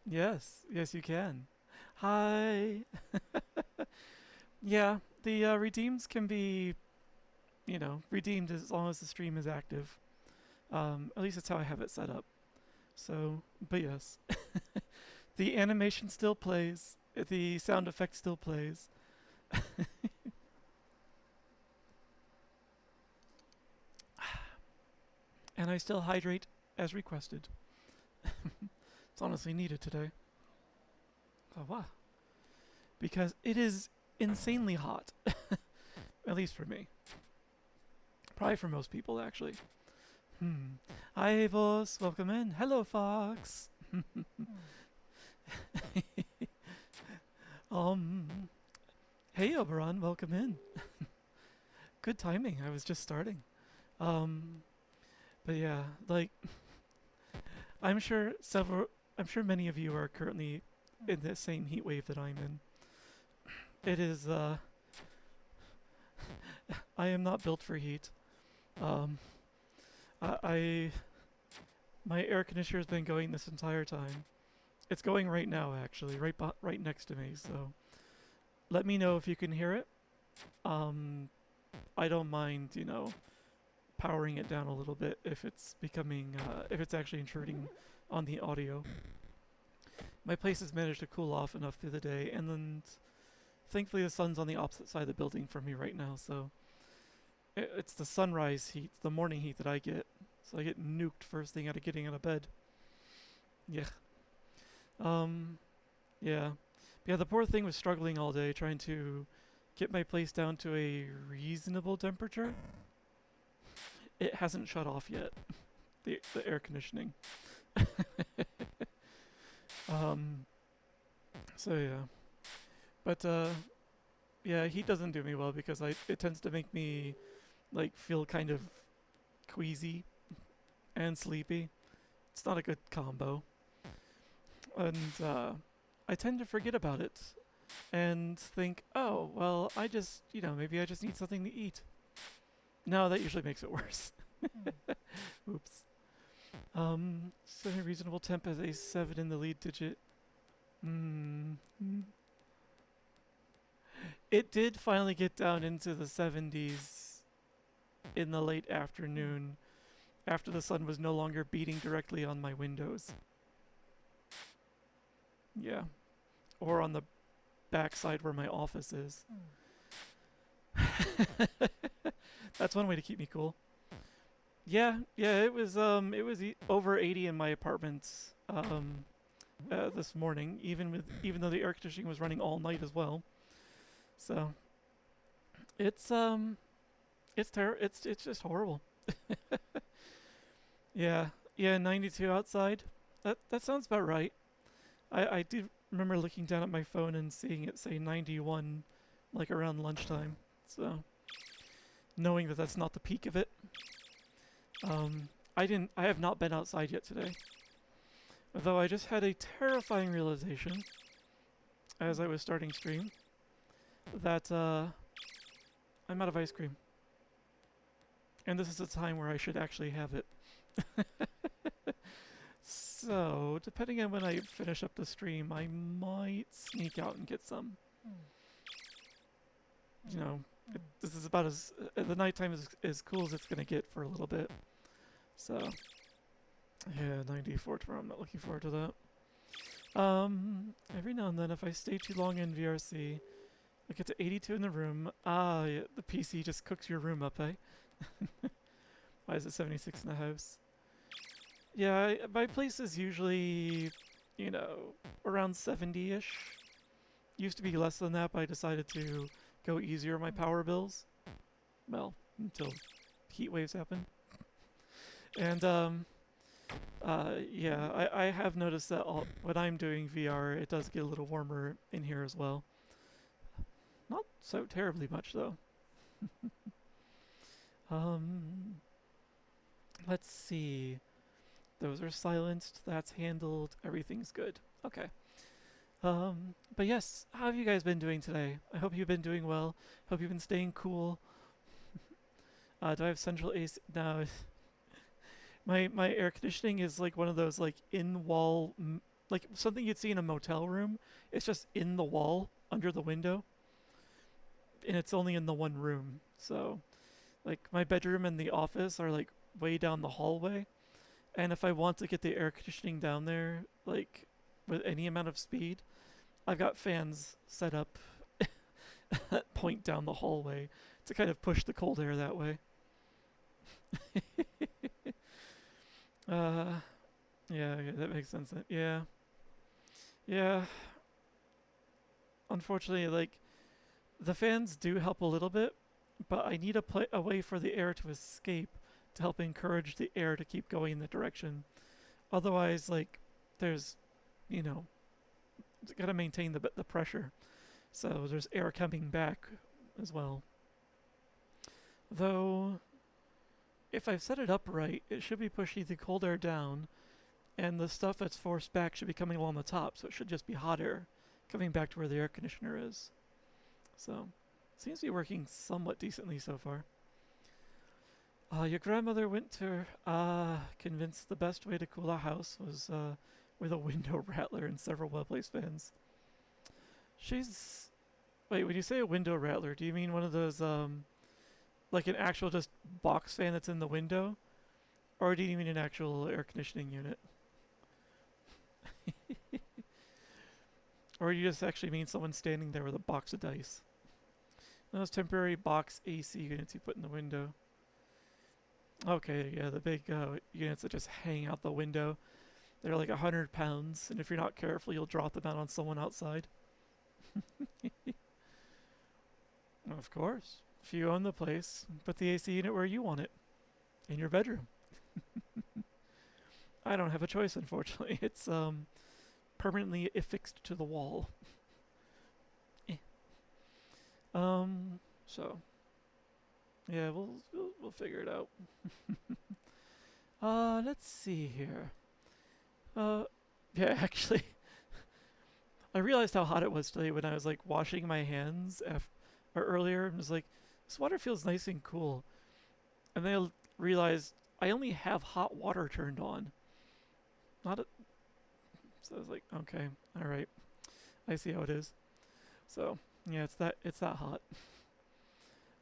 Yes, yes, you can. Hi. Yeah, the redeems can be, redeemed as long as the stream is active. At least that's how I have it set up. So, but yes, the animation still plays. The sound effect still plays. And I still hydrate as requested. It's honestly needed today. Oh, wow. Because it is insanely hot. At least for me. Probably for most people, actually. Hi, Vos. Welcome in. Hello, Fox. um, hey, Oberon. Welcome in. Good timing. I was just starting. Um, but yeah, like, I'm sure several, I'm sure many of you are currently in the same heat wave that I'm in. It is, I am not built for heat. Um, I my air conditioner has been going this entire time. It's going right now, actually, right next to me. So let me know if you can hear it. Um, I don't mind, powering it down a little bit if it's if it's actually intruding on the audio. My place has managed to cool off enough through the day, and then thankfully the sun's on the opposite side of the building from me right now, so it's the sunrise heat, the morning heat that I get. So I get nuked first thing out of getting out of bed. Yeah. Um, yeah. But yeah, the poor thing was struggling all day trying to get my place down to a reasonable temperature. It hasn't shut off yet. The air conditioning. um, so yeah. But yeah, heat doesn't do me well because it tends to make me like feel kind of queasy and sleepy. It's not a good combo. And I tend to forget about it and think, oh, well, maybe I just need something to eat. No, that usually makes it worse. Oops. Semi-reasonable temp as a 7 in the lead digit. Mm. It did finally get down into the 70s in the late afternoon after the sun was no longer beating directly on my windows. Yeah. Or on the backside where my office is. That's one way to keep me cool. Yeah, it was over 80 in my apartment this morning, even though the air conditioning was running all night as well. So it's it's just horrible. Yeah, 92 outside. That sounds about right. I do remember looking down at my phone and seeing it say 91, like around lunchtime. So knowing that that's not the peak of it. I have not been outside yet today. Though I just had a terrifying realization as I was starting stream that I'm out of ice cream. And this is a time where I should actually have it. So, depending on when I finish up the stream, I might sneak out and get some. This is about the nighttime is as cool as it's gonna get for a little bit. So, yeah, 94 tomorrow. I'm not looking forward to that. Every now and then, if I stay too long in VRC, I get to 82 in the room. Yeah, the PC just cooks your room up, eh? Why is it 76 in the house? Yeah, my place is usually, around 70-ish. Used to be less than that, but I decided to go easier on my power bills. Well, until heat waves happen. And, yeah, I have noticed that when I'm doing VR, it does get a little warmer in here as well. Not so terribly much, though. Let's see. Those are silenced. That's handled. Everything's good. Okay. But yes, how have you guys been doing today? I hope you've been doing well. Hope you've been staying cool. Do I have central AC? No. My air conditioning is like one of those like in wall like something you'd see in a motel room. It's just in the wall under the window, and it's only in the one room. So, like my bedroom and the office are like way down the hallway, and if I want to get the air conditioning down there, like with any amount of speed, I've got fans set up that point down the hallway to kind of push the cold air that way. uh, yeah, that makes sense. Yeah, yeah. Unfortunately, like the fans do help a little bit, but I need a way for the air to escape to help encourage the air to keep going in the direction. Otherwise, like there's, you know, gotta maintain the pressure. So there's air coming back as well. Though, if I've set it up right, it should be pushing the cold air down, and the stuff that's forced back should be coming along the top, so it should just be hot air coming back to where the air conditioner is. So, seems to be working somewhat decently so far. Your grandmother went to convince the best way to cool a house was with a window rattler and several well-placed fans. She's... Wait, when you say a window rattler, do you mean one of those, like an actual just box fan that's in the window? Or do you mean an actual air conditioning unit? Or do you just actually mean someone standing there with a box of dice? Those temporary box AC units you put in the window. Okay, yeah, the big units that just hang out the window. They're like 100 pounds, and if you're not careful, you'll drop them out on someone outside. Of course. If you own the place, put the AC unit where you want it. In your bedroom. I don't have a choice, unfortunately. It's permanently affixed to the wall. So yeah, we'll figure it out. Let's see here. Yeah, actually, I realized how hot it was today when I was like washing my hands or earlier, and was like, this water feels nice and cool. And then I realized I only have hot water turned on. Not a, so I was like, okay, all right, I see how it is. So yeah, it's that hot.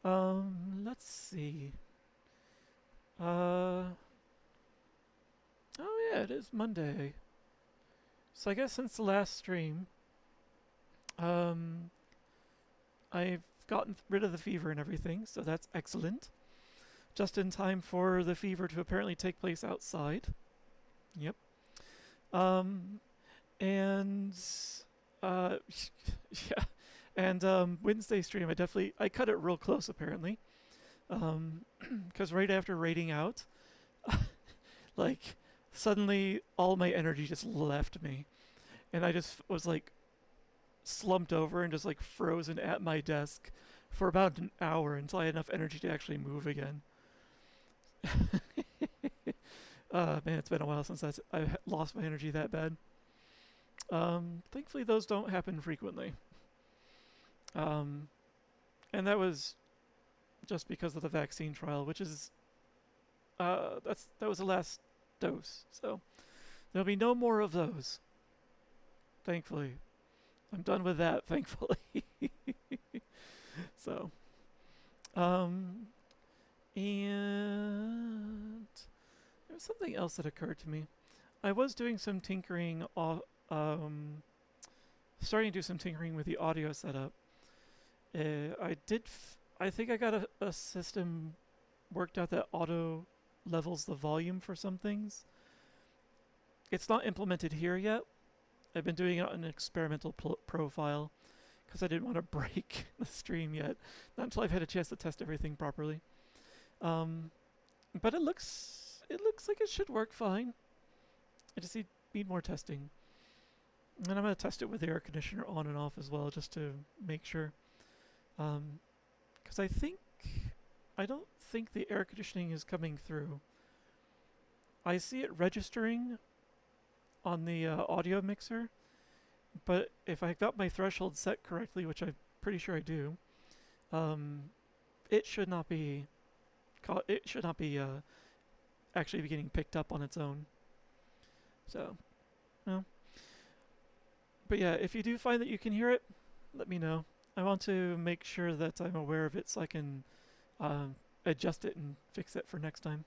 Let's see. Oh yeah, it is Monday. So I guess since the last stream, I've gotten rid of the fever and everything, so that's excellent. Just in time for the fever to apparently take place outside. Yep. And yeah, and Wednesday stream, I cut it real close apparently, because right after raiding out, like suddenly all my energy just left me, and I just was like slumped over and just like frozen at my desk for about an hour until I had enough energy to actually move again. Man, it's been a while since I've lost my energy that bad. Thankfully, those don't happen frequently. And that was just because of the vaccine trial, which is that was the last dose. So there'll be no more of those. Thankfully, I'm done with that. Thankfully. So, and there's something else that occurred to me. I was doing some tinkering, starting to do some tinkering with the audio setup. I think I got a system worked out that auto levels the volume for some things. It's not implemented here yet. I've been doing it on an experimental profile because I didn't want to break the stream yet. Not until I've had a chance to test everything properly. But it looks like it should work fine. I just need more testing. And I'm going to test it with the air conditioner on and off as well, just to make sure. Because I don't think the air conditioning is coming through. I see it registering on the audio mixer, but if I got my threshold set correctly, which I'm pretty sure I do, it should not be actually be getting picked up on its own. So, well, But yeah, if you do find that you can hear it, let me know. I want to make sure that I'm aware of it so I can um, adjust it and fix it for next time.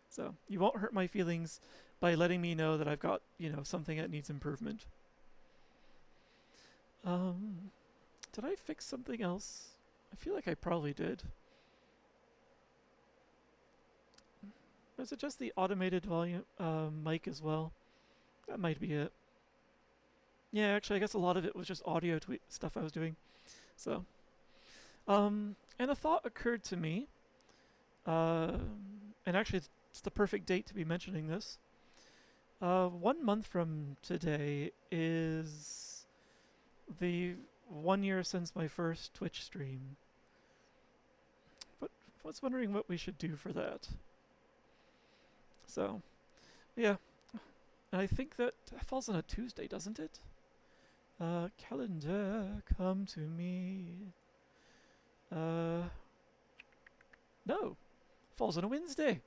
So you won't hurt my feelings by letting me know that I've got, something that needs improvement. Did I fix something else? I feel like I probably did. Was it just the automated volume mic as well? That might be it. Yeah, actually, I guess a lot of it was just audio stuff I was doing. So, and a thought occurred to me, and actually, it's the perfect date to be mentioning this. 1 month from today is the 1 year since my first Twitch stream. But I was wondering what we should do for that. So, yeah. And I think that falls on a Tuesday, doesn't it? Calendar, come to me. No. Falls on a Wednesday.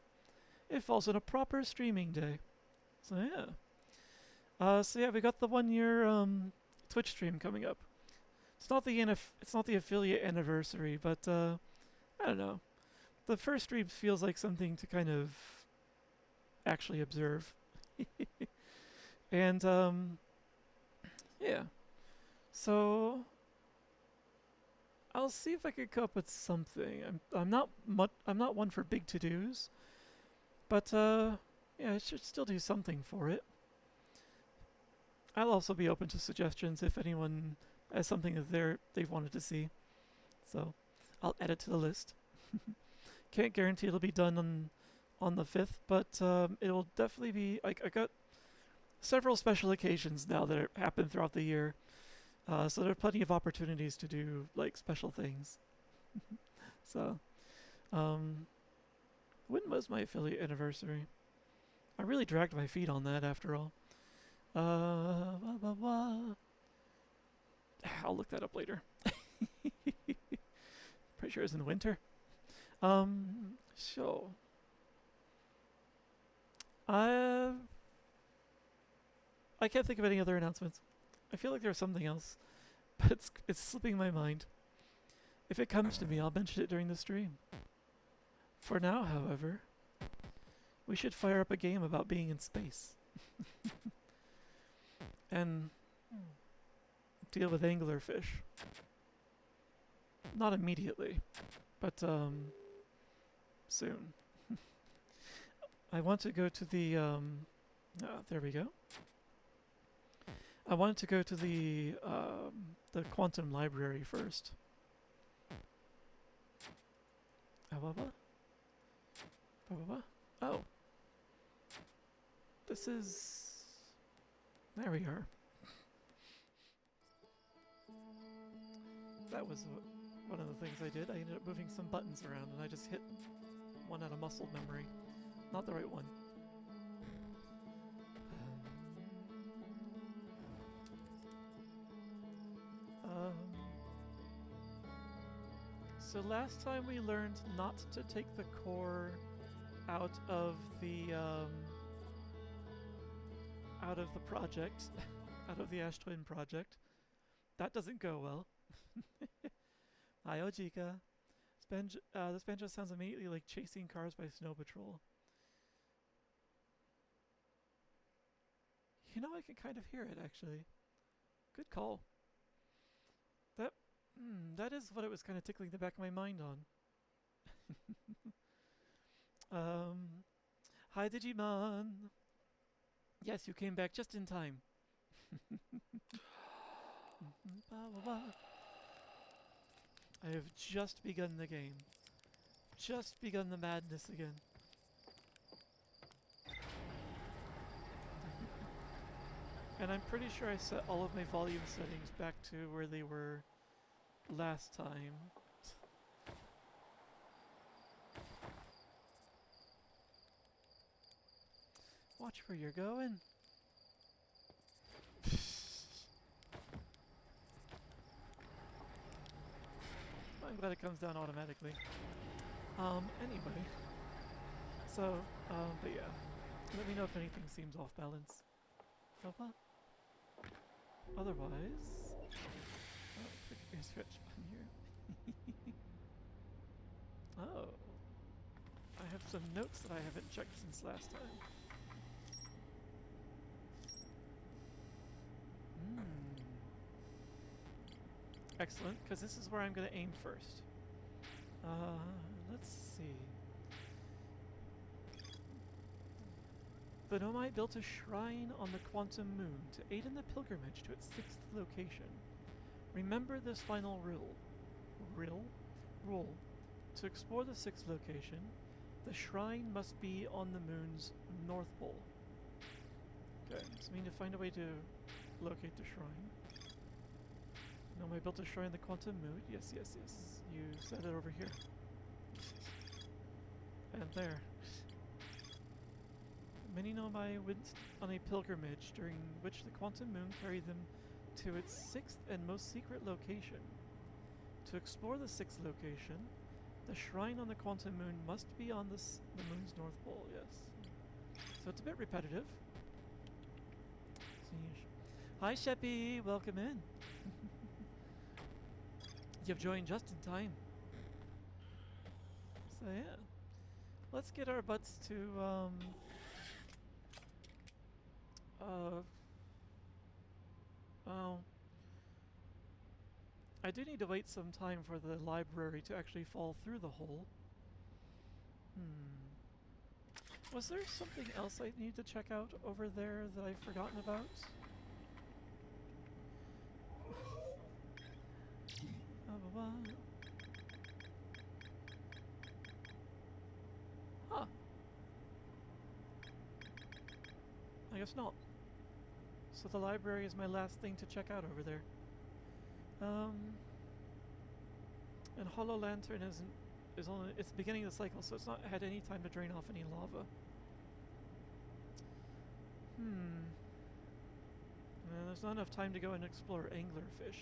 It falls on a proper streaming day. So, yeah. We got the 1 year Twitch stream coming up. It's not the affiliate anniversary, but I don't know. The first stream feels like something to kind of actually observe. And yeah. So I'll see if I can come up with something. I'm not one for big to-dos, but yeah, I should still do something for it. I'll also be open to suggestions if anyone has something that they've wanted to see. So I'll add it to the list. Can't guarantee it'll be done on the 5th, but it will definitely be. I got several special occasions now that happen throughout the year, so there are plenty of opportunities to do like special things. So, when was my affiliate anniversary? I really dragged my feet on that after all. I'll look that up later. Pretty sure it was in the winter. So I can't think of any other announcements. I feel like there's something else, but it's slipping my mind. If it comes to me, I'll mention it during the stream. For now, however, we should fire up a game about being in space. And deal with anglerfish. Not immediately, but soon. I want to go to the there we go. I wanted to go to the quantum library first. Oh. This is... There we are. That was one of the things I did. I ended up moving some buttons around and I just hit one out of muscle memory. Not the right one. So last time we learned not to take the core out of the project, out of the Ash Twin project. That doesn't go well. Hi, Ojika. This banjo sounds immediately like chasing cars by Snow Patrol. You know, I can kind of hear it, actually. Good call. That is what it was kind of tickling the back of my mind on. Hi, Digimon. Yes, you came back just in time. I have just begun the game. Just begun the madness again. And I'm pretty sure I set all of my volume settings back to where they were last time. Watch where you're going. I'm glad it comes down automatically. Anyway. So, but yeah. Let me know if anything seems off balance. Otherwise, oh, click your stretch button here. Oh, I have some notes that I haven't checked since last time. Excellent, because this is where I'm going to aim first. Let's see. The Nomai built a shrine on the quantum moon to aid in the pilgrimage to its 6th location. Remember this final rule. To explore the 6th location, the shrine must be on the moon's north pole. Okay, so we need to find a way to locate the shrine. Nomai built a shrine on the quantum moon. Yes, yes, yes. You said it over here. And there. Many Nomai went on a pilgrimage during which the quantum moon carried them to its 6th and most secret location. To explore the 6th location, the shrine on the quantum moon must be on the moon's north pole, yes. So it's a bit repetitive. Hi Sheppy, welcome in. You've joined just in time. So yeah, let's get our butts to oh, I do need to wait some time for the library to actually fall through the hole. Was there something else I need to check out over there that I've forgotten about? Huh. I guess not. So the library is my last thing to check out over there. And Hollow Lantern is only it's the beginning of the cycle, so it's not had any time to drain off any lava. There's not enough time to go and explore anglerfish.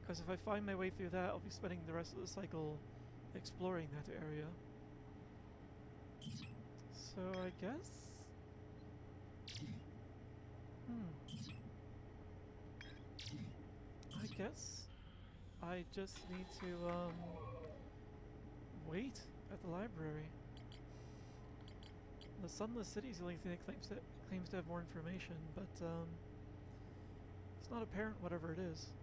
Because if I find my way through that, I'll be spending the rest of the cycle exploring that area. So I guess... I guess I just need to wait at the library. The Sunless City is the only thing that claims to have more information, but it's not apparent whatever it is.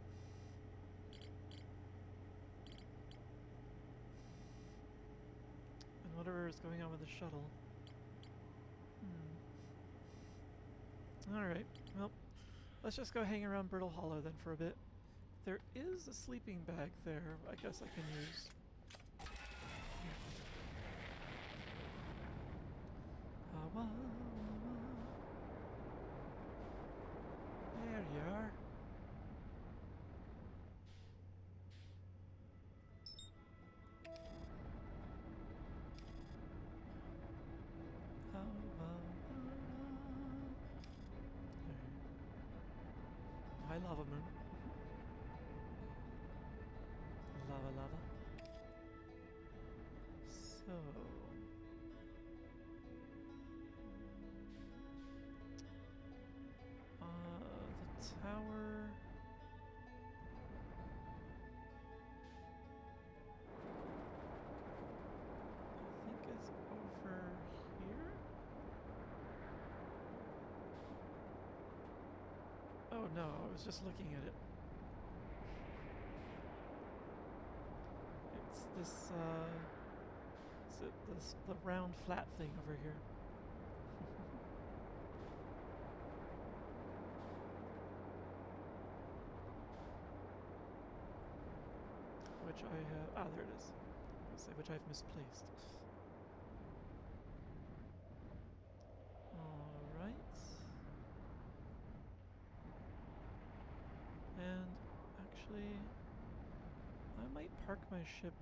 And whatever is going on with the shuttle. Alright, well, let's just go hang around Brittle Hollow then for a bit. There is a sleeping bag there I guess I can use. There you are. Hi, Lava Moon. Lava. So... the tower... I think is over here? Oh no, I was just looking at it. It's this, the round flat thing over here. Which I have, there it is. I'll say which I've misplaced. Alright. And actually, I might park my ship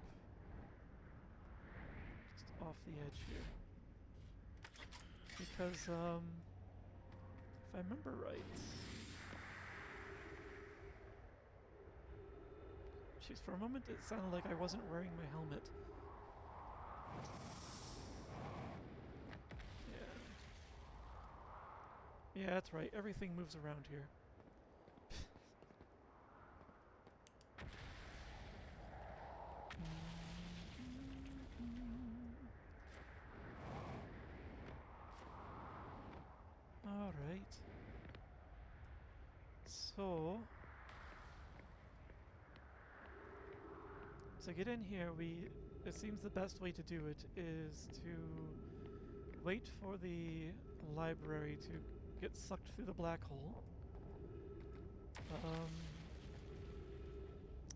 just off the edge here. Because, if I remember right... Jeez, for a moment it sounded like I wasn't wearing my helmet. Yeah. Yeah, that's right. Everything moves around here. Alright. So, to get in here, it seems the best way to do it is to wait for the library to get sucked through the black hole.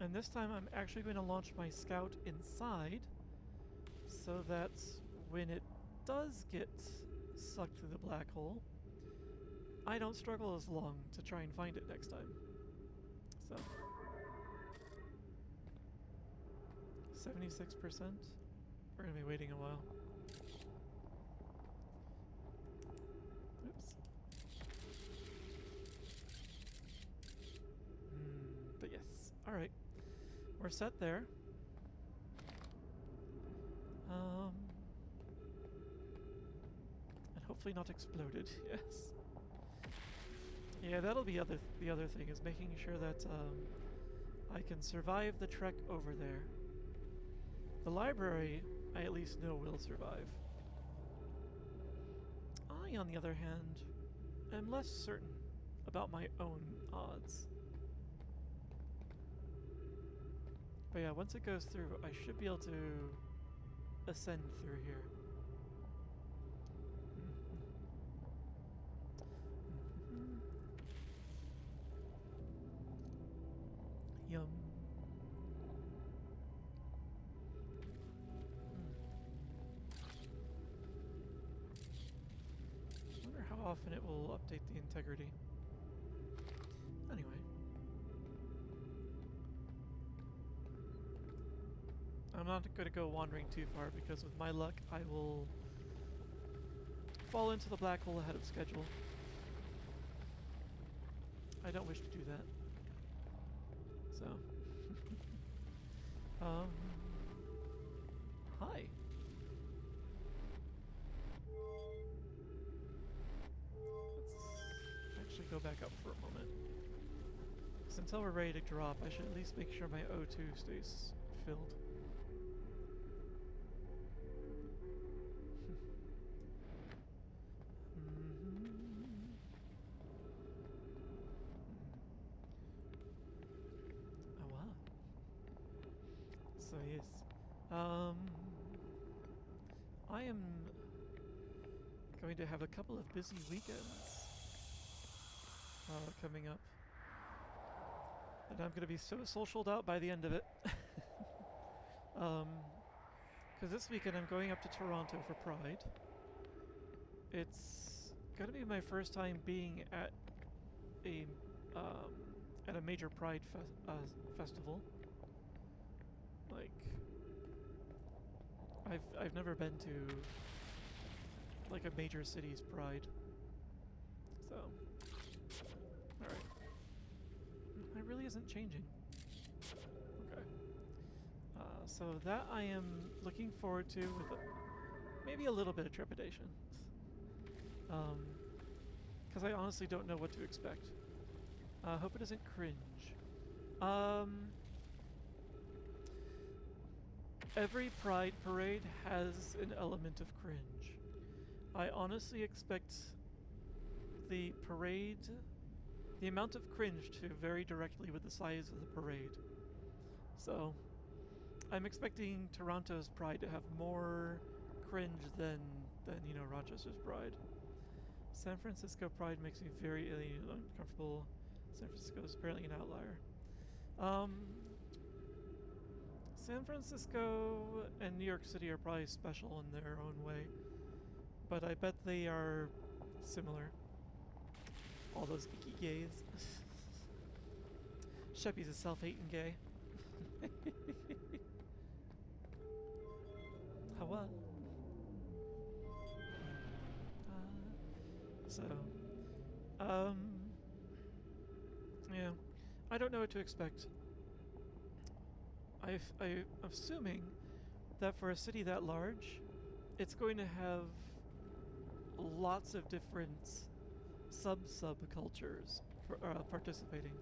And this time I'm actually going to launch my scout inside so that when it does get sucked through the black hole, I don't struggle as long to try and find it next time. So 76%. We're gonna be waiting a while. Oops. But yes. Alright. We're set there. And hopefully not exploded. Yes. Yeah, that'll be the other thing, is making sure that I can survive the trek over there. The library, I at least know will survive. I, on the other hand, am less certain about my own odds. But yeah, once it goes through, I should be able to ascend through here. Yum. I wonder how often it will update the integrity. Anyway. I'm not going to go wandering too far because with my luck I will fall into the black hole ahead of schedule. I don't wish to do that. So. Hi. Let's actually go back up for a moment. So until we're ready to drop, I should at least make sure my O2 stays filled. So yes, I am going to have a couple of busy weekends coming up, and I'm going to be so socialed out by the end of it. Because this weekend I'm going up to Toronto for Pride. It's going to be my first time being at a major Pride festival. Like, I've never been to like a major city's Pride, so alright. It really isn't changing. Okay. So that I am looking forward to with maybe a little bit of trepidation. Because I honestly don't know what to expect. Hope it isn't cringe. Every Pride parade has an element of cringe. I honestly expect the parade, the amount of cringe to vary directly with the size of the parade. So, I'm expecting Toronto's Pride to have more cringe than you know, Rochester's Pride. San Francisco Pride makes me very uncomfortable. San Francisco is apparently an outlier. San Francisco and New York City are probably special in their own way, but I bet they are similar. All those icky gays. Sheppy's a self-hating gay. Hawa. Yeah, I don't know what to expect. I'm assuming that for a city that large, it's going to have lots of different subcultures participating.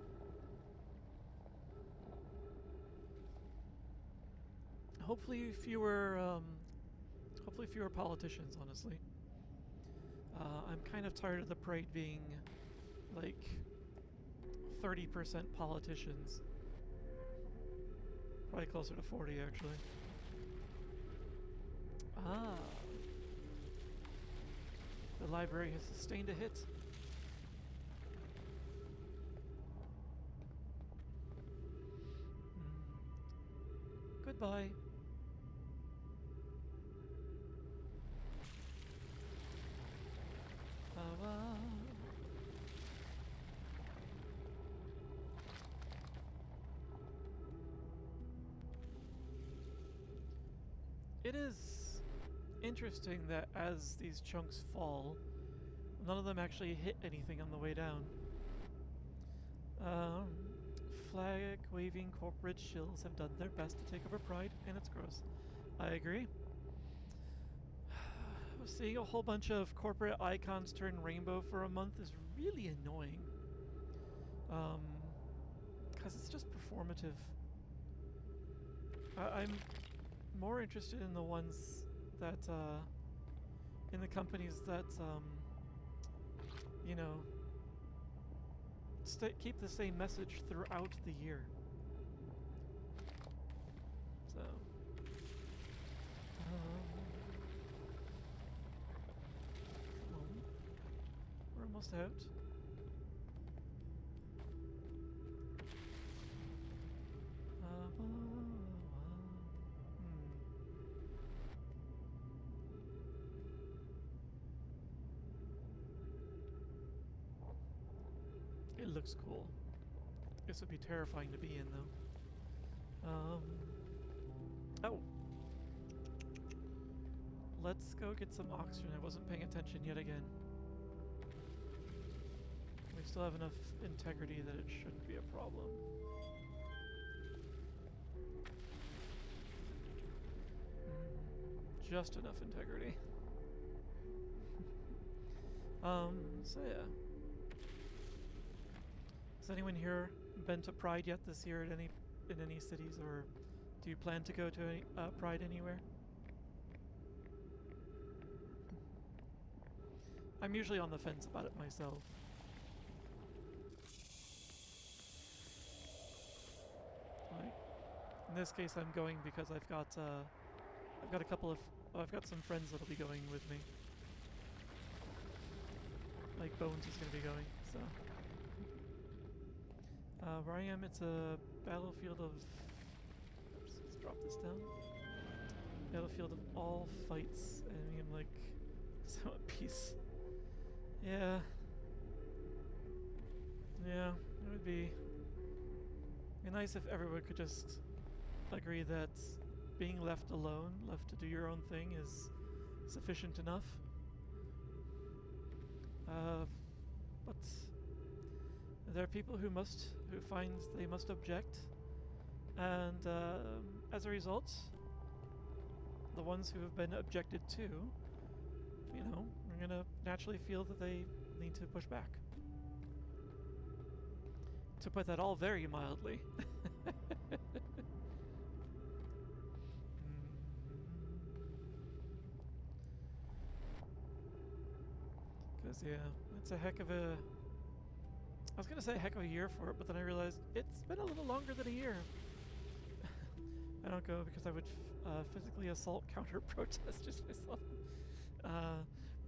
Hopefully fewer politicians, honestly. I'm kind of tired of the parade being like 30% politicians. Probably closer to 40, actually. Ah. The library has sustained a hit. Goodbye. It is interesting that as these chunks fall, none of them actually hit anything on the way down. Flag-waving corporate shills have done their best to take over Pride, and it's gross. I agree. Seeing a whole bunch of corporate icons turn rainbow for a month is really annoying. Because it's just performative. I'm more interested in the ones that, in the companies that, you know, keep the same message throughout the year. So, come on. We're almost out. It looks cool. This would be terrifying to be in, though. Oh! Let's go get some oxygen. I wasn't paying attention yet again. We still have enough integrity that it shouldn't be a problem. Just enough integrity. So yeah. Has anyone here been to Pride yet this year in any cities, or do you plan to go to any Pride anywhere? I'm usually on the fence about it myself. Like, in this case, I'm going because I've got some friends that'll be going with me. Like Bones is going to be going, so. Where I am, it's a battlefield of... Oops, let's drop this down. Battlefield of all fights, and I'm like, so at peace. Yeah. Yeah, it would be nice if everyone could just agree that being left alone, left to do your own thing, is sufficient enough. But there are people who find they must object, and as a result, the ones who have been objected to, you know, are gonna naturally feel that they need to push back. To put that all very mildly. Because, yeah, it's a heck of a... I was going to say a heck of a year for it, but then I realized it's been a little longer than a year. I don't go because I would physically assault counter-protesters myself.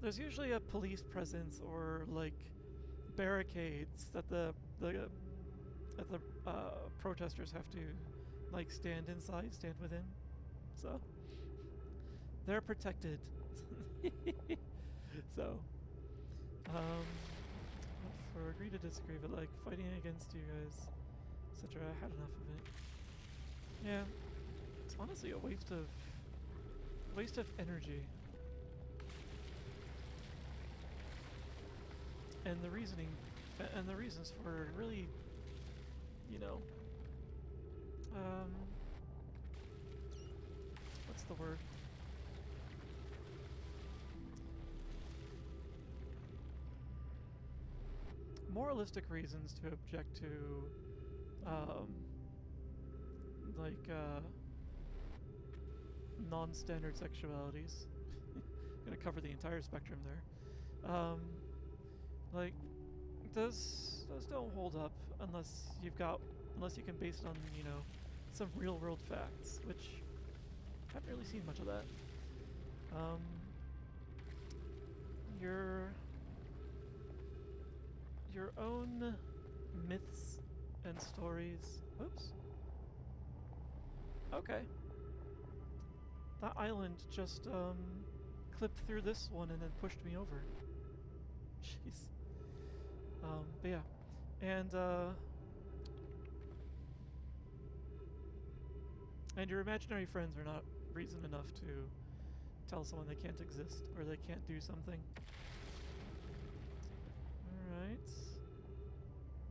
There's usually a police presence or, like, barricades that the protesters have to, like, stand within. So, they're protected. So, for agree to disagree, but like fighting against you guys, etc. I had enough of it. Yeah, it's honestly a waste of energy. And the reasons for it really, you know, what's the word? moralistic reasons to object to, like, non-standard sexualities. Gonna cover the entire spectrum there. Like, those don't hold up unless you can base it on, you know, some real-world facts, which I haven't really seen much of that. Your own myths and stories. Oops. Okay. That island just clipped through this one and then pushed me over. Jeez. But yeah. And your imaginary friends are not reason enough to tell someone they can't exist or they can't do something. Alright.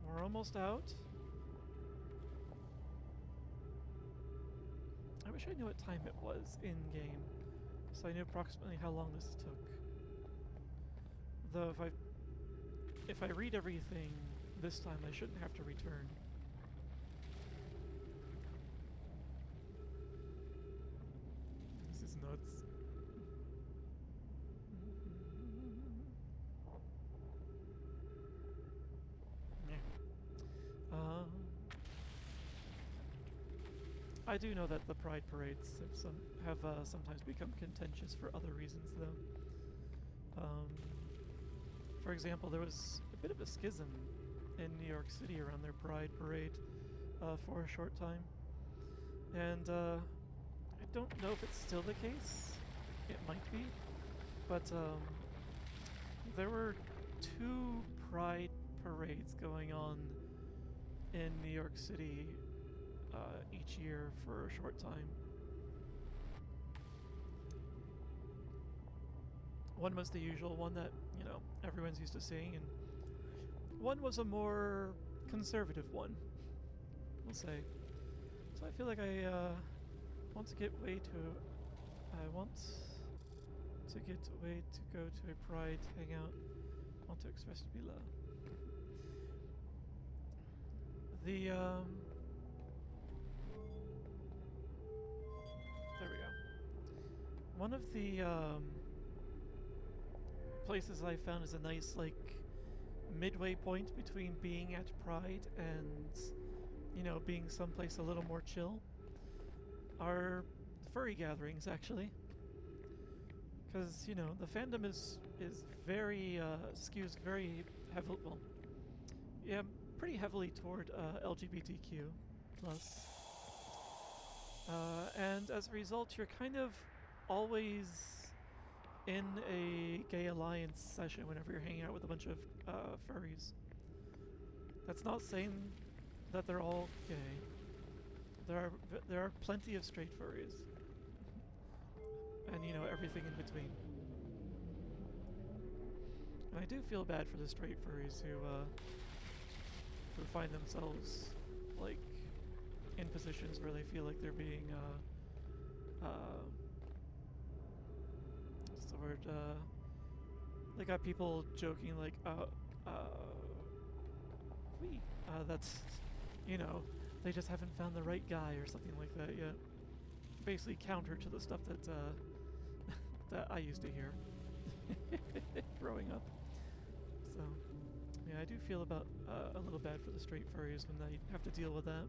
We're almost out. I wish I knew what time it was in-game, so I knew approximately how long this took. Though if I read everything this time, I shouldn't have to return. This is nuts. I do know that the Pride parades have sometimes become contentious for other reasons, though. For example, there was a bit of a schism in New York City around their Pride parade for a short time. And I don't know if it's still the case. It might be. But there were 2 Pride parades going on in New York City each year for a short time. One was the usual one that, you know, everyone's used to seeing, and one was a more conservative one, we'll say. So I feel like I want to get way to go to a Pride hangout. Want to express to be love. The there we go. One of the places I found is a nice, like, midway point between being at Pride and, you know, being someplace a little more chill are furry gatherings, actually. Because, you know, the fandom is very, skews very heavily, well, yeah, pretty heavily toward LGBTQ plus. And as a result, you're kind of always in a gay alliance session whenever you're hanging out with a bunch of furries. That's not saying that they're all gay. There are plenty of straight furries. And, you know, everything in between. And I do feel bad for the straight furries who find themselves, like, in positions where they feel like they're being, what's the word, they got people joking like, that's, you know, they just haven't found the right guy or something like that yet. Basically counter to the stuff that, that I used to hear growing up. So, yeah, I do feel about, a little bad for the straight furries when they have to deal with that.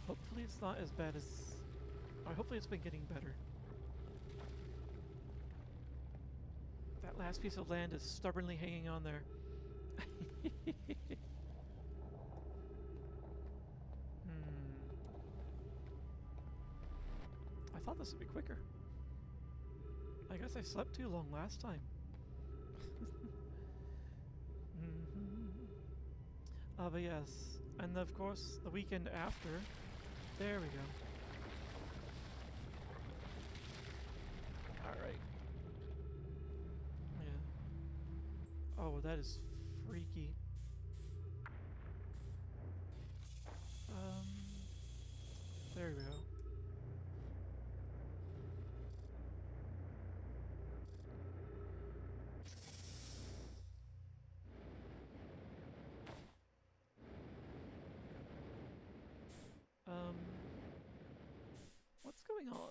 Hopefully it's not as bad as... or hopefully it's been getting better. That last piece of land is stubbornly hanging on there. I thought this would be quicker. I guess I slept too long last time. But yes. And of course, the weekend after... There we go. Alright. Yeah. Oh, that is freaky. There we go. going on?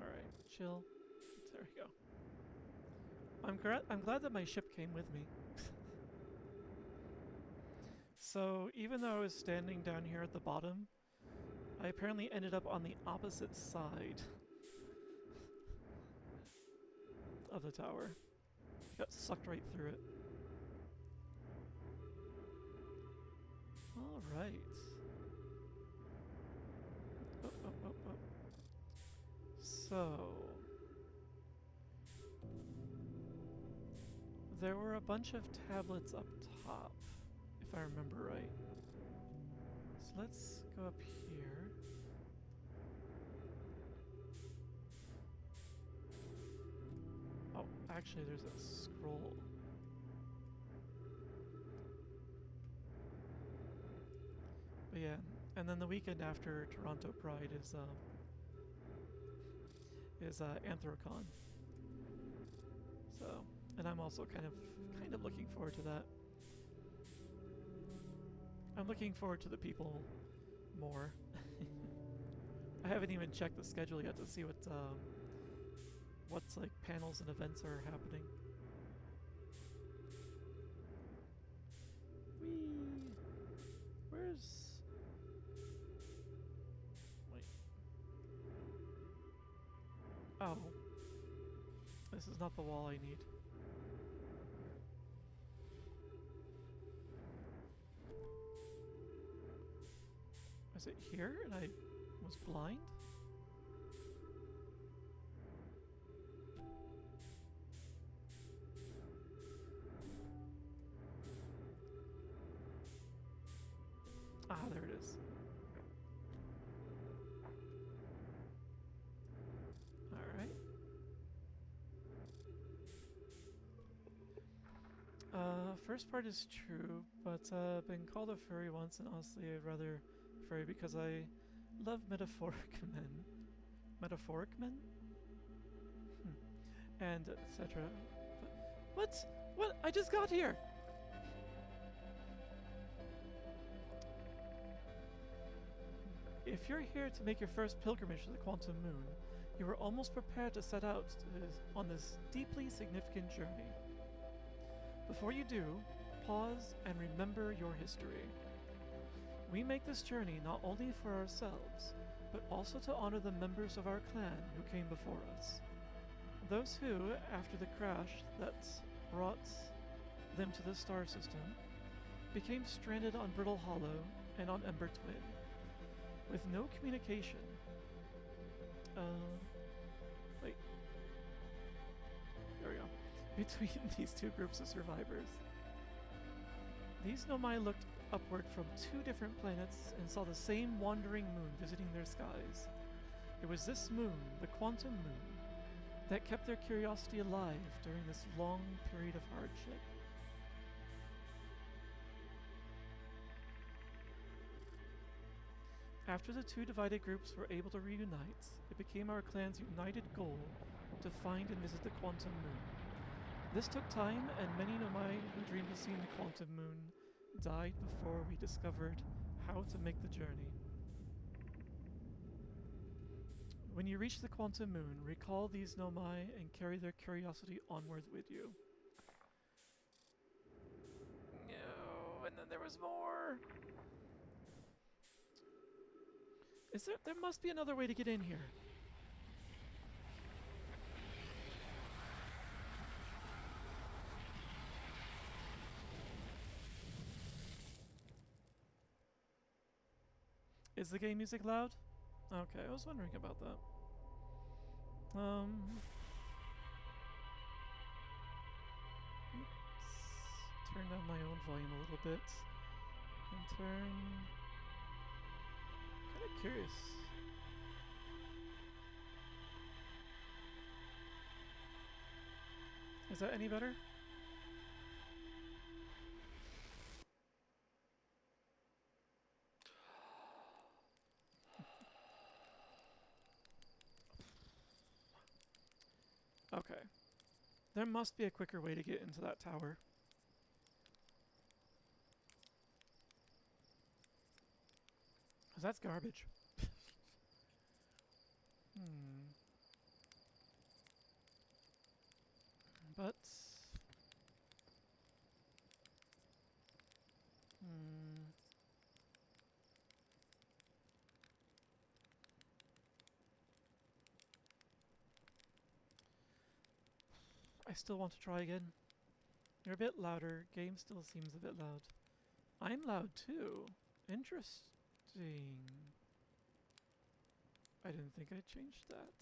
Alright, chill. There we go. I'm glad that my ship came with me. So, even though I was standing down here at the bottom, I apparently ended up on the opposite side of the tower. Got sucked right through it. Alright. Oh. So... there were a bunch of tablets up top, if I remember right. So let's go up here. Oh, actually there's a scroll. But yeah, and then the weekend after Toronto Pride is Anthrocon. So, and I'm also kind of looking forward to that. I'm looking forward to the people more. I haven't even checked the schedule yet to see what's like panels and events are happening. Whee! Where's... wait. Oh. This is not the wall I need. Is it here and I was blind? Ah, there it is. Alright. First part is true, but been called a furry once, and honestly I'd rather furry because I love metaphoric men. Metaphoric men? And etc. What? What? I just got here! If you're here to make your first pilgrimage to the Quantum Moon, you are almost prepared to set out on this deeply significant journey. Before you do, pause and remember your history. We make this journey not only for ourselves, but also to honor the members of our clan who came before us. Those who, after the crash that brought them to the star system, became stranded on Brittle Hollow and on Ember Twin. With no communication. Wait. There we go. Between these two groups of survivors. These Nomai looked upward from two different planets and saw the same wandering moon visiting their skies. It was this moon, the Quantum Moon, that kept their curiosity alive during this long period of hardship. After the two divided groups were able to reunite, it became our clan's united goal to find and visit the Quantum Moon. This took time, and many Nomai who dreamed of seeing the Quantum Moon died before we discovered how to make the journey. When you reach the Quantum Moon, recall these Nomai and carry their curiosity onward with you. No, and then there was more! There must be another way to get in here. Is the game music loud? Okay, I was wondering about that. Oops. Turn down my own volume a little bit. And turn... Kinda curious. Is that any better? Okay. There must be a quicker way to get into that tower. 'Cause that's garbage. Hmm. But... Hmm... I still want to try again. You're a bit louder. Game still seems a bit loud. I'm loud too. Interesting. I didn't think I changed that.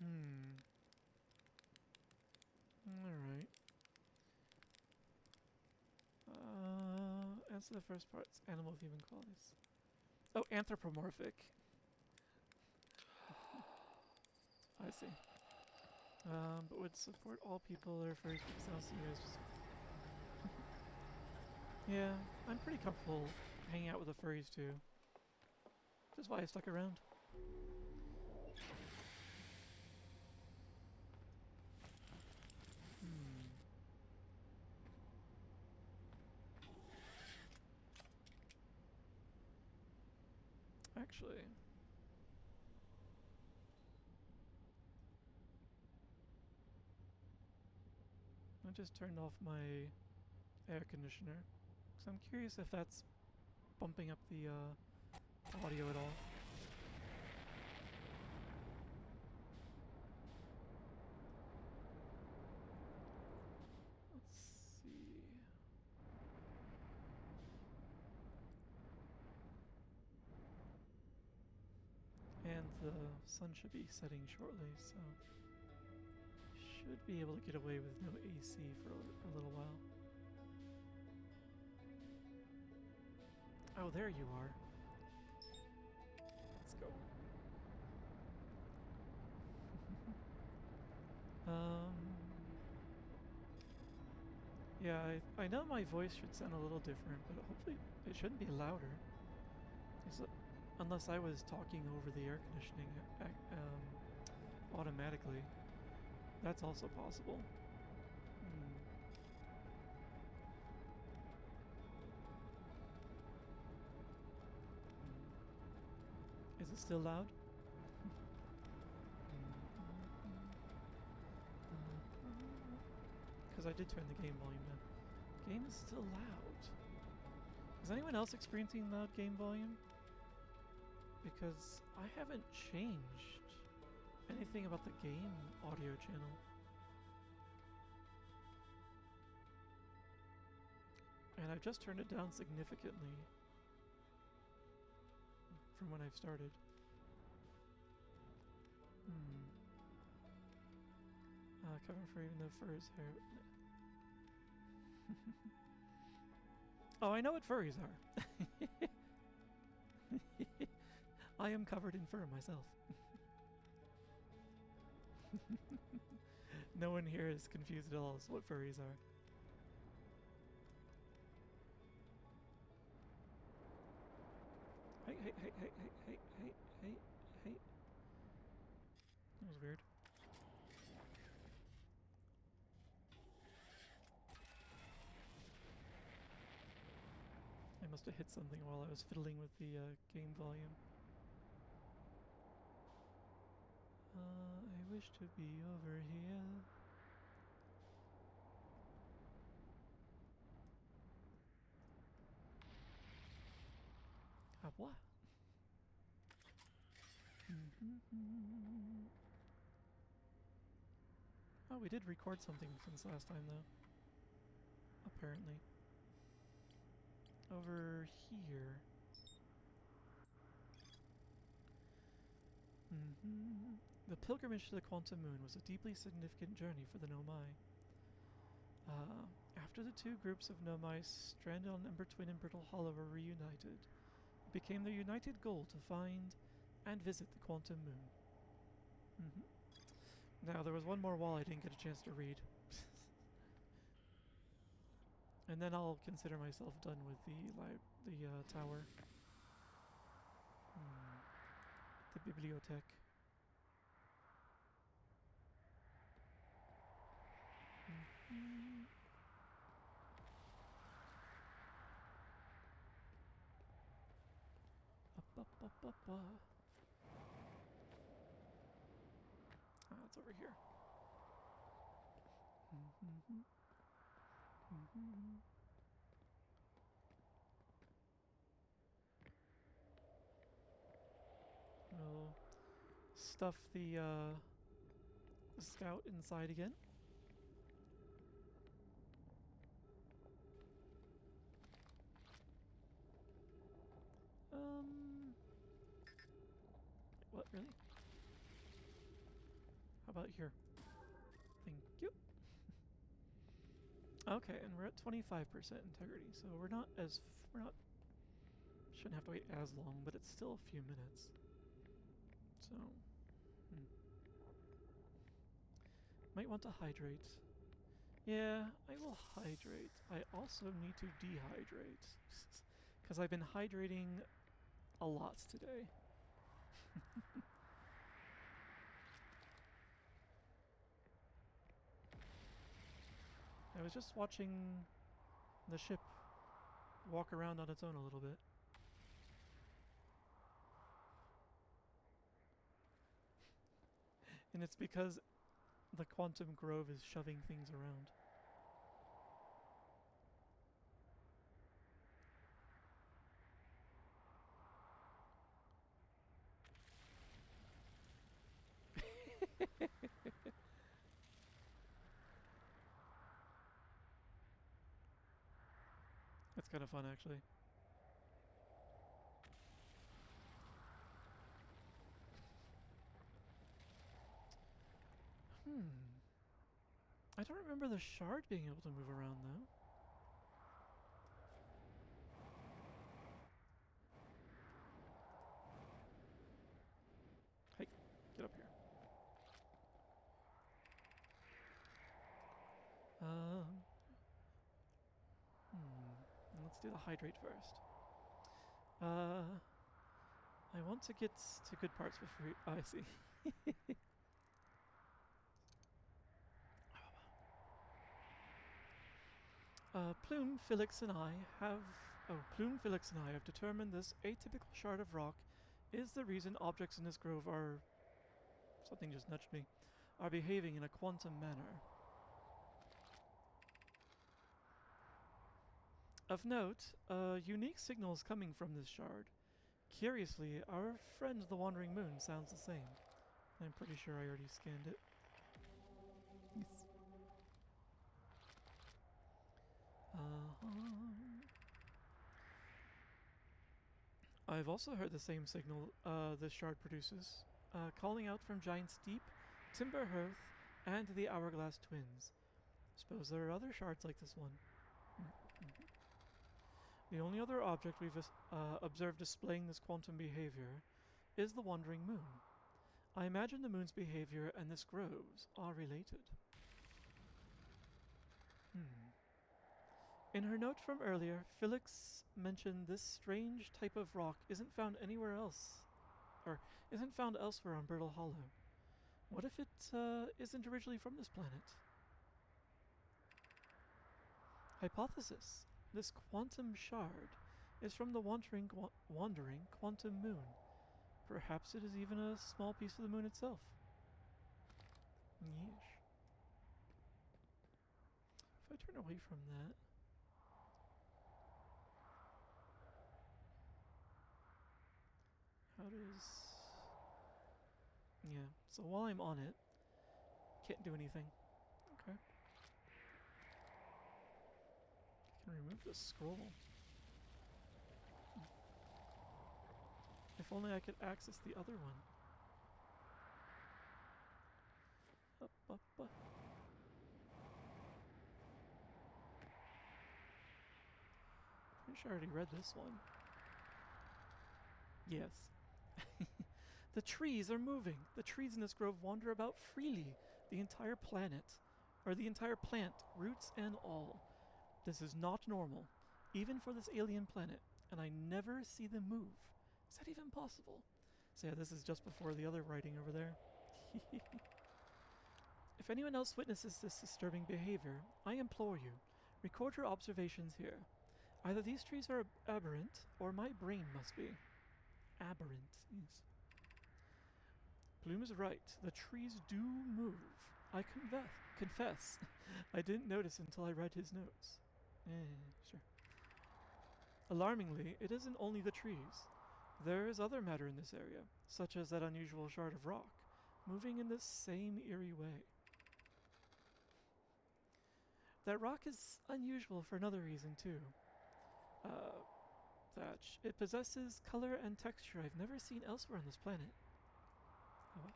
Hmm. Alright. Answer the first part. It's animal with human qualities. Oh, anthropomorphic. I see. But would support all people or furries because I'll see you guys just... Yeah, I'm pretty comfortable hanging out with the furries too. That's why I stuck around. Hmm. Actually... I just turned off my air conditioner. So I'm curious if that's bumping up the audio at all. Let's see. And the sun should be setting shortly, so should be able to get away with no AC for a little while. Oh, there you are. Let's go. Yeah, I know my voice should sound a little different, but hopefully it shouldn't be louder. Unless I was talking over the air conditioning automatically. That's also possible. Hmm. Is it still loud? Because I did turn the game volume down. Game is still loud. Is anyone else experiencing loud game volume? Because I haven't changed anything about the game audio channel. And I've just turned it down significantly from when I've started. Cover for even though furs hair. Oh, I know what furries are. I am covered in fur myself. No one here is confused at all as to what furries are. Hey, hey, hey, hey, hey, hey, hey, hey, hey. That was weird. I must have hit something while I was fiddling with the game volume. I wish to be over here. What? Oh, we did record something since last time, though. Apparently. Over here. The pilgrimage to the Quantum Moon was a deeply significant journey for the Nomai. After the two groups of Nomai stranded on Ember Twin and Brittle Hollow were reunited, it became their united goal to find and visit the Quantum Moon. Now, there was one more wall I didn't get a chance to read. And then I'll consider myself done with the tower. The bibliothèque. Ah, it's over here. We'll stuff the scout inside again. What, really? How about here? Thank you. Okay, and we're at 25% integrity, so we're not shouldn't have to wait as long, but it's still a few minutes. So, might want to hydrate. Yeah, I will hydrate. I also need to dehydrate, because I've been hydrating a lot today. I was just watching the ship walk around on its own a little bit. And it's because the quantum grove is shoving things around. That's kind of fun, actually. I don't remember the shard being able to move around, though. Hey, get up here. Let's do the hydrate first. I want to get to good parts before we... Oh, I see. Plume, Felix, and I have determined this atypical shard of rock is the reason objects in this grove are... Something just nudged me. Are behaving in a quantum manner. Of note, a unique signal is coming from this shard. Curiously, our friend the Wandering Moon sounds the same. I'm pretty sure I already scanned it. Yes. I've also heard the same signal this shard produces, calling out from Giant's Deep, Timber Hearth, and the Hourglass Twins. Suppose there are other shards like this one. The only other object we've observed displaying this quantum behavior is the Wandering Moon. I imagine the moon's behavior and this grove's are related. In her note from earlier, Felix mentioned this strange type of rock isn't found anywhere else, or isn't found elsewhere on Brittle Hollow. What if it isn't originally from this planet? Hypothesis. This quantum shard is from the wandering quantum moon. Perhaps it is even a small piece of the moon itself. Yeesh. If I turn away from that... How does... Yeah, so while I'm on it, can't do anything. Okay. I can remove the scroll. If only I could access the other one. Up, up, up. Pretty sure I already read this one. Yes. The trees are moving. The trees in this grove wander about freely. The entire planet, or the entire plant, roots and all. This is not normal, even for this alien planet, and I never see them move. Is that even possible? So yeah, this is just before the other writing over there. If anyone else witnesses this disturbing behavior, I implore you, record your observations here. Either these trees are aberrant, or my brain must be. Aberrant, yes. Bloom is right. The trees do move. I confess. I didn't notice until I read his notes. Sure. Alarmingly, it isn't only the trees. There is other matter in this area, such as that unusual shard of rock, moving in this same eerie way. That rock is unusual for another reason, too. Thatch. It possesses color and texture I've never seen elsewhere on this planet. Oh, well.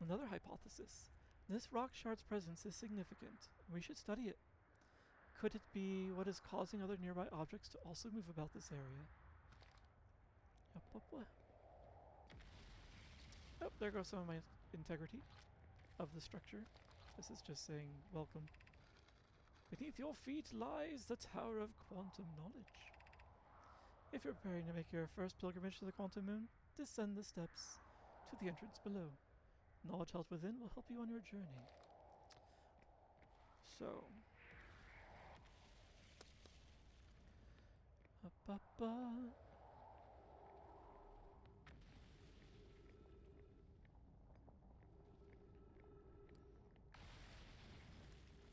Another hypothesis. This rock shard's presence is significant. We should study it. Could it be what is causing other nearby objects to also move about this area? Oh, there goes some of my integrity of the structure. This is just saying welcome. Beneath your feet lies the Tower of Quantum Knowledge. If you're preparing to make your first pilgrimage to the Quantum Moon, descend the steps to the entrance below. Knowledge held within will help you on your journey. So.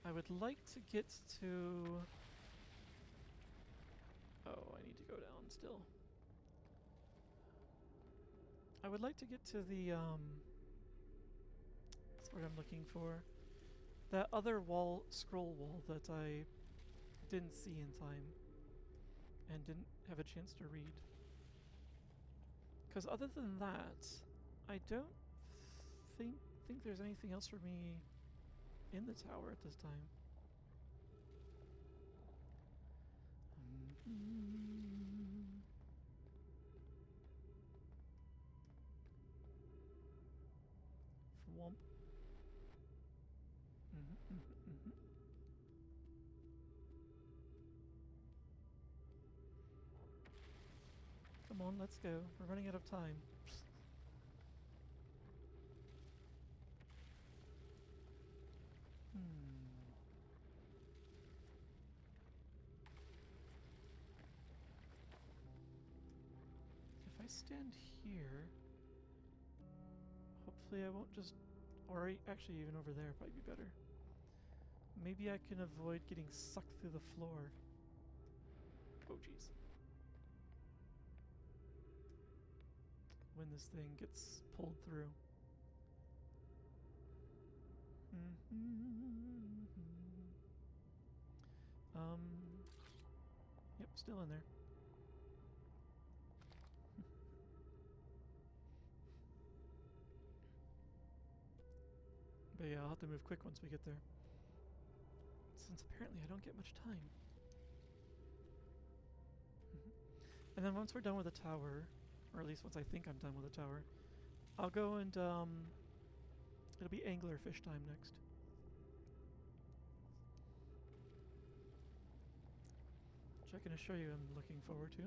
I would like to get to... Oh, I need to go down still. I would like to get to the, that's what I'm looking for. That other scroll wall that I didn't see in time and didn't have a chance to read. Because other than that, I don't think there's anything else for me in the tower at this time. Swamp. Come on, let's go. We're running out of time. If I stand here, hopefully I won't just... Or actually even over there might be better. Maybe I can avoid getting sucked through the floor. Oh jeez. When this thing gets pulled through. Yep, still in there. But yeah, I'll have to move quick once we get there. Since apparently I don't get much time. And then once we're done with the tower, or at least once I think I'm done with the tower, I'll go and, it'll be anglerfish time next. Which I can assure you I'm looking forward to.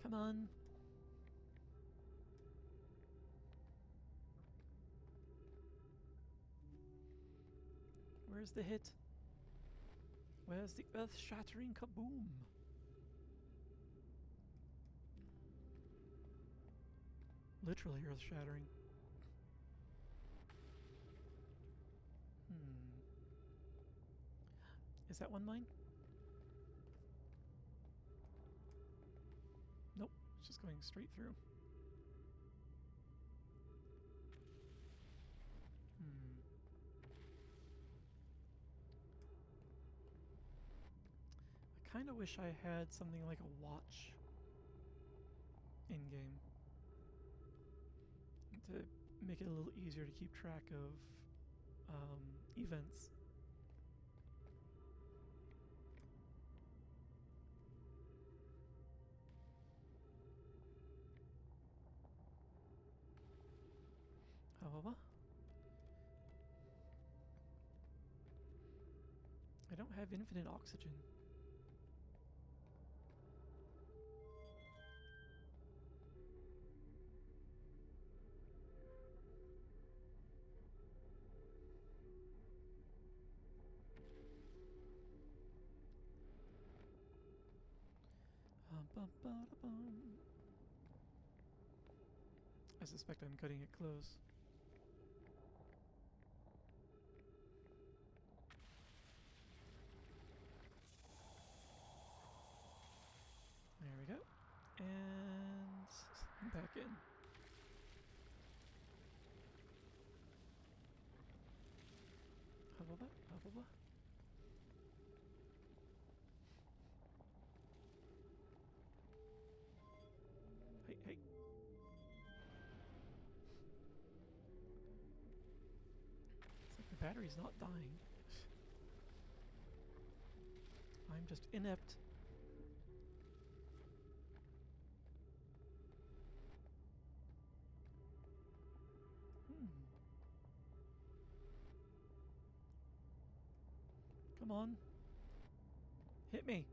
Come on. Where's the hit? Where's the earth-shattering kaboom? Literally earth-shattering. Is that one mine? Nope, it's just going straight through. I kind of wish I had something like a watch in-game to make it a little easier to keep track of events. However, I don't have infinite oxygen. Bum. I suspect I'm cutting it close. There we go. And back in. Hubba, hubba. Hey. It's like the battery's not dying. I'm just inept. Come on. Hit me.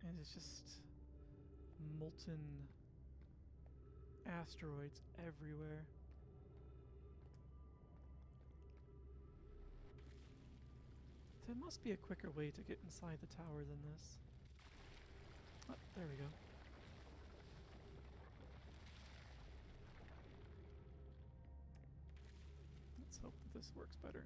And it's just molten asteroids everywhere. There must be a quicker way to get inside the tower than this. Oh, there we go. Let's hope that this works better.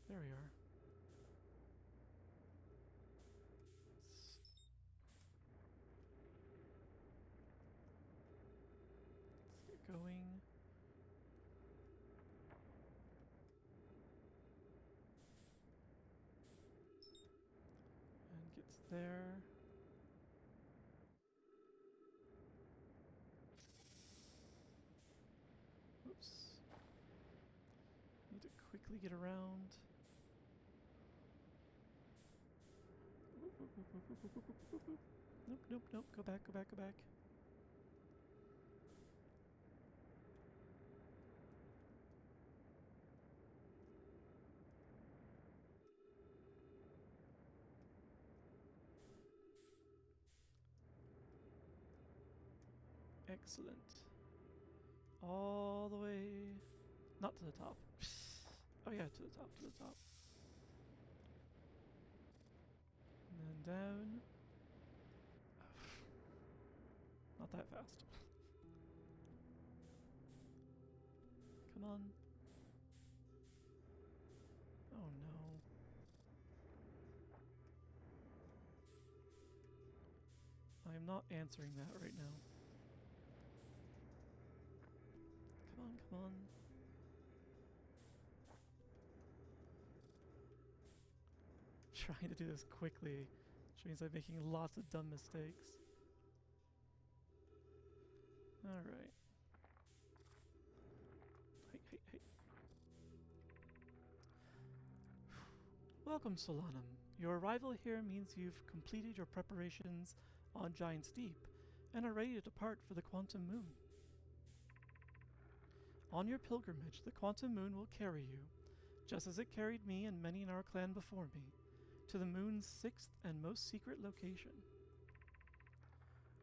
There we are. Let's get going. And gets there. Oops. Need to quickly get around. Nope. Go back. Excellent. All the way... Not to the top. Oh yeah, to the top. And then down. Not that fast. Come on. Oh no. I am not answering that right now. Come on. Trying to do this quickly, which means I'm making lots of dumb mistakes. Alright. Hey. Welcome, Solanum. Your arrival here means you've completed your preparations on Giant's Deep and are ready to depart for the Quantum Moon. On your pilgrimage, the Quantum Moon will carry you, just as it carried me and many in our clan before me, to the moon's 6th and most secret location.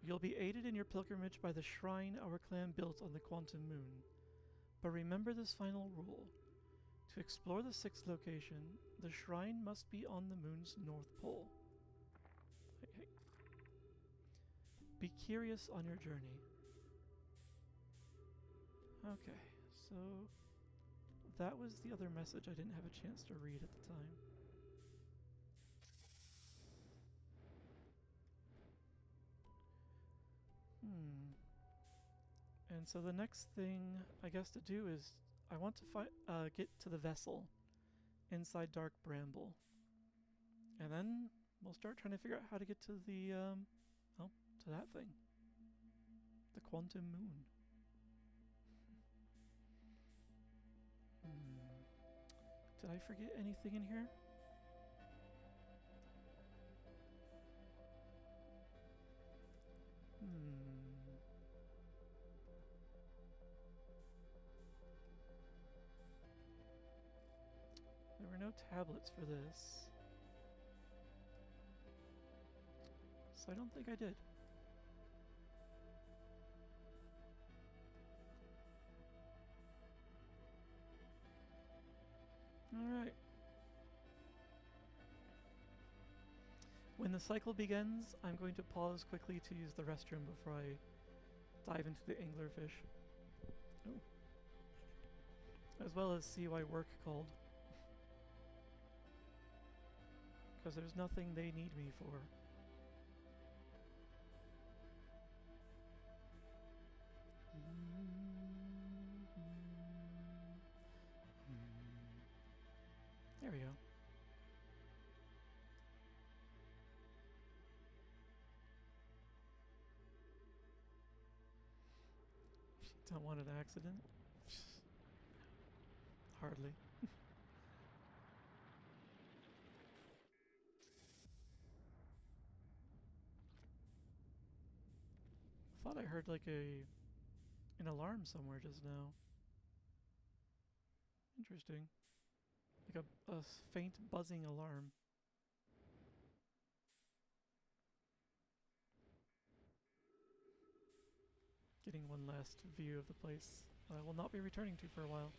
You'll be aided in your pilgrimage by the shrine our clan built on the Quantum Moon. But remember this final rule. To explore the 6th location, the shrine must be on the moon's north pole. Hey. Be curious on your journey. Okay, so that was the other message I didn't have a chance to read at the time. And so the next thing I guess to do is I want to get to the vessel inside Dark Bramble. And then we'll start trying to figure out how to get to the, to that thing. The Quantum Moon. Did I forget anything in here? There were no tablets for this. this. I don't think I did. Alright. When the cycle begins, I'm going to pause quickly to use the restroom before I dive into the anglerfish. Oh. As well as see why work called. Because there's nothing they need me for. There we go. Don't want an accident? Hardly. Thought I heard like an alarm somewhere just now. Interesting. Like a faint buzzing alarm. Getting one last view of the place I will not be returning to for a while.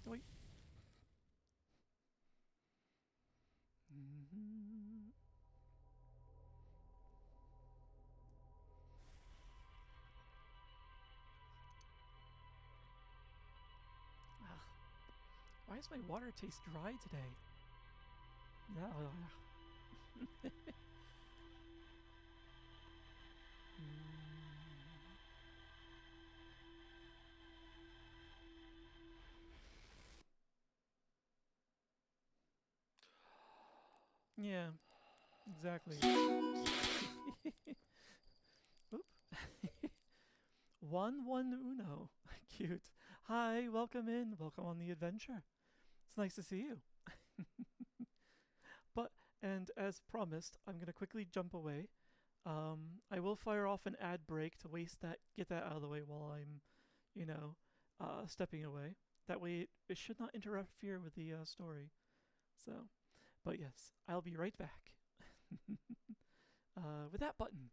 Wait. Ugh. Why does my water taste dry today? Yeah. Yeah, exactly. Oop. 1-1 Uno. Cute. Hi, welcome in. Welcome on the adventure. It's nice to see you. And as promised, I'm going to quickly jump away. I will fire off an ad break to get that out of the way while I'm, stepping away. That way it should not interfere with the story. So, but yes, I'll be right back. With that button.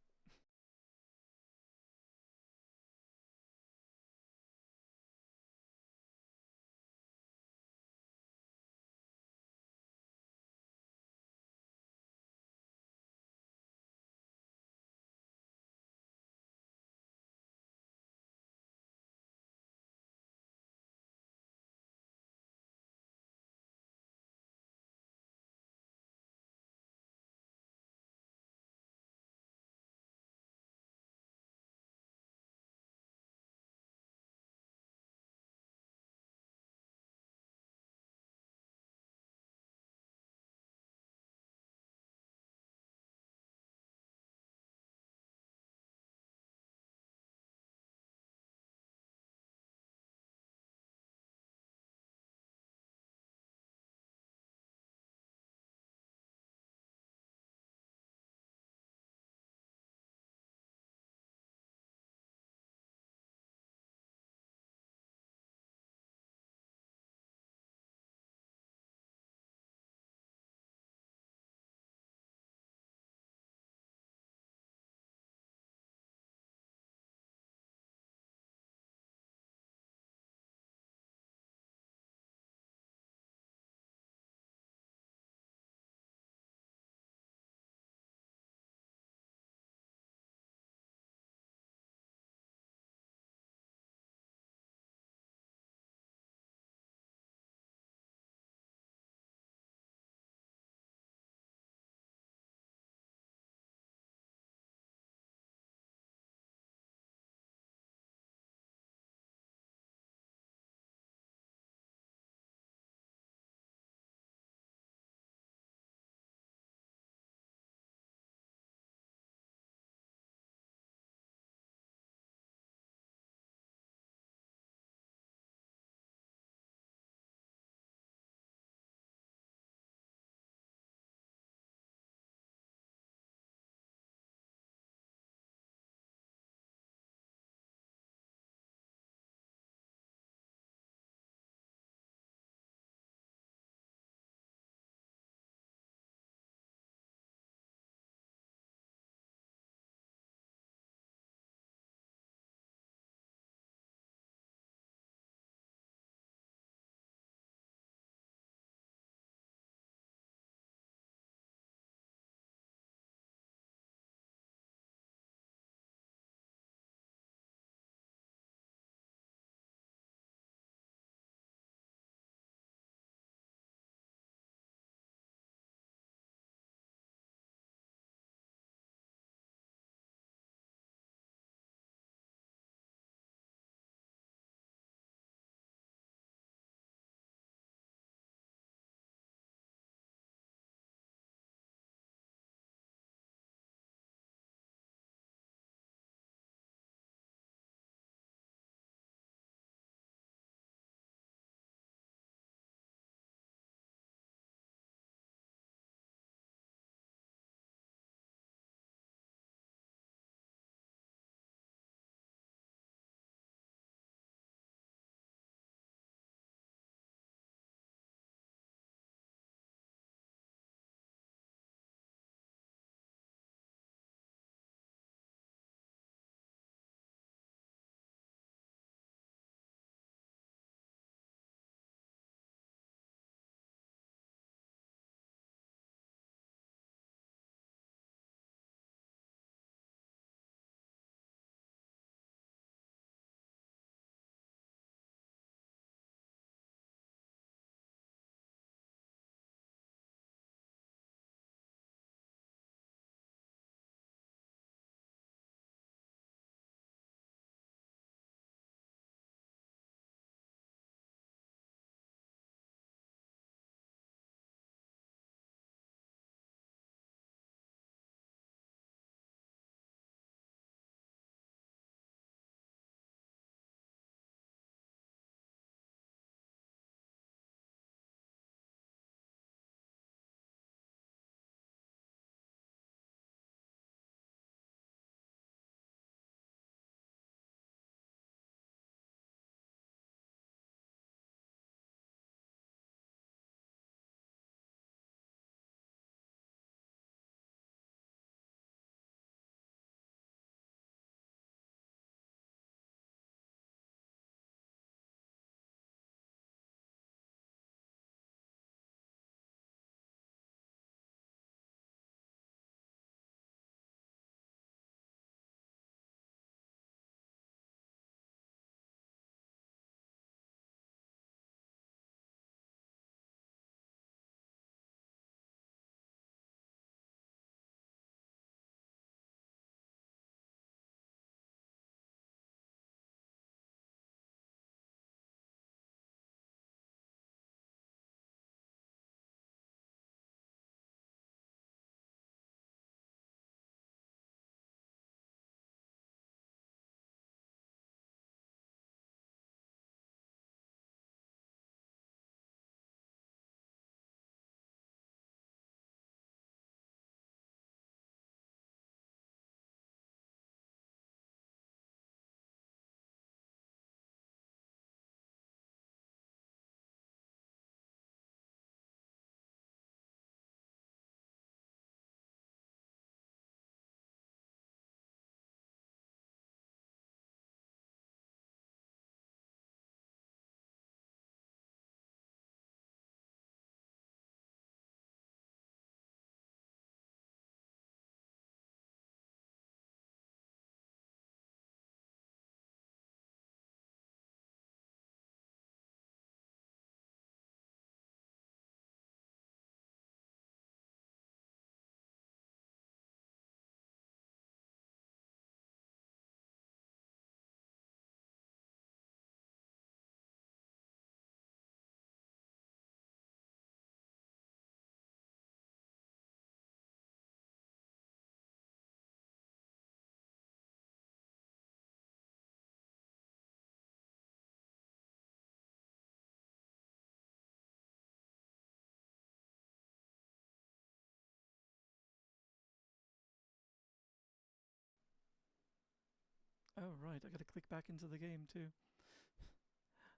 Oh, right. I gotta click back into the game, too.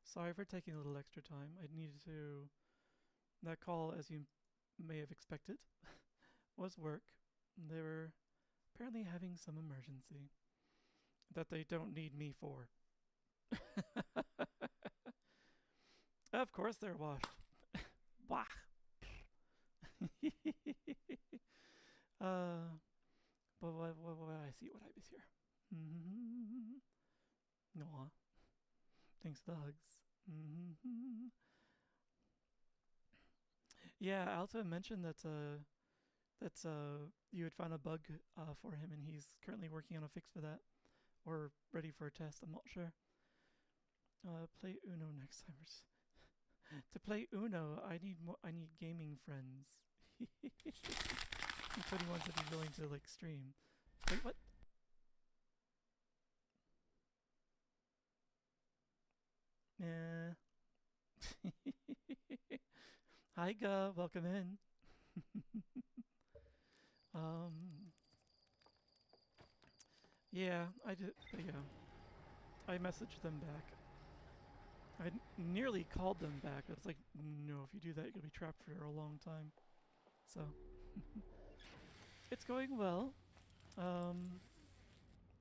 Sorry for taking a little extra time. I needed to... That call, as you may have expected, was work. They were apparently having some emergency that they don't need me for. Of course they're washed. Bah. But what I see what I miss here. Mm-hmm. Aw. Thanks for the hugs. Mm-hmm. Yeah, Alta mentioned that you had found a bug for him, and he's currently working on a fix for that, or ready for a test. I'm not sure. Play Uno next time. To play Uno, I need gaming friends. Including ones that be willing to like stream. Wait, what? Hi, Ga. Welcome in. Yeah, I did. Yeah, I messaged them back. I nearly called them back. I was like, no, if you do that, you're gonna be trapped for a long time. So, it's going well.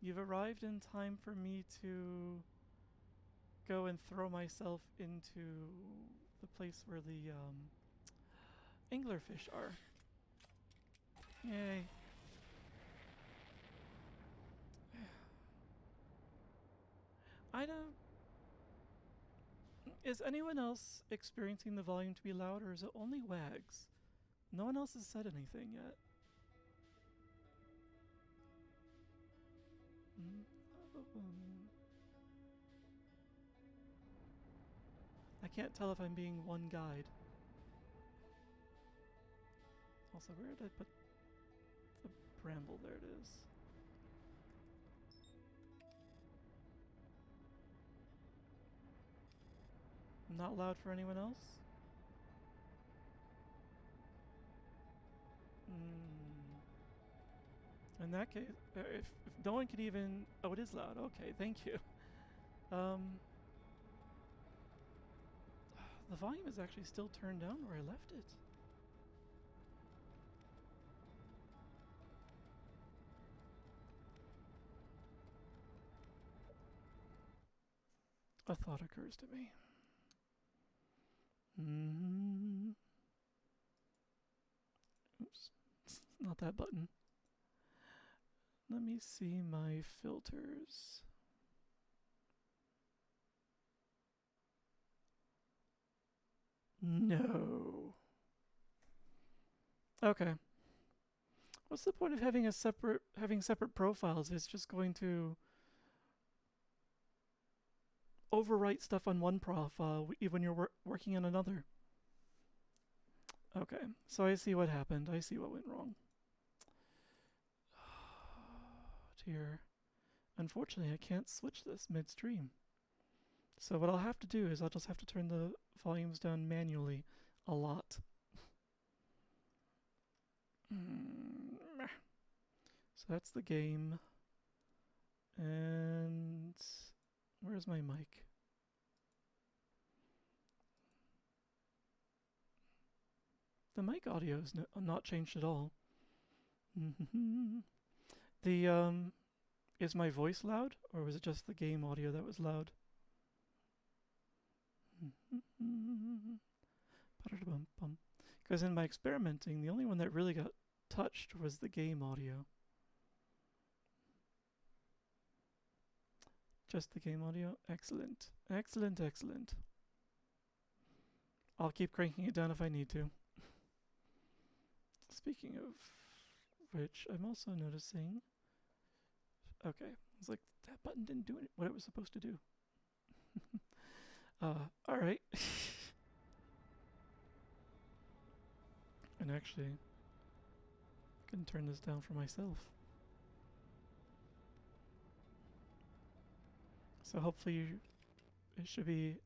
You've arrived in time for me to go and throw myself into the place where the anglerfish are. Yay. I don't... Is anyone else experiencing the volume to be loud, or is it only Wags? No one else has said anything yet. I can't tell if I'm being one guide. Also, where did I put the bramble? There it is. Not loud for anyone else? In that case, if no one could even... Oh, it is loud. Okay, thank you. The volume is actually still turned down where I left it. A thought occurs to me. Oops. Not that button. Let me see my filters. No. Okay. What's the point of having separate profiles? It's just going to overwrite stuff on one profile even when you're working on another. Okay, so I see what happened. I see what went wrong. Dear. Unfortunately, I can't switch this midstream. So what I'll have to do is I'll just have to turn the volumes down manually a lot. So that's the game. And where's my mic? The mic audio is not changed at all. The is my voice loud, or was it just the game audio that was loud? Because in my experimenting, the only one that really got touched was the game audio. Just the game audio? Excellent. Excellent, excellent. I'll keep cranking it down if I need to. Speaking of which, I'm also noticing... Okay, it's like that button didn't do what it was supposed to do. Alright. And actually, I can turn this down for myself. So hopefully it should be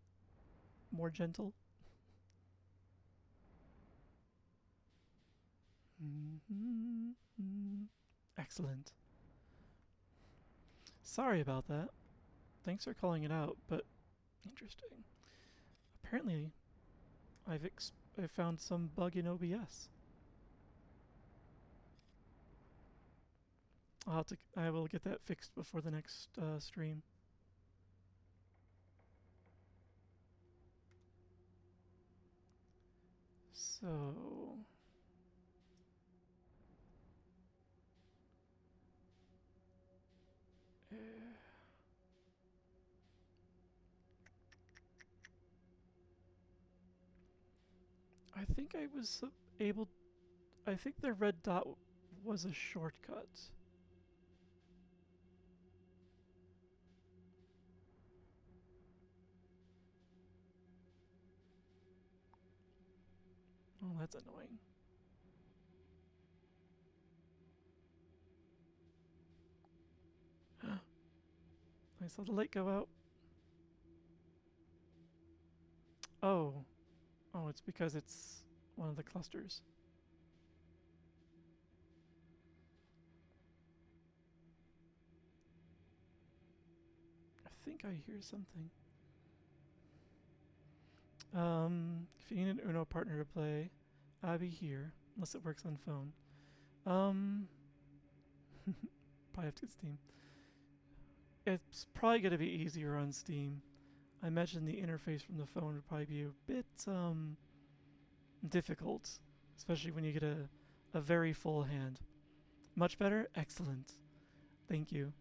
more gentle. Excellent. Sorry about that. Thanks for calling it out, but interesting. Apparently, I've found some bug in OBS. I will get that fixed before the next stream. So I think I was able. I think the red dot was a shortcut. Oh, that's annoying. I saw the light go out. Oh. Oh, it's because it's one of the clusters. I think I hear something. If you need an Uno partner to play, I'll be here, unless it works on phone. Probably have to get Steam. It's probably going to be easier on Steam. I imagine the interface from the phone would probably be a bit difficult, especially when you get a very full hand. Much better? Excellent. Thank you.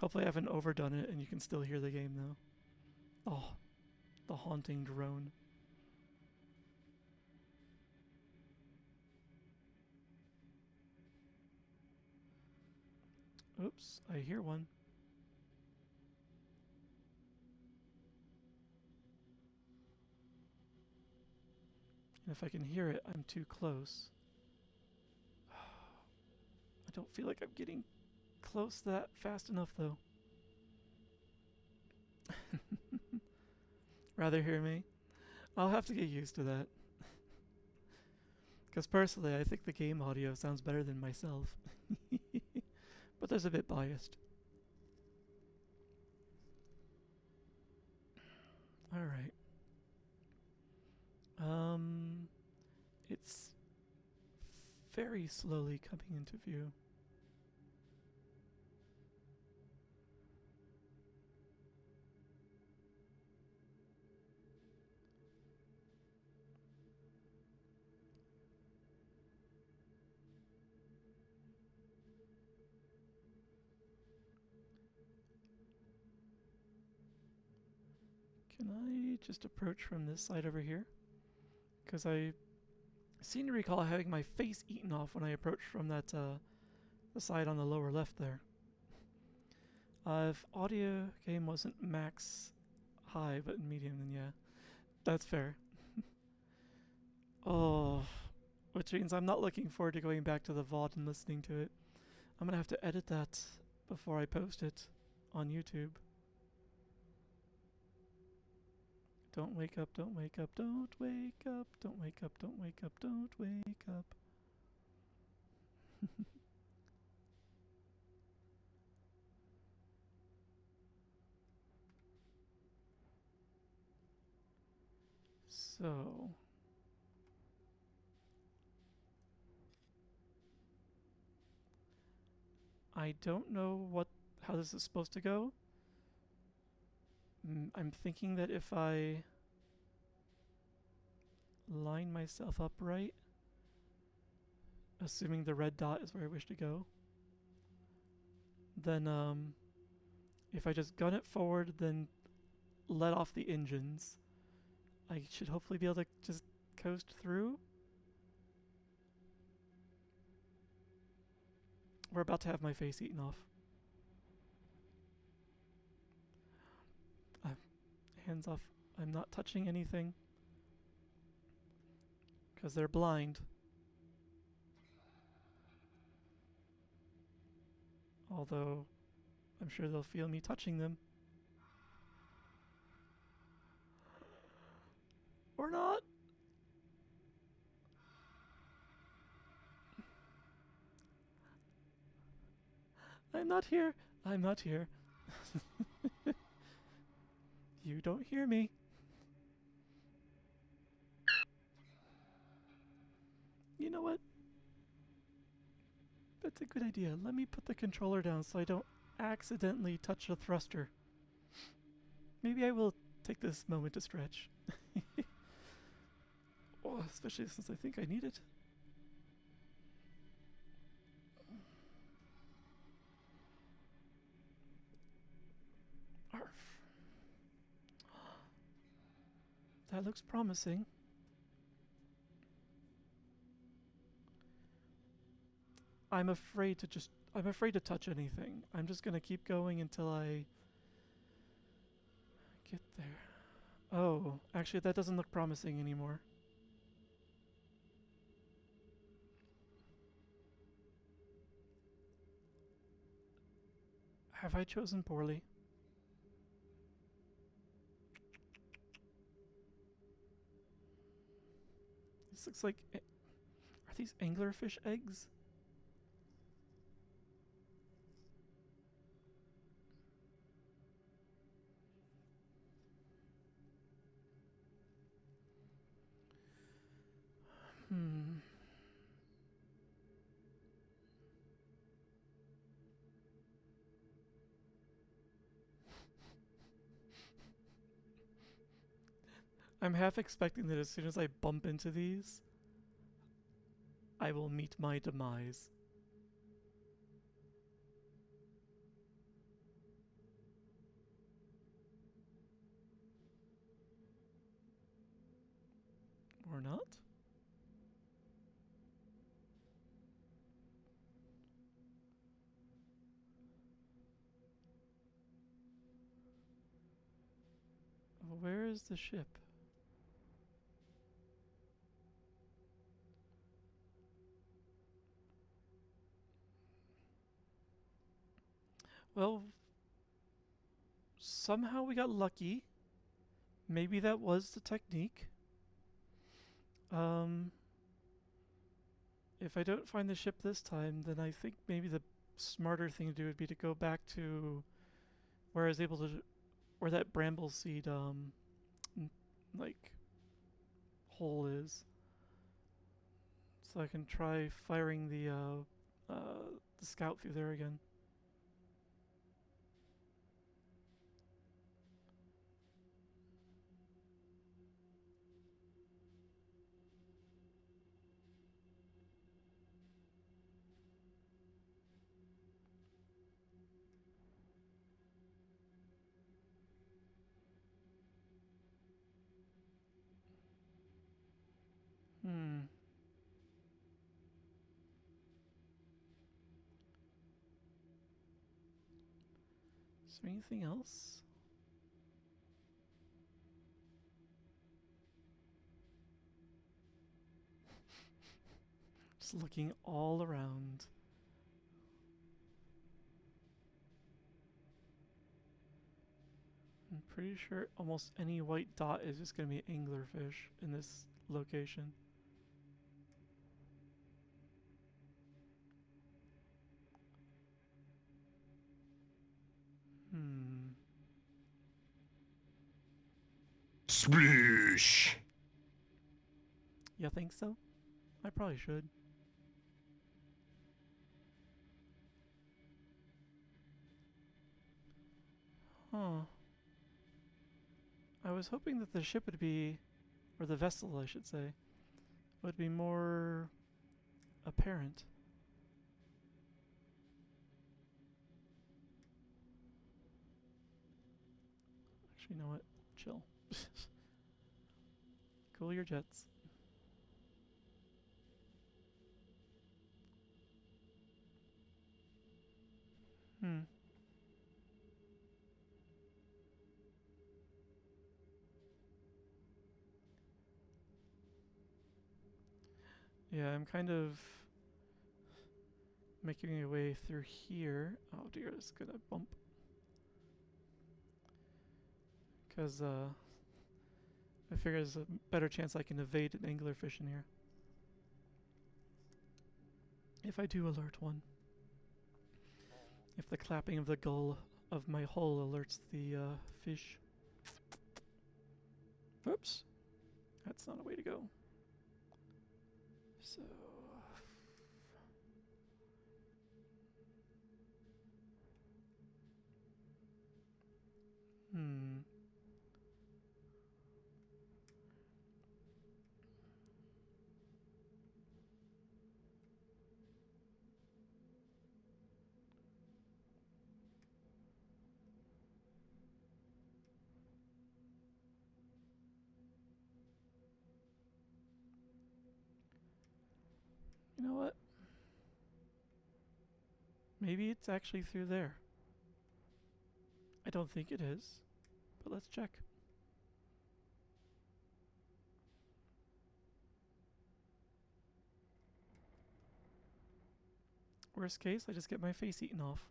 Hopefully I haven't overdone it and you can still hear the game though. Oh, the haunting drone. Oops, I hear one. And if I can hear it, I'm too close. I don't feel like I'm getting close that fast enough though. Rather hear me? I'll have to get used to that. Because personally, I think the game audio sounds better than myself. But there's a bit biased. Alright. It's very slowly coming into view. Can I just approach from this side over here? Because I seem to recall having my face eaten off when I approached from that the side on the lower left there. If audio game wasn't max high but medium, then yeah, that's fair. Oh, which means I'm not looking forward to going back to the VOD and listening to it. I'm gonna have to edit that before I post it on YouTube. Don't wake up, don't wake up, don't wake up, don't wake up, don't wake up, don't wake up. So I don't know how this is supposed to go. I'm thinking that if I line myself up right, assuming the red dot is where I wish to go, then if I just gun it forward, then let off the engines, I should hopefully be able to just coast through. We're about to have my face eaten off. Hands off. I'm not touching anything. Because they're blind. Although, I'm sure they'll feel me touching them. Or not. I'm not here. I'm not here. You don't hear me. You know what? That's a good idea. Let me put the controller down so I don't accidentally touch the thruster. Maybe I will take this moment to stretch. Oh, especially since I think I need it. Arf. That looks promising. I'm afraid to touch anything. I'm just gonna keep going until I get there. Oh, actually that doesn't look promising anymore. Have I chosen poorly? This looks like... Are these anglerfish eggs? Hmm. I'm half expecting that as soon as I bump into these, I will meet my demise. Or not? Where is the ship? Well, somehow we got lucky. Maybe that was the technique. If I don't find the ship this time, then I think maybe the smarter thing to do would be to go back to where I was able to, where that bramble seed, like, hole is. So I can try firing the scout through there again. Hmm. Is there anything else? Just looking all around. I'm pretty sure almost any white dot is just going to be anglerfish in this location. Hmm. Sploosh! You think so? I probably should. Huh. I was hoping that the ship would be, or the vessel I should say, would be more apparent. Actually, you know what? Chill. Cool your jets. Hmm. Yeah, I'm kind of making my way through here. Oh dear, it's gonna bump. Because, I figure there's a better chance I can evade an anglerfish in here. If I do alert one. If the clapping of the gull of my hull alerts the fish. Oops. That's not a way to go. So... You know what? Maybe it's actually through there. I don't think it is, but let's check. Worst case, I just get my face eaten off.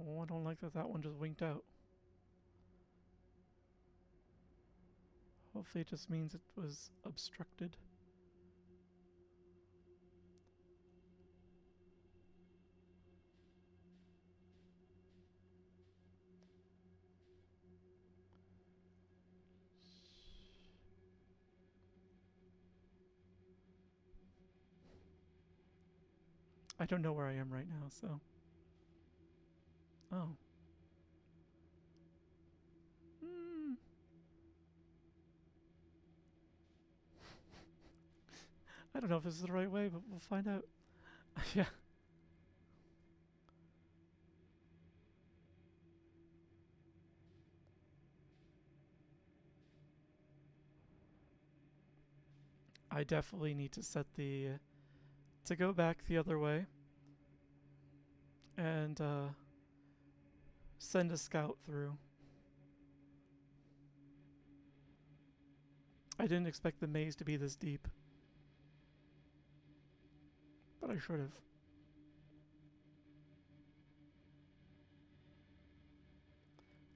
Oh, I don't like that that one just winked out. Hopefully it just means it was obstructed. I don't know where I am right now, so... Oh. I don't know if this is the right way, but we'll find out. Yeah. I definitely need to set the... to go back the other way. And, send a scout through. I didn't expect the maze to be this deep. But I should have.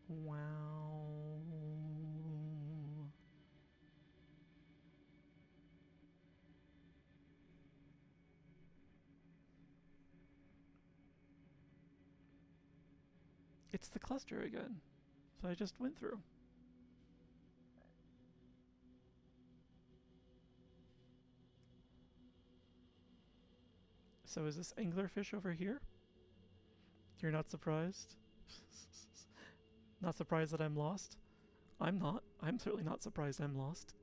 Wow. It's the cluster again. So I just went through. So is this anglerfish over here? You're not surprised? Not surprised that I'm lost? I'm not. I'm certainly not surprised I'm lost.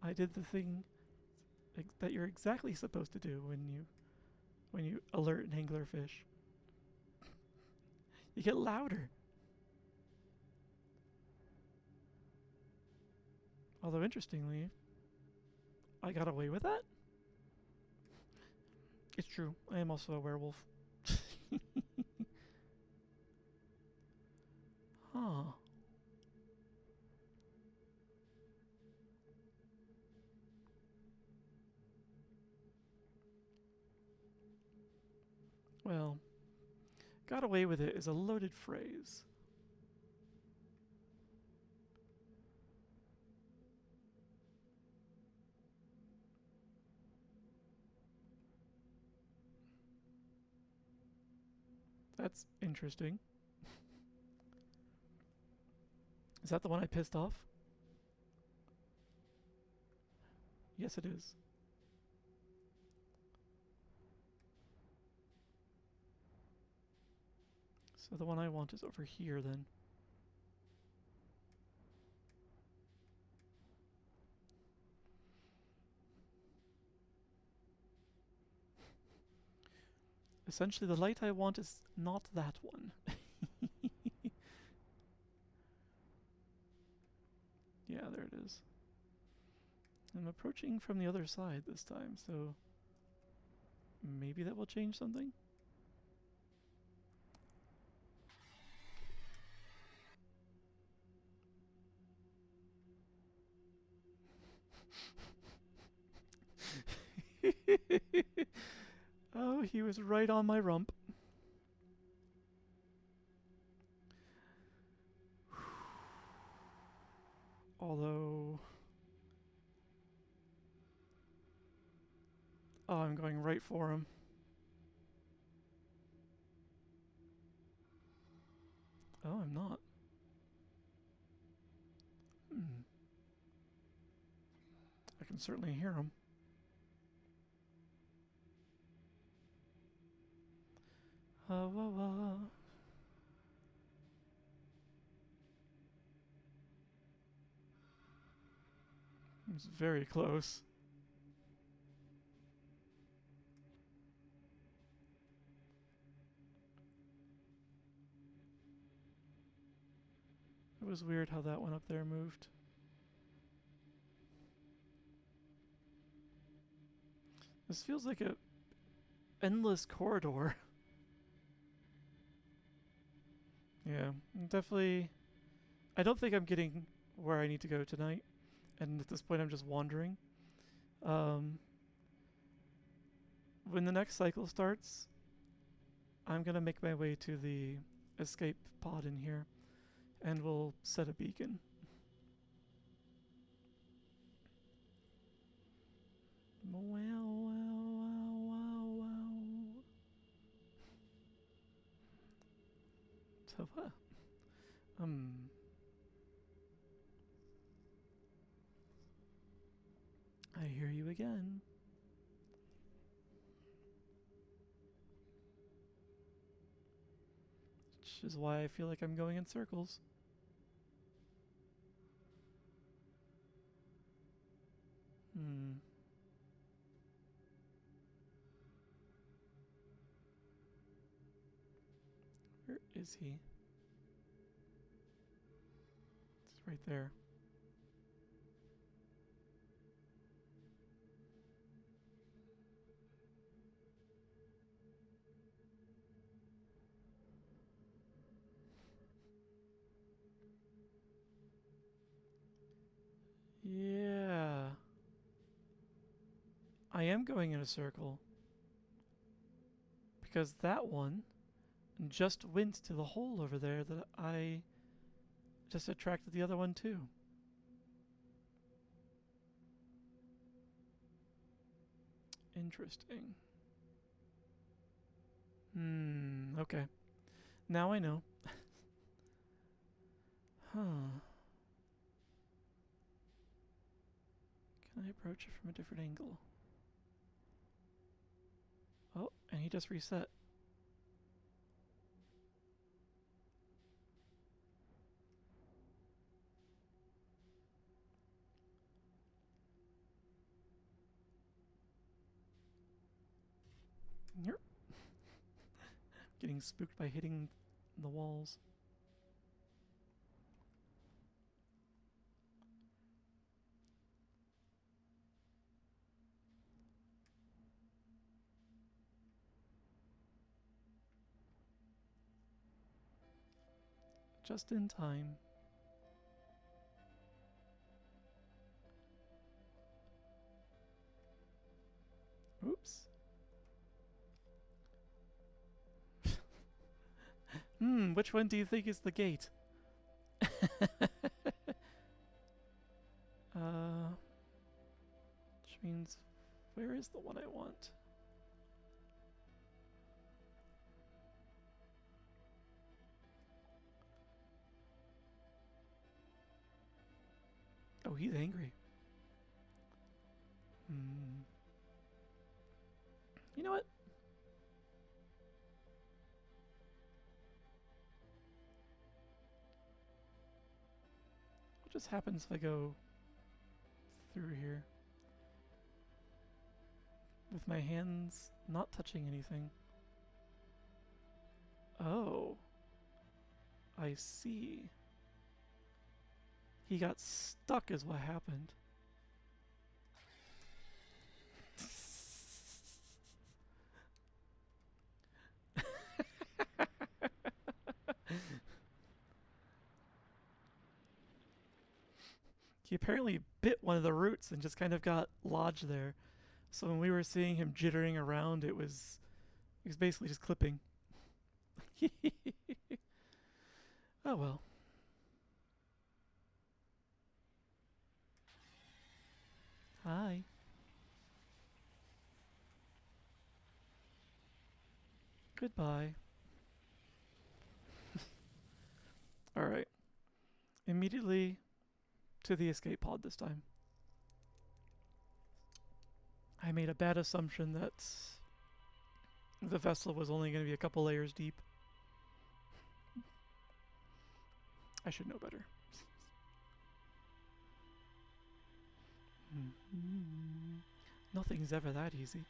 I did the thing that you're exactly supposed to do when you alert an anglerfish. You get louder. Although interestingly, I got away with that? It's true. I am also a werewolf. Huh. Well, got away with it is a loaded phrase. That's interesting. Is that the one I pissed off? Yes, it is. So the one I want is over here then. Essentially, the light I want is not that one. Yeah, there it is. I'm approaching from the other side this time, so maybe that will change something? Oh, he was right on my rump. Although... Oh, I'm going right for him. Oh, I'm not. I can certainly hear him. Wah, wah. It's very close. It was weird how that one up there moved. This feels like a endless corridor. Yeah, definitely. I don't think I'm getting where I need to go tonight, and at this point I'm just wandering. When the next cycle starts, I'm gonna make my way to the escape pod in here, and we'll set a beacon. Wow, wow, wow, wow, wow. So what? I hear you again. Which is why I feel like I'm going in circles. Where is he? It's right there. Yeah. I am going in a circle. Because that one just went to the hole over there that I just attracted the other one to. Interesting. Okay. Now I know. Huh. Can I approach it from a different angle? Oh, and he just reset. Yep. Getting spooked by hitting the walls. Just in time. Oops. Which one do you think is the gate? Which means, where is the one I want? Oh, he's angry. You know what? What just happens if I go through here? With my hands not touching anything. Oh. I see. He got stuck is what happened. He apparently bit one of the roots and just kind of got lodged there. So when we were seeing him jittering around, he was basically just clipping. Oh well. Hi. Goodbye. Alright. Immediately to the escape pod this time. I made a bad assumption that the vessel was only going to be a couple layers deep. I should know better. Nothing's ever that easy.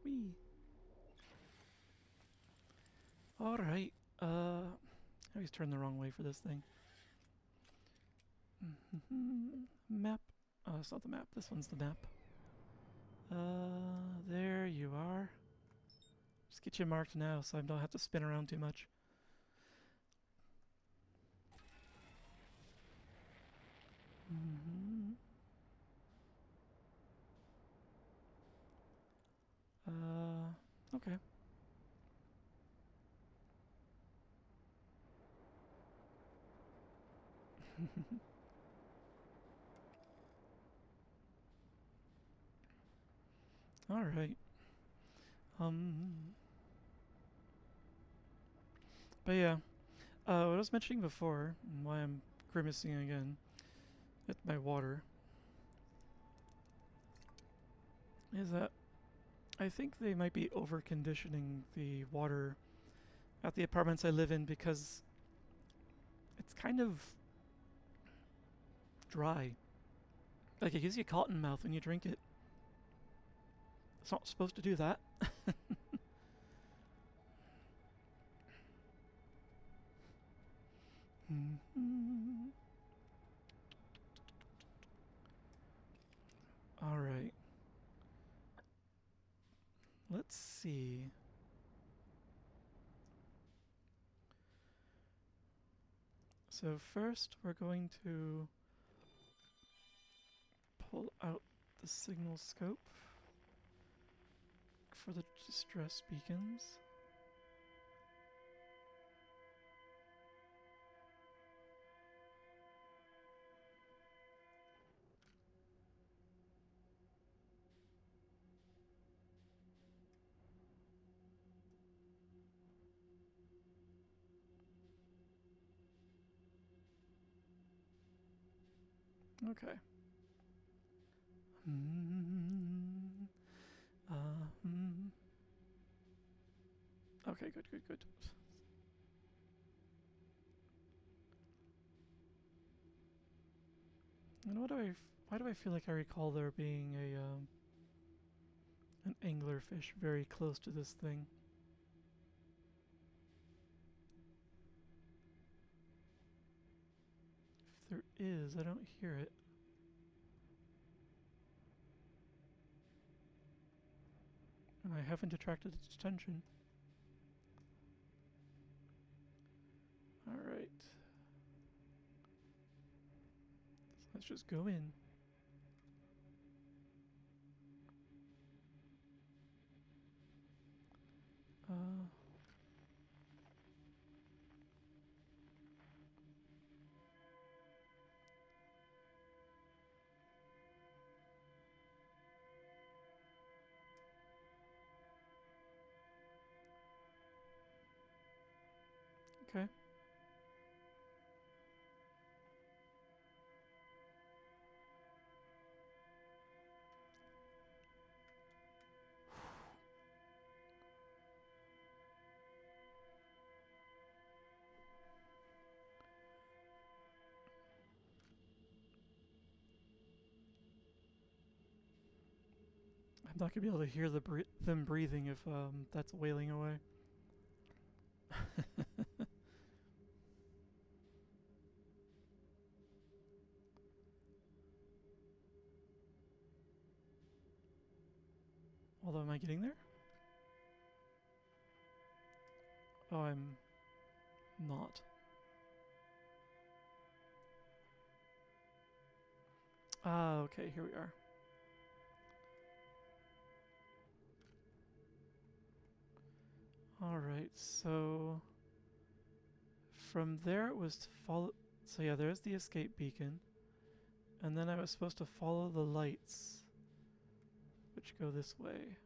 Wee. Alright. I always turn the wrong way for this thing. Map. Oh, it's not the map. This one's the map. There you are. Just get you marked now so I don't have to spin around too much. Okay. Alright. But yeah. What I was mentioning before, and why I'm grimacing again at my water, is that I think they might be over-conditioning the water at the apartments I live in because it's kind of dry. Like, it gives you cotton mouth when you drink it. It's not supposed to do that. Alright. Let's see. So first we're going to pull out the signal scope for the distress beacons. Okay. Okay, good, good, good. And why do I feel like I recall there being an anglerfish very close to this thing? If there is, I don't hear it. And I haven't attracted its attention. Alright. So let's just go in. Okay. I'm not gonna be able to hear them breathing if that's wailing away. Although, am I getting there? Oh, I'm not. Ah, okay, here we are. Alright, so from there it was to follow. So yeah, there's the escape beacon. And then I was supposed to follow the lights, which go this way.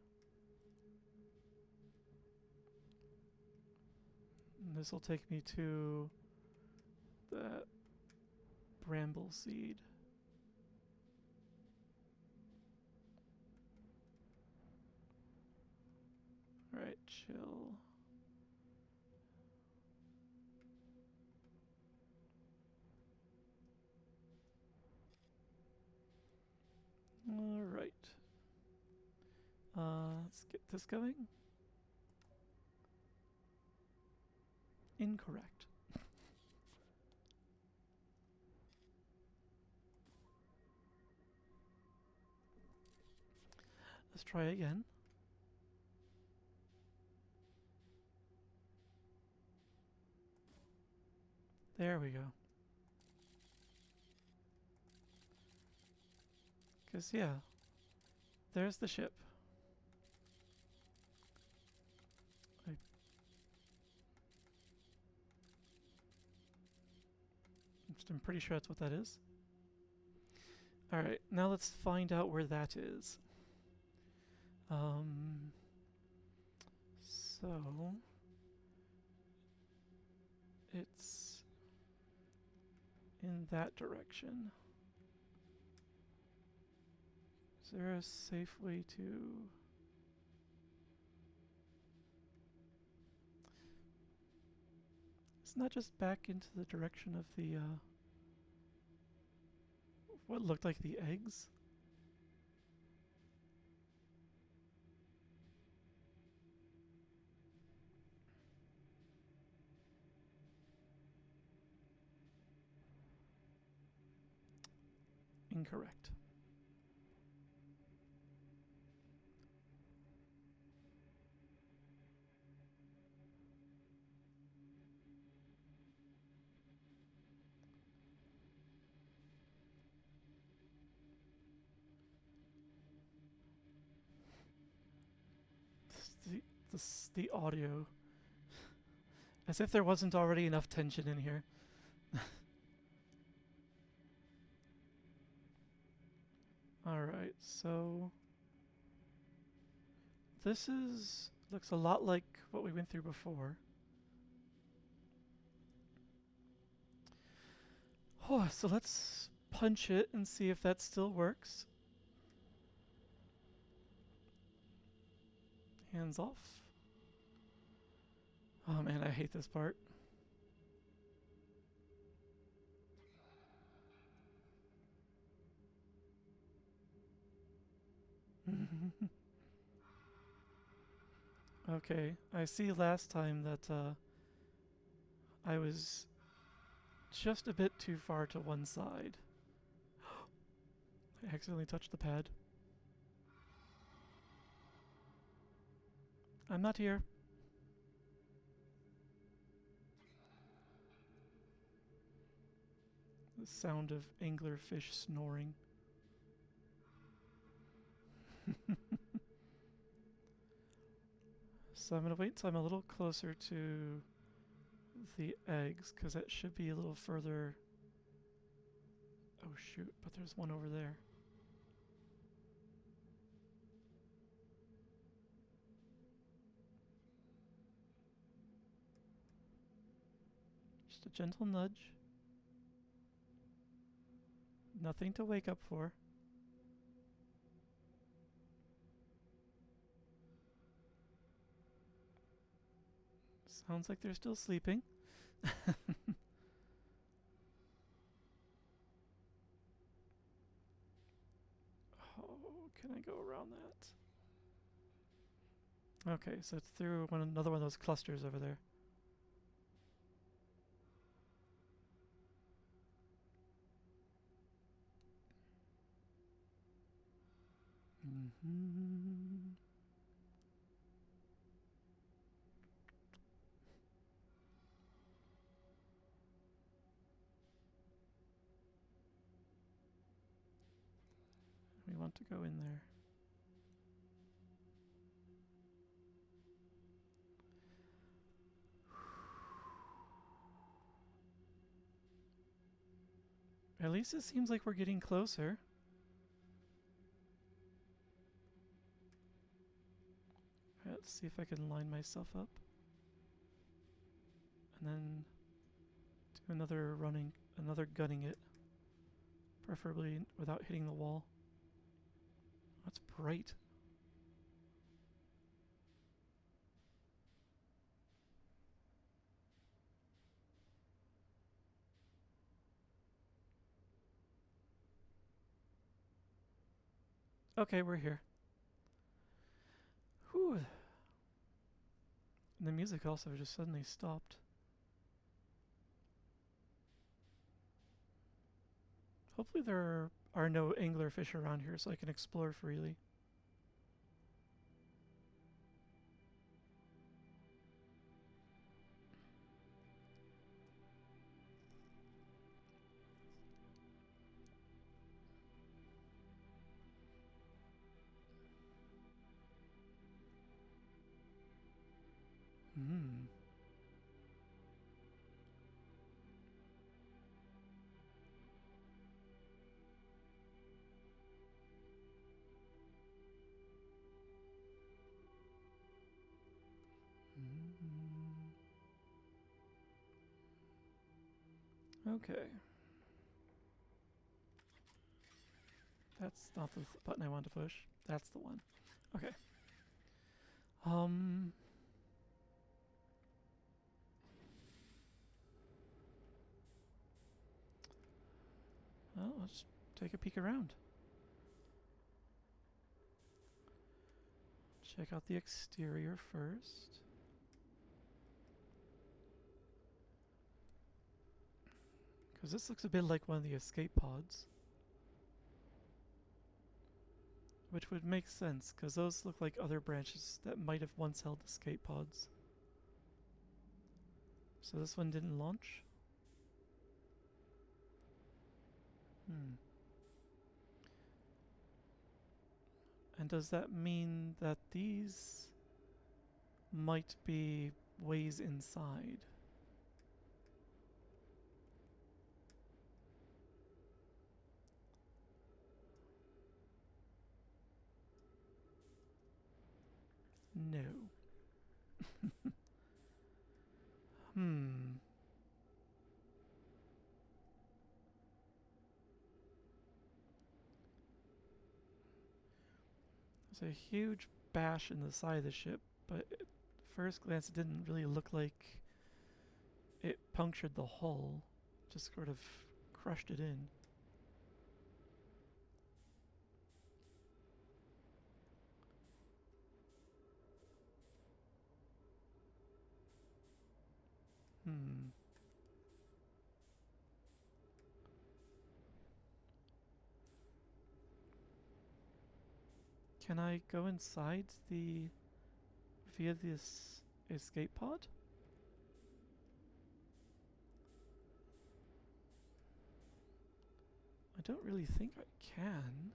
And this will take me to that bramble seed. Alright, chill. Alright. Let's get this going. Incorrect. Let's try again. There we go. Because, yeah, there's the ship. I'm pretty sure that's what that is. Alright, now let's find out where that is. So it's in that direction. Is there a safe way to... Isn't that just back into the direction of the, what looked like the eggs? Incorrect. The audio. As if there wasn't already enough tension in here. Alright, so... This looks a lot like what we went through before. Oh, so let's punch it and see if that still works. Hands off. Oh man, I hate this part. Okay, I see last time that I was just a bit too far to one side. I accidentally touched the pad. I'm not here. The sound of anglerfish snoring. So I'm going to wait till I'm a little closer to the eggs, because that should be a little further. Oh shoot, but there's one over there. Just a gentle nudge. Nothing to wake up for. Sounds like they're still sleeping. Oh, can I go around that? Okay, so it's through another one of those clusters over there. want to go in there. At least it seems like we're getting closer. Alright, let's see if I can line myself up. And then do another gunning it. Preferably without hitting the wall. That's bright. Okay, we're here. Whew. And the music also just suddenly stopped. Hopefully there are no anglerfish around here so I can explore freely. Hmm. Okay. That's not the button I want to push. That's the one. Okay. Well, let's take a peek around. Check out the exterior first. Because this looks a bit like one of the escape pods. Which would make sense, because those look like other branches that might have once held escape pods. So this one didn't launch? And does that mean that these might be ways inside? No. There's a huge bash in the side of the ship, but at first glance it didn't really look like it punctured the hull, just sort of crushed it in. Can I go inside via this escape pod? I don't really think I can.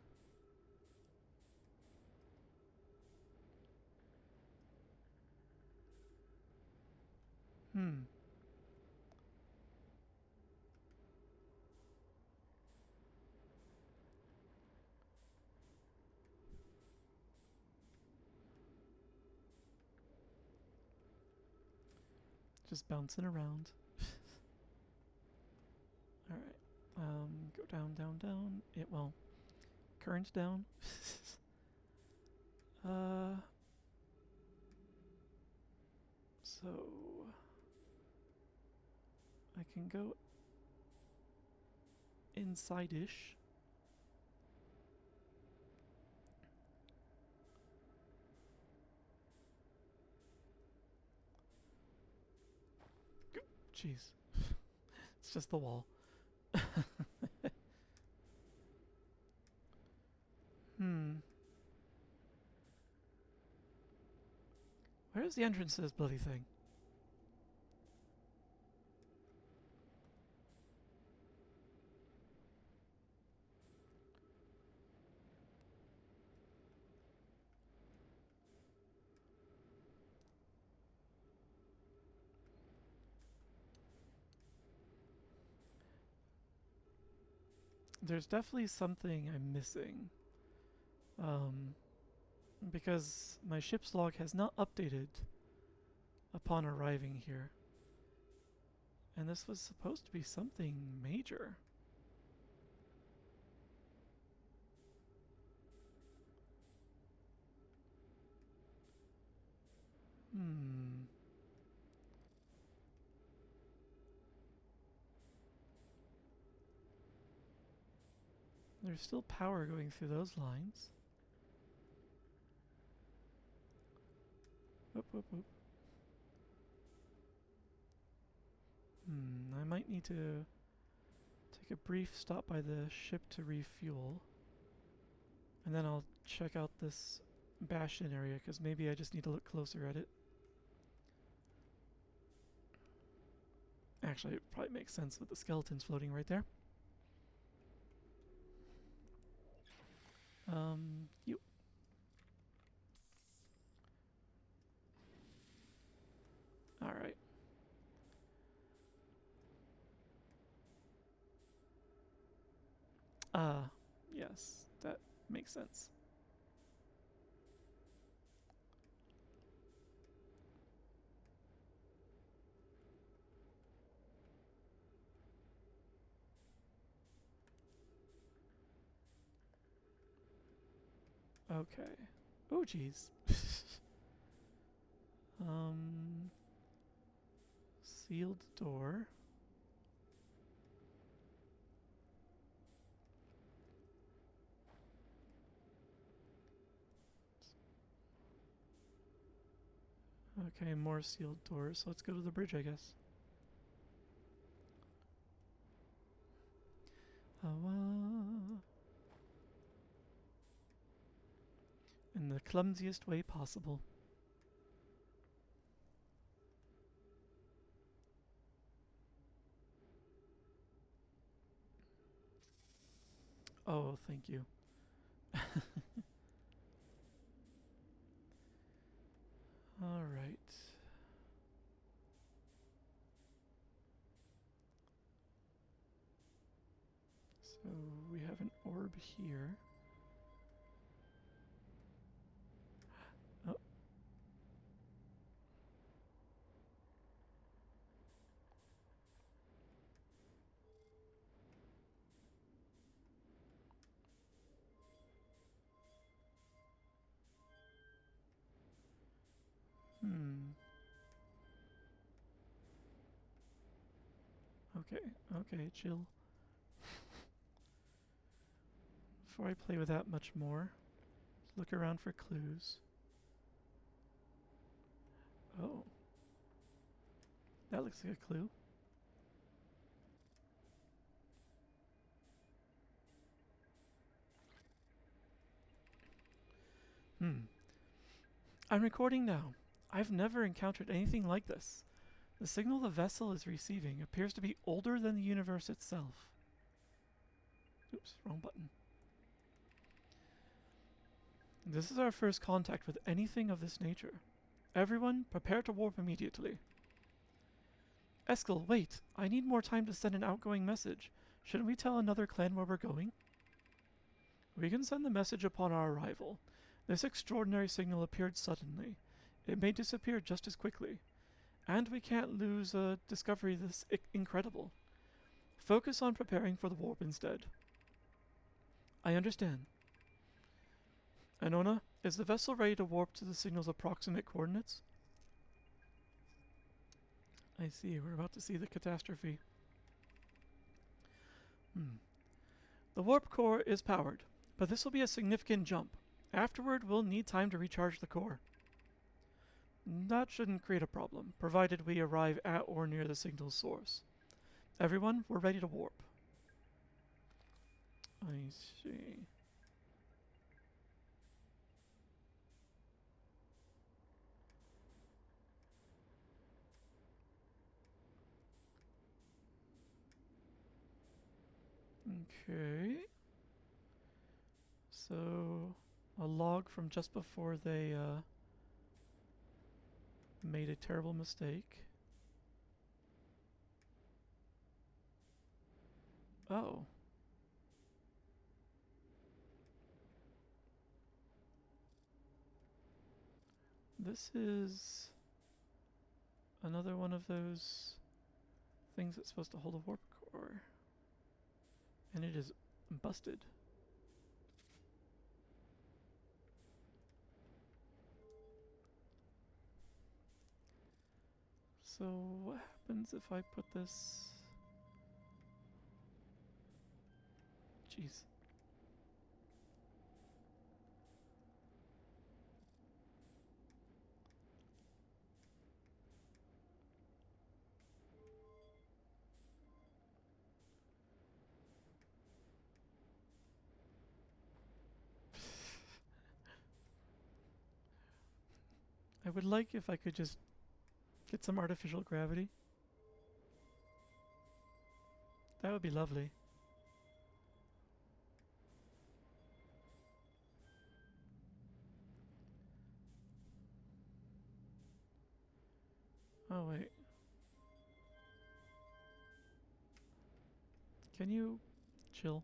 Just bouncing around. Alright. Go down, down, down. Well, current down. So I can go inside-ish. Jeez. It's just the wall. Where's the entrance to this bloody thing? There's definitely something I'm missing. Because my ship's log has not updated upon arriving here. And this was supposed to be something major. Hmm. There's still power going through those lines. Whoop, whoop, whoop. I might need to take a brief stop by the ship to refuel. And then I'll check out this bastion area, because maybe I just need to look closer at it. Actually, it probably makes sense with the skeletons floating right there. You. Alright. Yes, that makes sense. Okay. Oh, jeez. Sealed door. Okay, more sealed doors. Let's go to the bridge, I guess. In the clumsiest way possible. Oh, thank you. All right. So we have an orb here. Oh. Okay, chill. Before I play with that much more, let's look around for clues. Oh. That looks like a clue. I'm recording now. I've never encountered anything like this. The signal the vessel is receiving appears to be older than the universe itself. Oops, wrong button. This is our first contact with anything of this nature. Everyone, prepare to warp immediately. Eskel, wait! I need more time to send an outgoing message. Shouldn't we tell another clan where we're going? We can send the message upon our arrival. This extraordinary signal appeared suddenly. It may disappear just as quickly. And we can't lose a discovery this incredible. Focus on preparing for the warp instead. I understand. Anona, is the vessel ready to warp to the signal's approximate coordinates? I see, we're about to see the catastrophe. The warp core is powered, but this will be a significant jump. Afterward, we'll need time to recharge the core. That shouldn't create a problem, provided we arrive at or near the signal's source. Everyone, we're ready to warp. I see. Okay. So, a log from just before they made a terrible mistake. Oh. This is another one of those things that's supposed to hold a warp core. And it is busted. So what happens if I put this... Jeez. I would like if I could just get some artificial gravity. That would be lovely. Oh wait. Can you chill?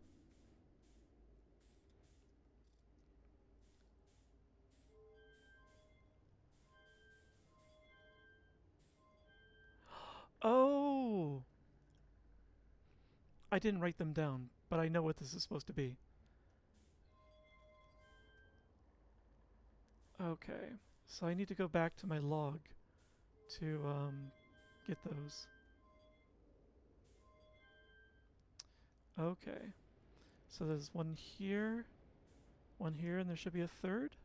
Oh! I didn't write them down, but I know what this is supposed to be. Okay, so I need to go back to my log to get those. Okay, so there's one here, and there should be a third?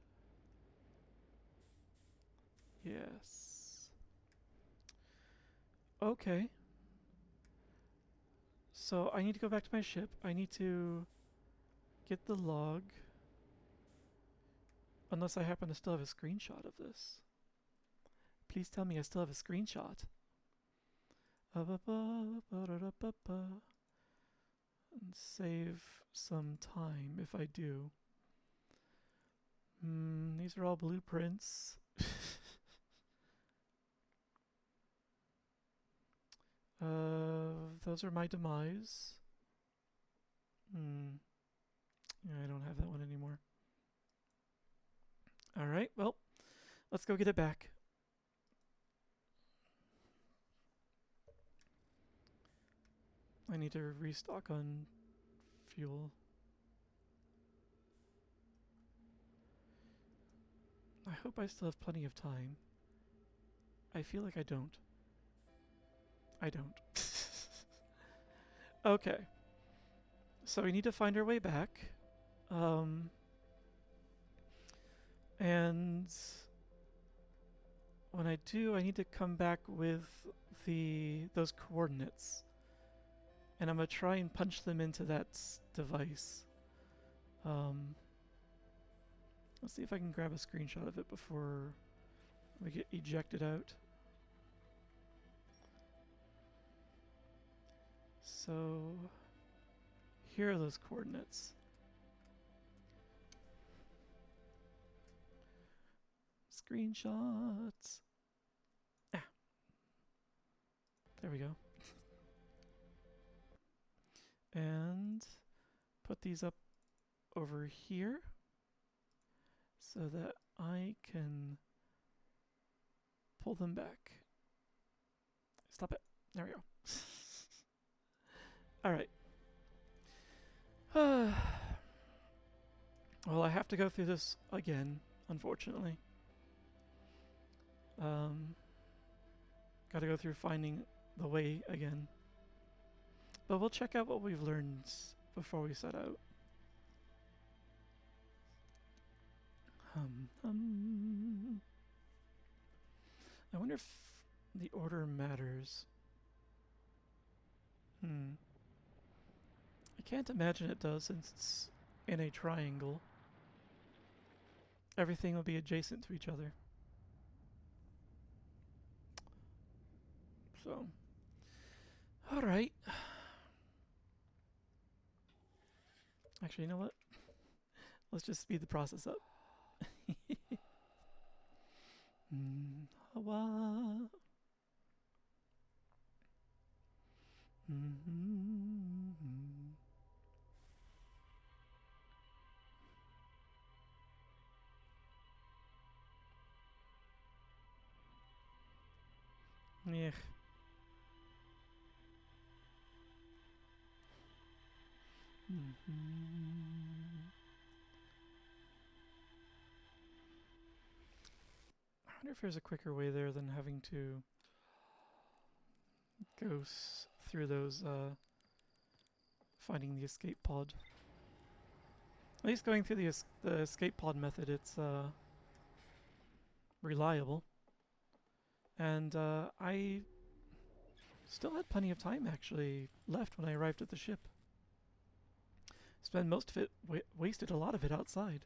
Yes. Okay. So I need to go back to my ship. I need to get the log. Unless I happen to still have a screenshot of this. Please tell me I still have a screenshot. And save some time if I do. These are all blueprints. Those are my demise. Yeah, I don't have that one anymore. Alright, well, let's go get it back. I need to restock on fuel. I hope I still have plenty of time. I feel like I don't. I don't. Okay. So we need to find our way back. And when I do, I need to come back with those coordinates. And I'm going to try and punch them into that device. Let's see if I can grab a screenshot of it before we get ejected out. So here are those coordinates. Screenshots. Ah. There we go. And put these up over here so that I can pull them back. Stop it. There we go. Alright. Well, I have to go through this again, unfortunately. Gotta go through finding the way again. But we'll check out what we've learned before we set out. I wonder if the order matters. I can't imagine it does since it's in a triangle. Everything will be adjacent to each other. So, alright. Actually, you know what? Let's just speed the process up. Hawa. Yeah. I wonder if there's a quicker way there than having to go through those, finding the escape pod. At least going through the escape pod method, it's, reliable. And, I still had plenty of time, actually, left when I arrived at the ship. Spent most of it, wasted a lot of it outside.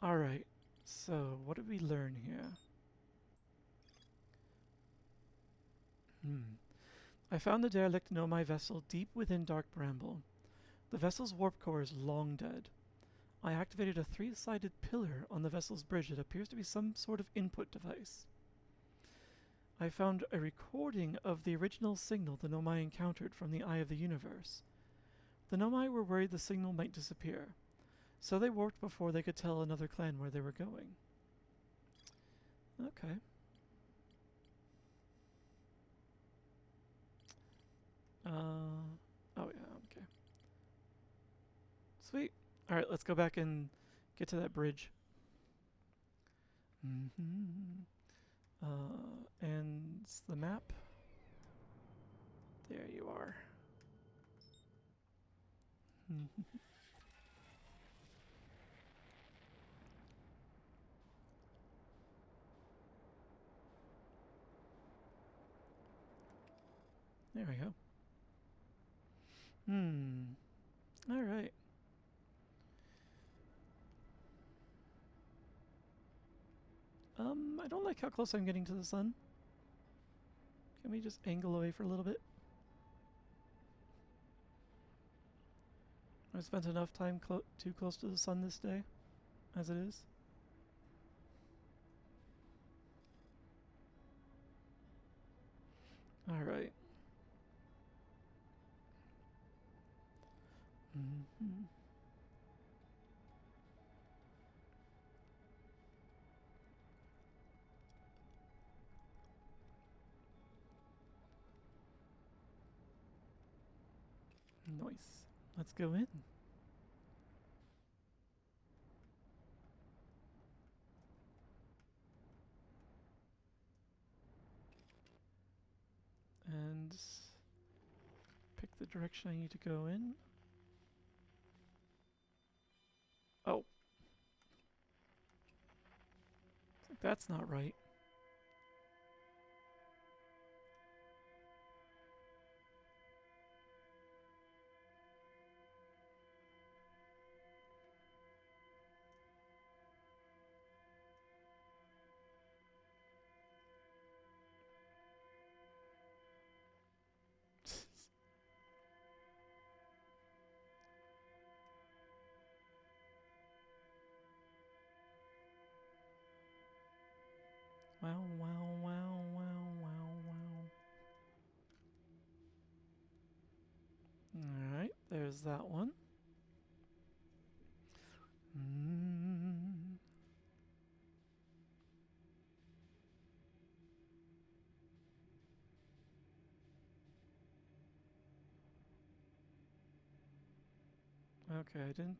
Alright, so what did we learn here? I found the derelict Nomai vessel deep within Dark Bramble. The vessel's warp core is long dead. I activated a 3-sided pillar on the vessel's bridge that appears to be some sort of input device. I found a recording of the original signal the Nomai encountered from the Eye of the Universe. The Nomai were worried the signal might disappear, so they warped before they could tell another clan where they were going. Okay. Oh yeah, okay. Sweet. Alright, let's go back and get to that bridge. And the map. There you are. There we go. Alright. I don't like how close I'm getting to the sun. Can we just angle away for a little bit? I've spent enough time too close to the sun this day, as it is. Alright. Nice. Let's go in. And pick the direction I need to go in. Oh. That's not right. Wow, wow, wow, wow, wow, wow. Alright, there's that one. Okay, I didn't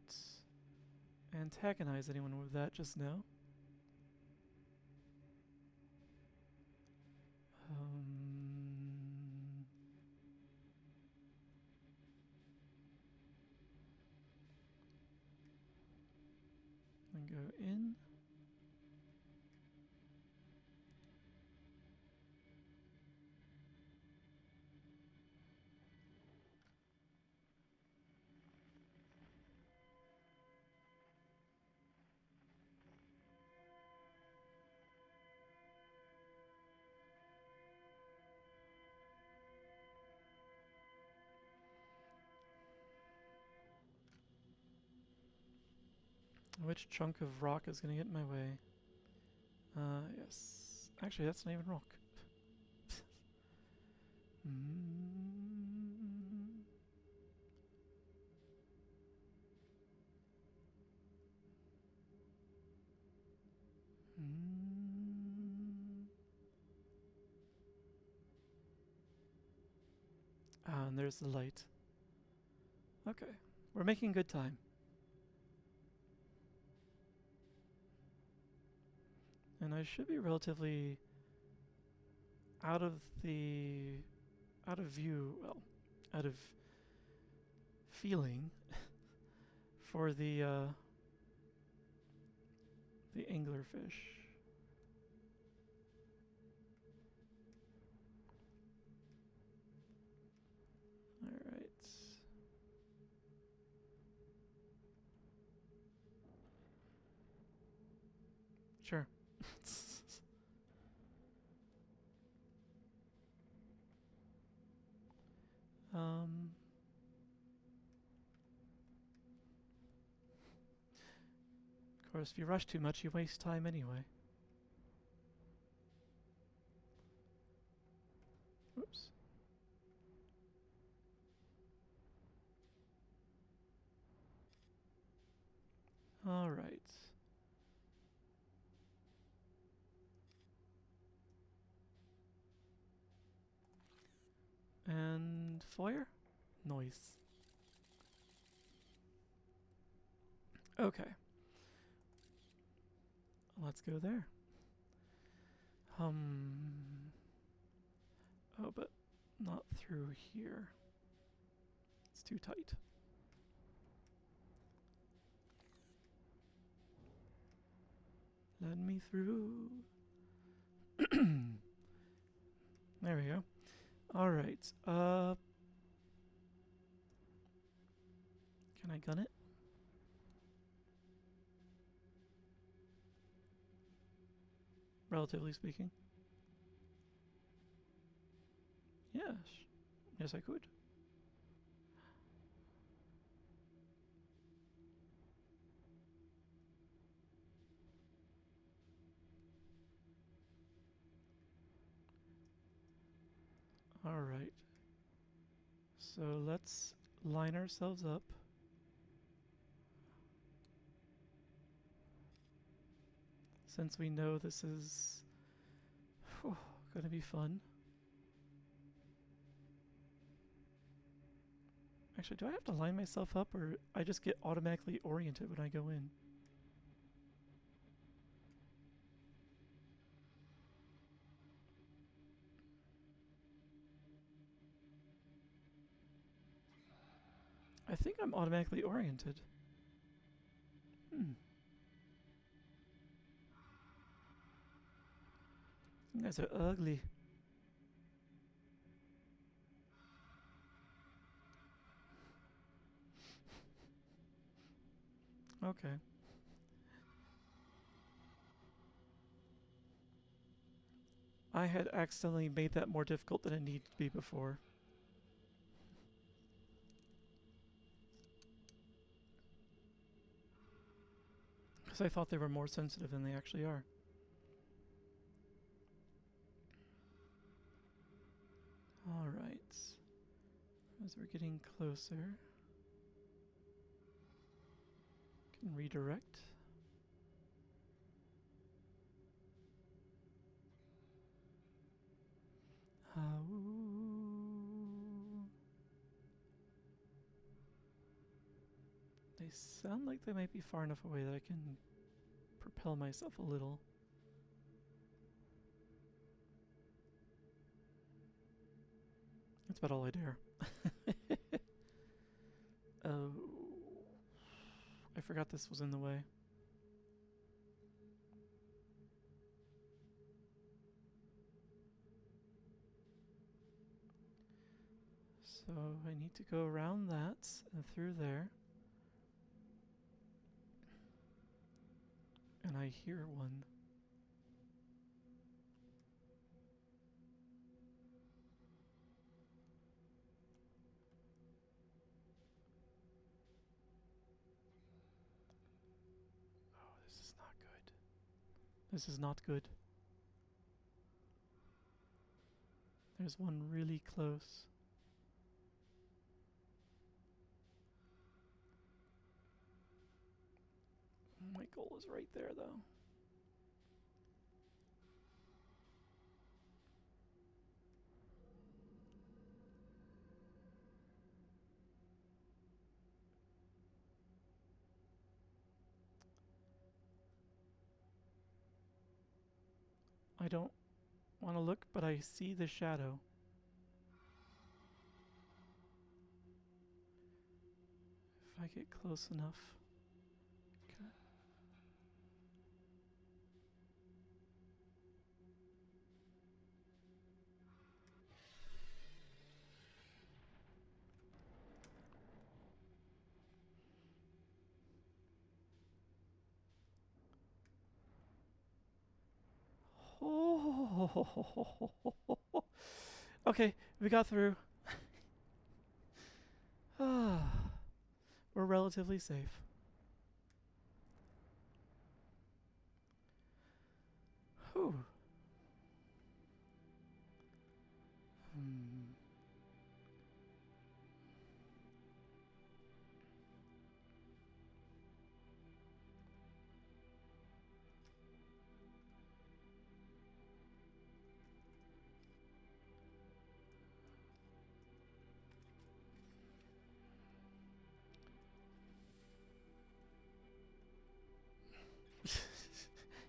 antagonize anyone with that just now. And go in. Which chunk of rock is going to get in my way? Yes. Actually, that's not even rock. Ah, and there's the light. Okay, we're making good time. And I should be relatively out of view, well, out of feeling for the anglerfish. All right. Sure. Of course, if you rush too much, you waste time anyway. Oops. All right. And fire? Noise. Okay. Let's go there. Oh, but not through here. It's too tight. Let me through. There we go. All right. Can I gun it? Relatively speaking. Yes. Yes, I could. All right. So let's line ourselves up. Since we know this is going to be fun. Actually, do I have to line myself up, or I just get automatically oriented when I go in? I think I'm automatically oriented. You guys are ugly. Okay. I had accidentally made that more difficult than it needed to be before. Because I thought they were more sensitive than they actually are. Alright. As we're getting closer, can redirect. They sound like they might be far enough away that I can propel myself a little. That's about all I dare. Oh, I forgot this was in the way. So I need to go around that and through there. And I hear one. Oh, this is not good. This is not good. There's one really close. My goal is right there, though. I don't want to look, but I see the shadow. If I get close enough. Okay. Oh. Okay, we got through. We're relatively safe. Whew. Hmm.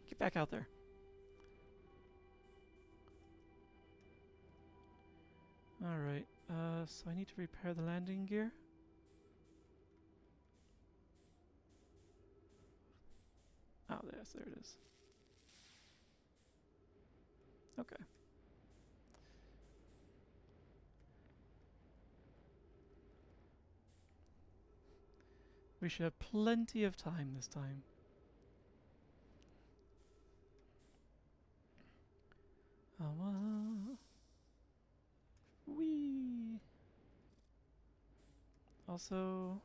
Get back out there. Alright, so I need to repair the landing gear. Oh, yes, there it is. Okay. We should have plenty of time this time. Wee. Also,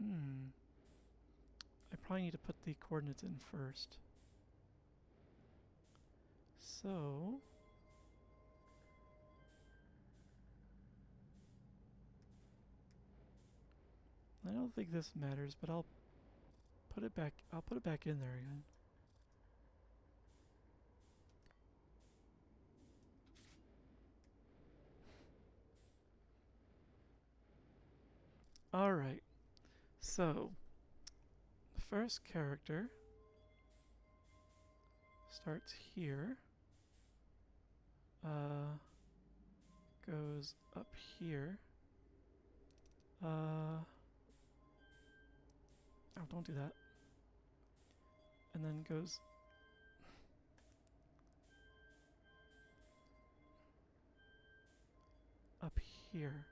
I probably need to put the coordinates in first. So, I don't think this matters, but I'll put it back. I'll put it back in there again. All right. So, the first character starts here. Goes up here. Oh, don't do that. And then goes up here.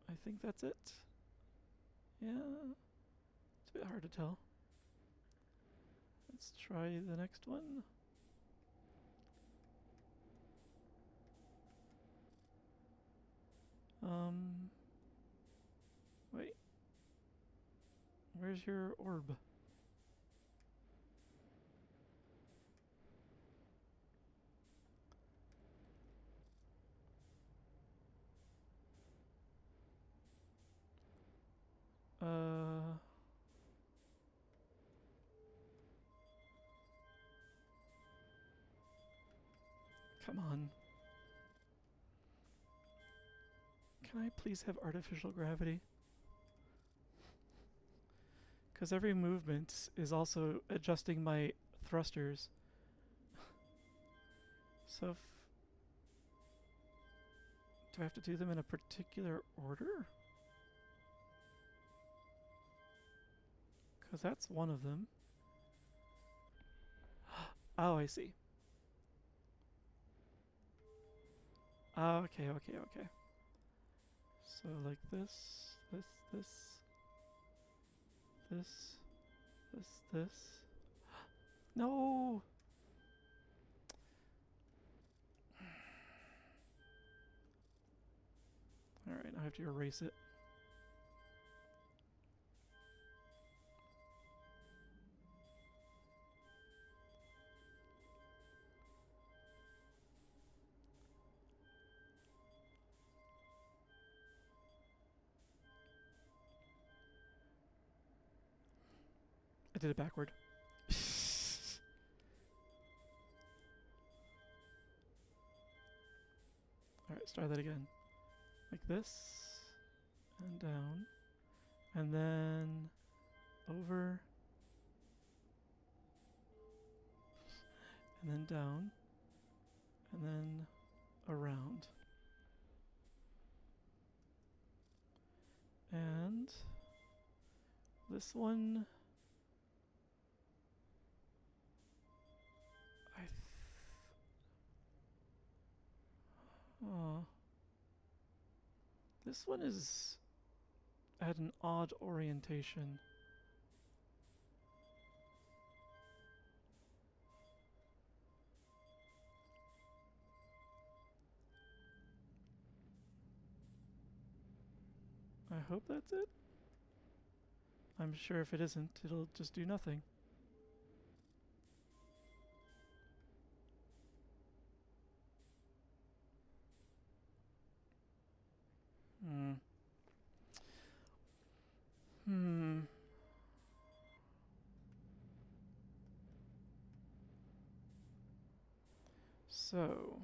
I think that's it. Yeah, it's a bit hard to tell. Let's try the next one. Wait. Where's your orb? Come on. Can I please have artificial gravity? Because every movement is also adjusting my thrusters. So do I have to do them in a particular order? Because that's one of them. Oh, I see. Okay. So like this. No! Alright, I have to erase it. I did it backward. Let's try that again. Like this, and down, and then over, and then down, and then around. And this one, oh, this one is at an odd orientation. I hope that's it. I'm sure if it isn't, it'll just do nothing. Hmm. So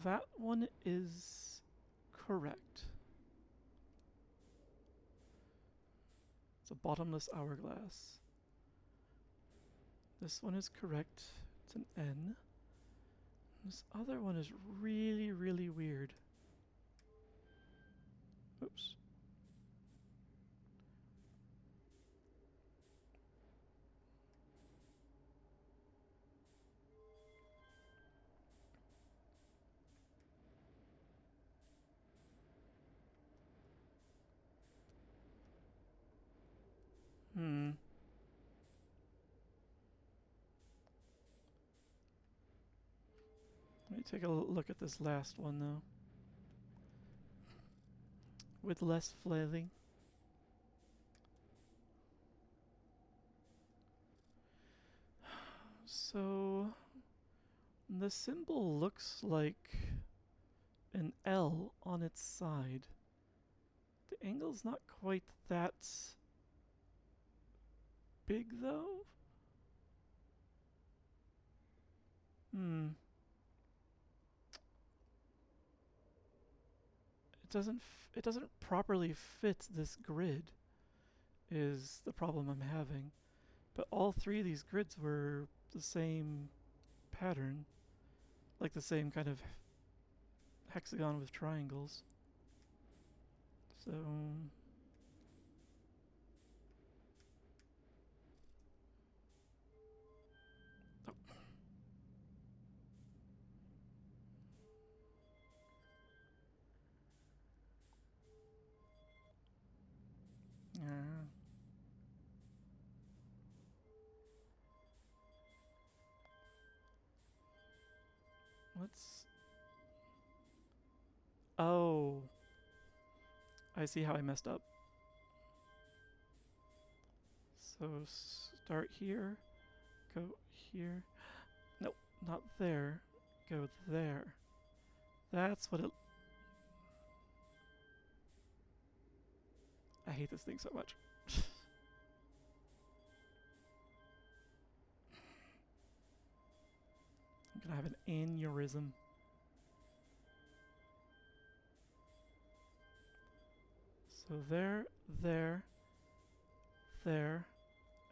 that one is correct. It's a bottomless hourglass. This one is correct. It's an N. This other one is really, really weird. Oops. Let me take a look at this last one though. With less flailing. So the symbol looks like an L on its side. The angle's not quite that big though. It doesn't properly fit this grid is the problem I'm having. But all three of these grids were the same pattern, like the same kind of hexagon with triangles. So oh. Yeah. Let's... Oh. I see how I messed up. So start here, go here. Nope, not there. Go there. That's what it... I hate this thing so much. I'm gonna have an aneurysm. So there, there, there,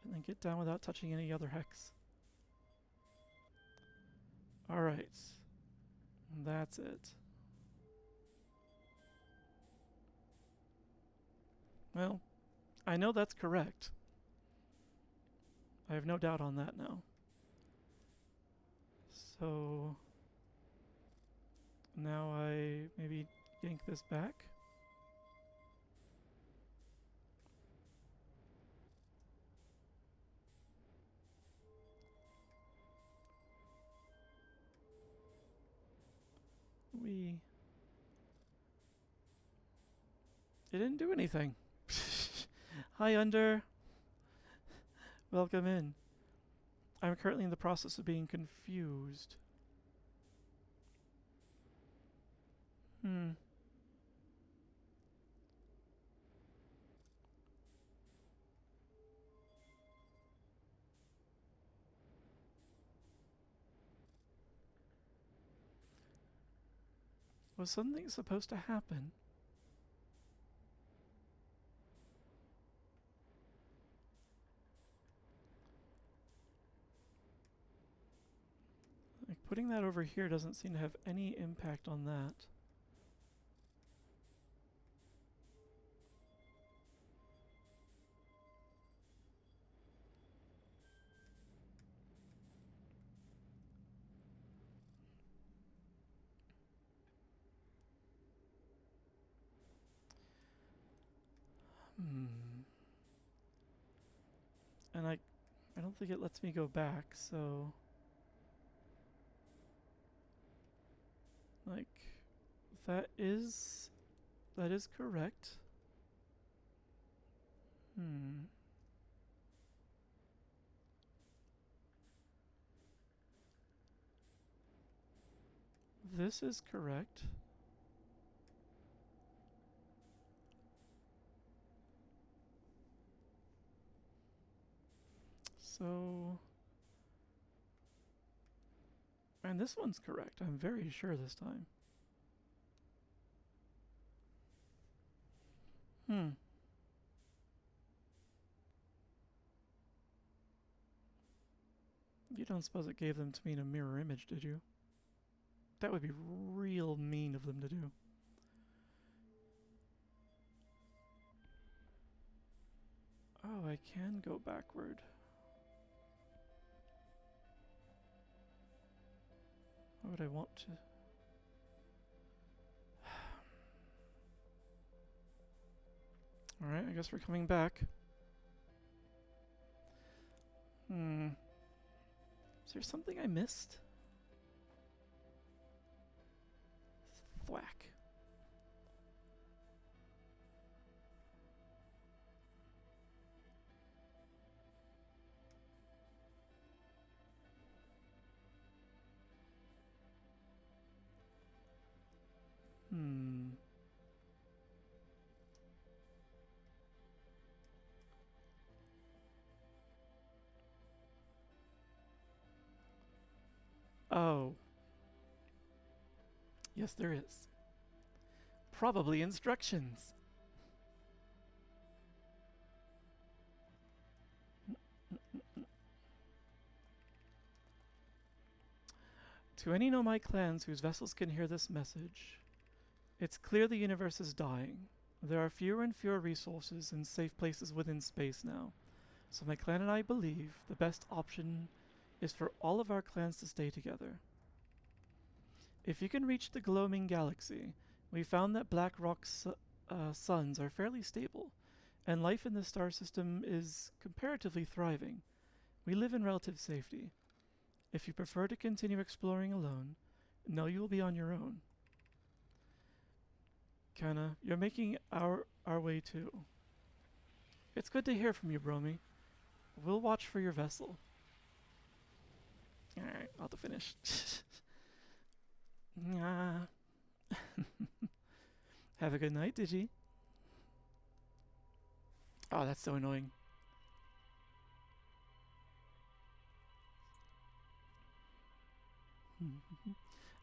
and then get down without touching any other hex. Alright. That's it. Well, I know that's correct. I have no doubt on that now. So now I maybe yank this back. It didn't do anything. Hi, Under. Welcome in. I'm currently in the process of being confused. Was something supposed to happen? Like, putting that over here doesn't seem to have any impact on that. And I don't think it lets me go back, so like that is correct. This is correct. So, and this one's correct. I'm very sure this time. You don't suppose it gave them to me in a mirror image, did you? That would be real mean of them to do. Oh, I can go backward. Why would I want to? Alright, I guess we're coming back. Is there something I missed? Thwack. Oh. Yes, there is. Probably instructions. To any Nomai clans whose vessels can hear this message, it's clear the universe is dying. There are fewer and fewer resources and safe places within space now. So my clan and I believe the best option is for all of our clans to stay together. If you can reach the gloaming galaxy, we found that black rock suns are fairly stable, and life in the star system is comparatively thriving. We live in relative safety. If you prefer to continue exploring alone, know you will be on your own. Kana, you're making our way too. It's good to hear from you, Bromy. We'll watch for your vessel. Alright, I'll have to finish. Have a good night, Digi. Oh, that's so annoying.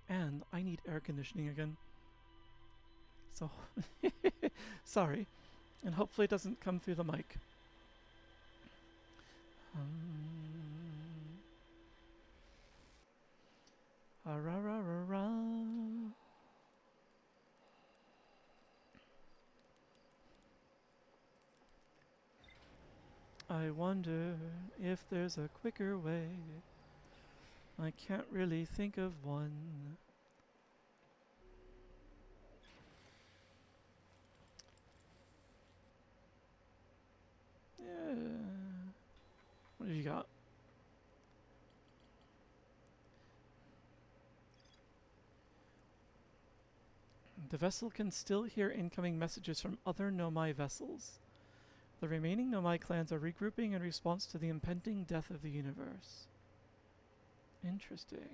And I need air conditioning again. So, sorry. And hopefully it doesn't come through the mic. I wonder if there's a quicker way. I can't really think of one. Yeah. What have you got? The vessel can still hear incoming messages from other Nomai vessels. The remaining Nomai clans are regrouping in response to the impending death of the universe. Interesting.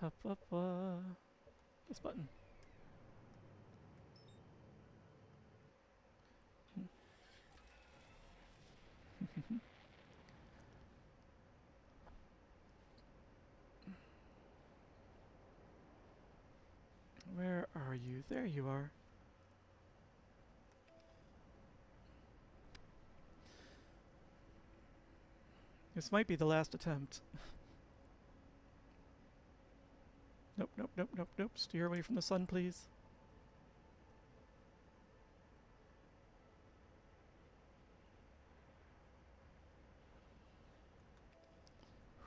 This button. are you? There you are. This might be the last attempt. Nope, nope, nope, nope, nope. Steer away from the sun, please.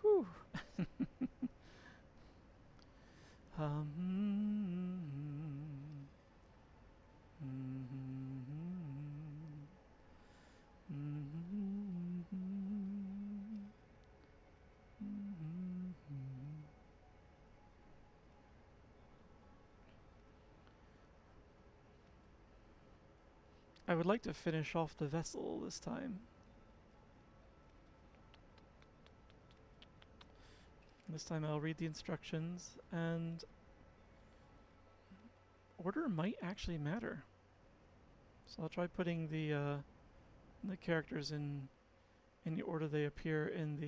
Whew. I would like to finish off the vessel this time. This time I'll read the instructions, and order might actually matter. So I'll try putting the characters in the order they appear in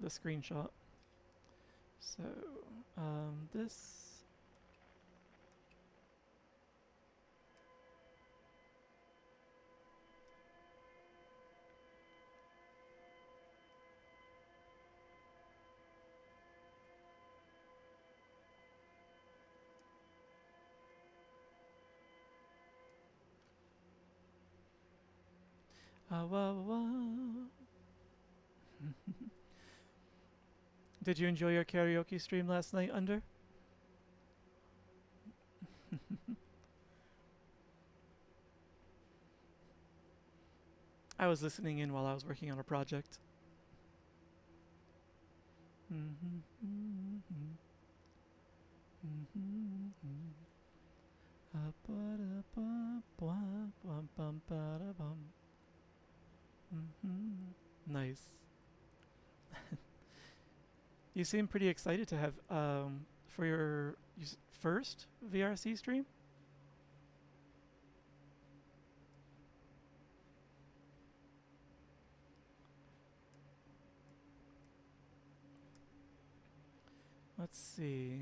the screenshot. So this. Did you enjoy your karaoke stream last night, Under? I was listening in while I was working on a project. Nice. You seem pretty excited to have for your first VRC stream. Let's see.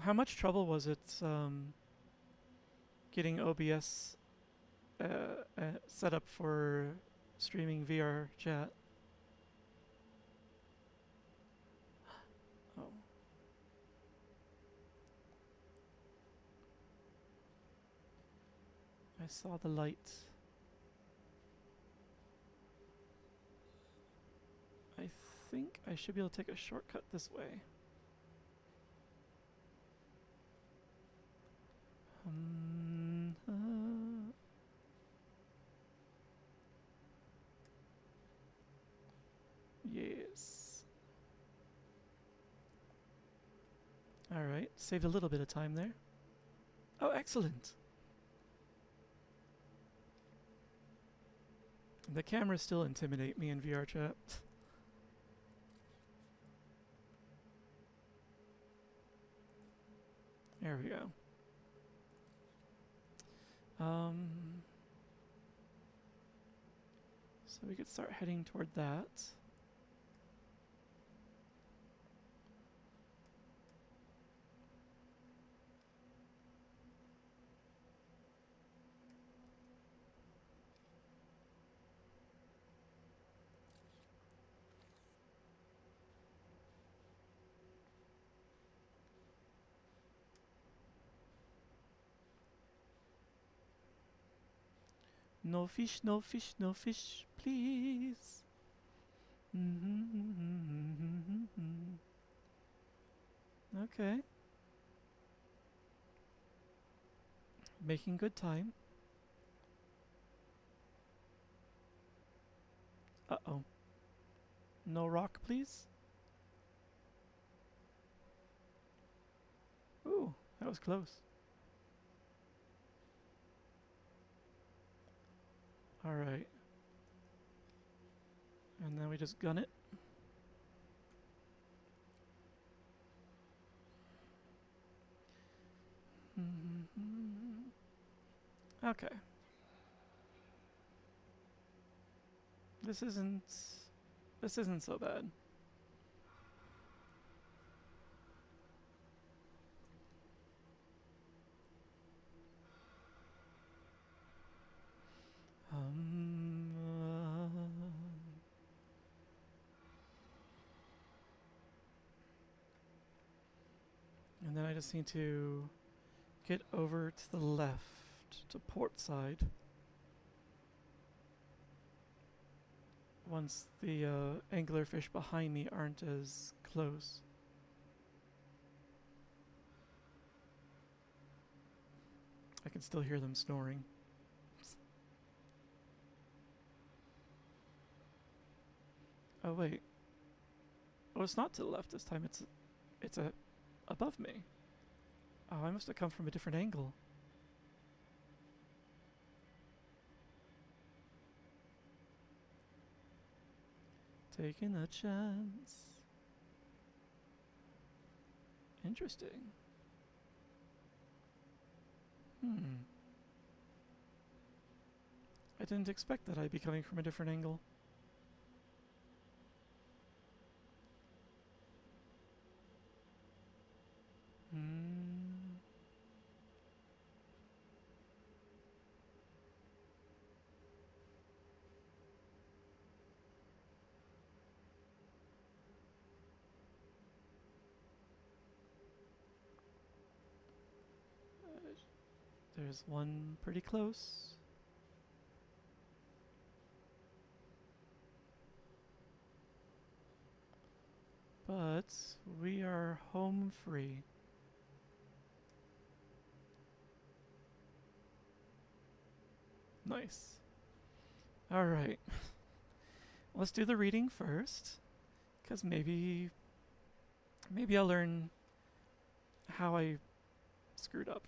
How much trouble was it getting OBS set up for streaming VR chat? Oh. I saw the light. I think I should be able to take a shortcut this way. Yes. Alright, saved a little bit of time there. Oh, excellent. The cameras still intimidate me in VR chat. There we go. So we could start heading toward that. No fish, no fish, no fish, please. Okay. Making good time. Uh-oh. No rock, please. Ooh, That was close. Alright. And then we just gun it. Okay. This isn't so bad. And then I just need to get over to the left to port side. Once the anglerfish behind me aren't as close. I can still hear them snoring. Oh wait. Oh, it's not to the left this time. It's above me. Oh, I must have come from a different angle. Taking a chance. Interesting. I didn't expect that I'd be coming from a different angle. There's one pretty close. But we are home free. Nice. Alright. Let's do the reading first. Because maybe I'll learn how I screwed up.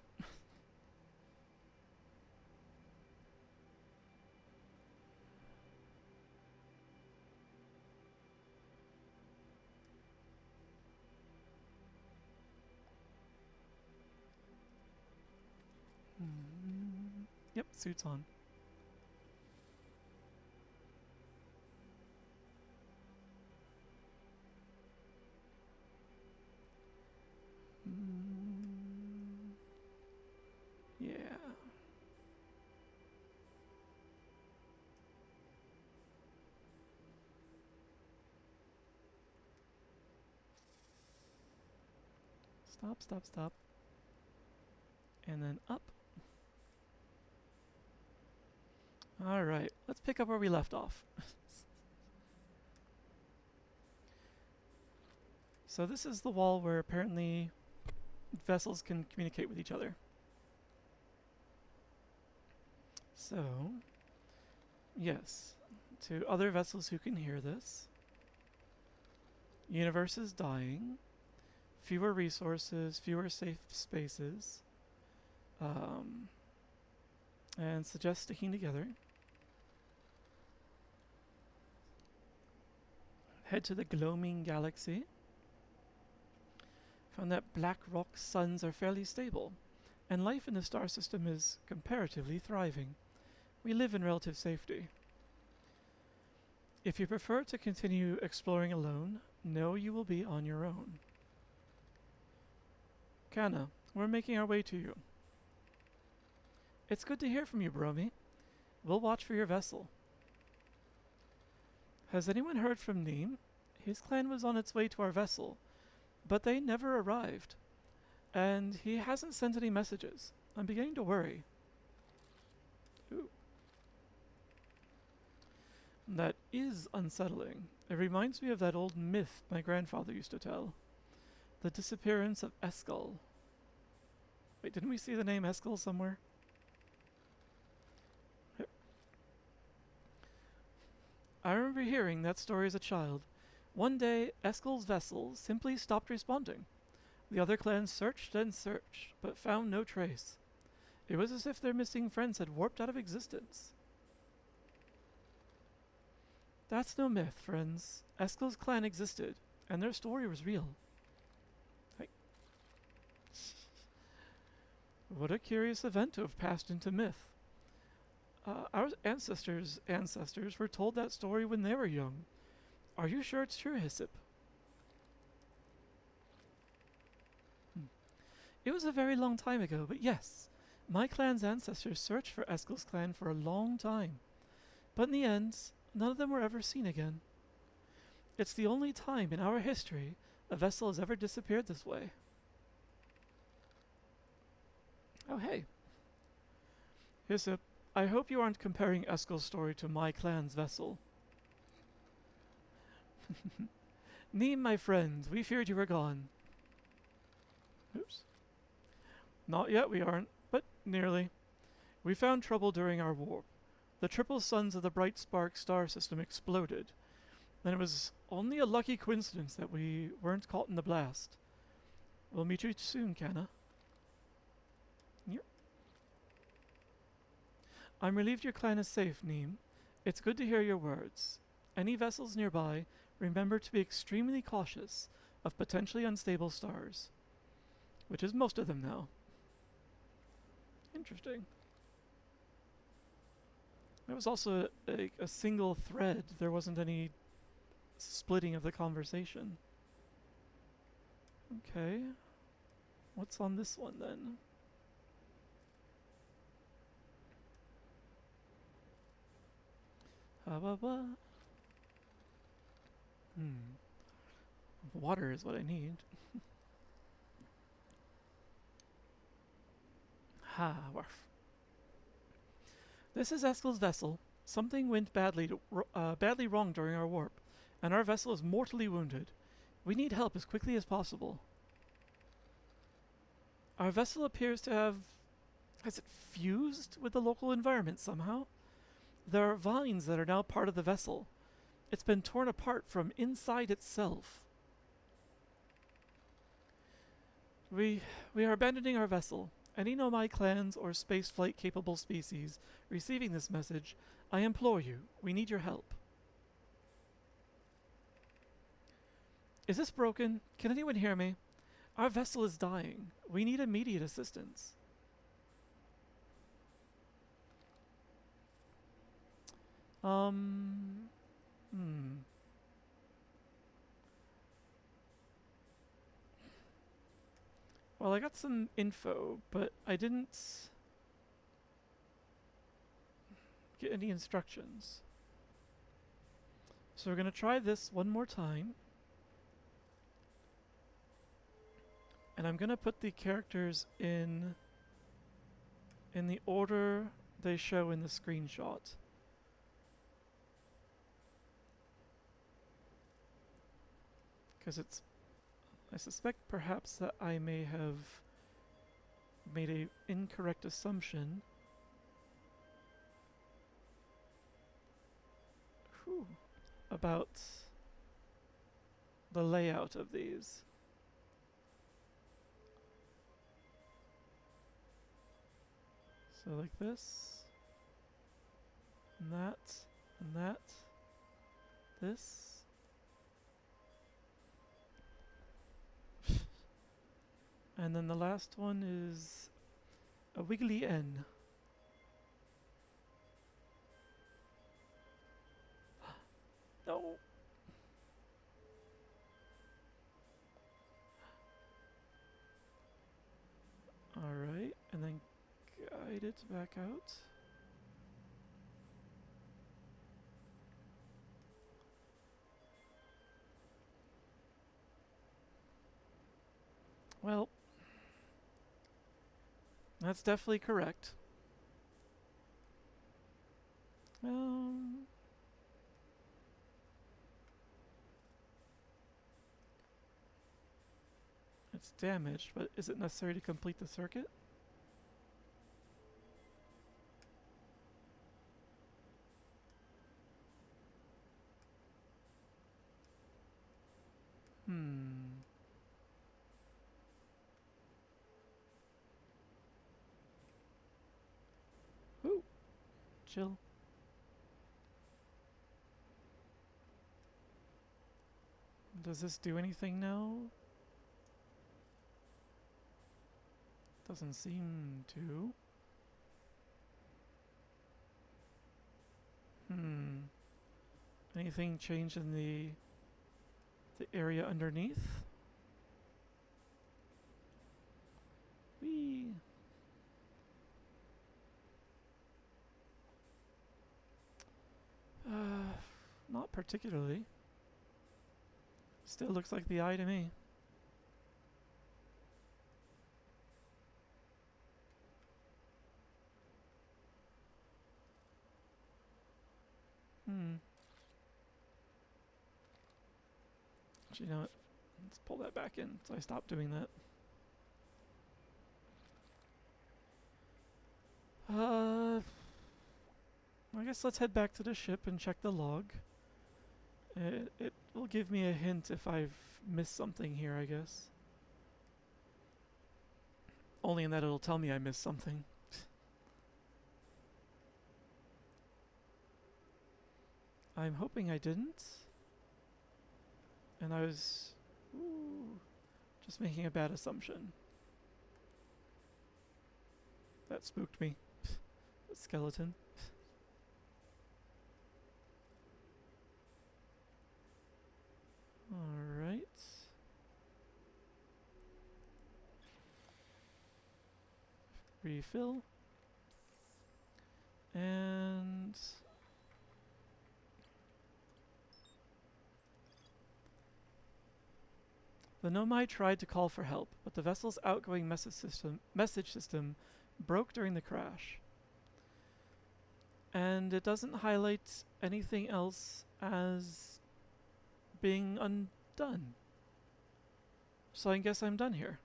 Yep, suit's on. Yeah. Stop, stop, stop. And then up. Alright, let's pick up where we left off. So this is the wall where apparently vessels can communicate with each other. So, yes, to other vessels who can hear this, universe is dying, fewer resources, fewer safe spaces, and suggest sticking together. Head to the gloaming galaxy. Found that black rock suns are fairly stable, and life in the star system is comparatively thriving. We live in relative safety. If you prefer to continue exploring alone, know you will be on your own. Kana, we're making our way to you. It's good to hear from you, Bromi. We'll watch for your vessel. Has anyone heard from Neem? His clan was on its way to our vessel, but they never arrived, and he hasn't sent any messages. I'm beginning to worry. Ooh. That is unsettling. It reminds me of that old myth my grandfather used to tell. The disappearance of Eskel. Wait, didn't we see the name Eskel somewhere? I remember hearing that story as a child. One day, Eskel's vessel simply stopped responding. The other clans searched and searched, but found no trace. It was as if their missing friends had warped out of existence. That's no myth, friends. Eskel's clan existed, and their story was real. Hey. What a curious event to have passed into myth. Our ancestors' ancestors were told that story when they were young. Are you sure it's true, Hyssop? It was a very long time ago, but yes, my clan's ancestors searched for Eskel's clan for a long time. But in the end, none of them were ever seen again. It's the only time in our history a vessel has ever disappeared this way. Oh, hey. Hyssop, I hope you aren't comparing Eskel's story to my clan's vessel. Neem, my friend, we feared you were gone. Oops. Not yet we aren't, but nearly. We found trouble during our warp. The triple suns of the bright spark star system exploded, and it was only a lucky coincidence that we weren't caught in the blast. We'll meet you soon, Canna. Yep. I'm relieved your clan is safe, Neem. It's good to hear your words. Any vessels nearby, remember to be extremely cautious of potentially unstable stars. Which is most of them now. Interesting. It was also a single thread. There wasn't any splitting of the conversation. Okay. What's on this one then? Water is what I need. Warf. This is Eskel's vessel. Something went badly wrong during our warp, and our vessel is mortally wounded. We need help as quickly as possible. Our vessel appears to have... Has it fused with the local environment somehow? There are vines that are now part of the vessel. It's been torn apart from inside itself. We are abandoning our vessel. Any Nomai clans or spaceflight capable species receiving this message, I implore you, we need your help. Is this broken? Can anyone hear me? Our vessel is dying. We need immediate assistance. Well, I got some info, but I didn't get any instructions. So we're going to try this one more time. And I'm going to put the characters in the order they show in the screenshot. Because it's... I suspect perhaps that I may have made an incorrect assumption. About the layout of these. So like this, and that, and that, this. And then the last one is a wiggly N. No. Alright, and then guide it back out. Well, that's definitely correct. It's damaged, but is it necessary to complete the circuit? chill. Does this do anything now? Doesn't seem to. Anything change in the area underneath? Whee! Not particularly. Still looks like the eye to me. Actually, you know what? Let's pull that back in. So I stopped doing that. I guess let's head back to the ship and check the log. It will give me a hint if I've missed something here, I guess. Only in that it'll tell me I missed something. I'm hoping I didn't. And I was just making a bad assumption. That spooked me. A skeleton. Alright. Refill. And the Nomai tried to call for help, but the vessel's outgoing message system broke during the crash. And it doesn't highlight anything else as being undone. So I guess I'm done here.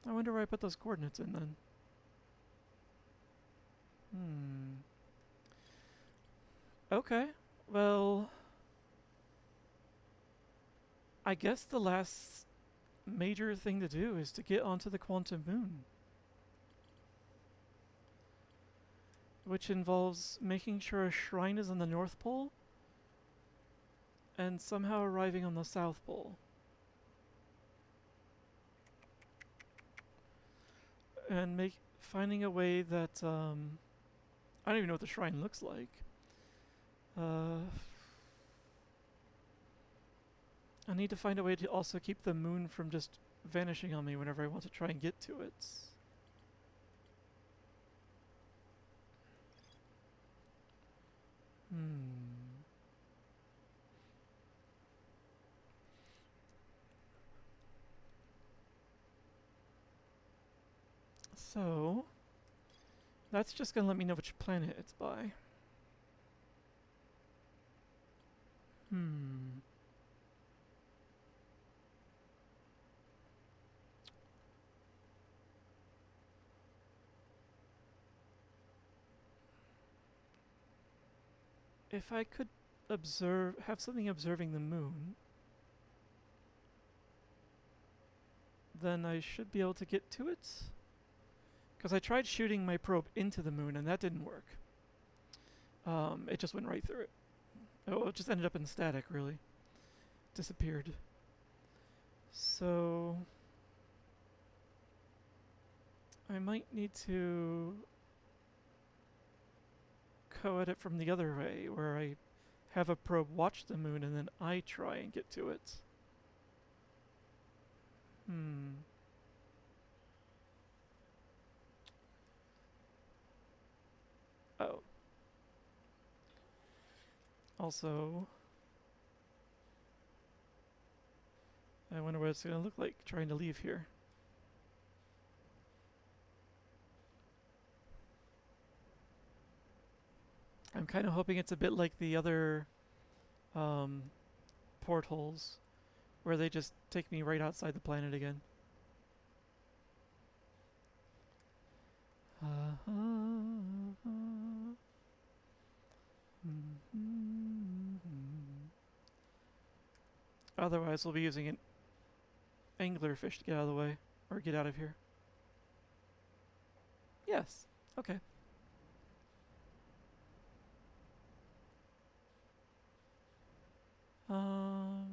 I wonder where I put those coordinates in then. Okay, well, I guess the last major thing to do is to get onto the quantum moon. Which involves making sure a shrine is on the North Pole and somehow arriving on the South Pole. And finding a way that I don't even know what the shrine looks like. I need to find a way to also keep the moon from just vanishing on me whenever I want to try and get to it. So, that's just going to let me know which planet it's by. If I could have something observing the moon, then I should be able to get to it. Because I tried shooting my probe into the moon and that didn't work. It just went right through it. Oh, it just ended up in static, really. Disappeared. So I might need to co-edit from the other way, where I have a probe watch the moon and then I try and get to it. Oh. Also, I wonder what it's going to look like trying to leave here. I'm kind of hoping it's a bit like the other portholes, where they just take me right outside the planet again. Otherwise, we'll be using an anglerfish to get out of the way, or get out of here. Yes. Okay. Um...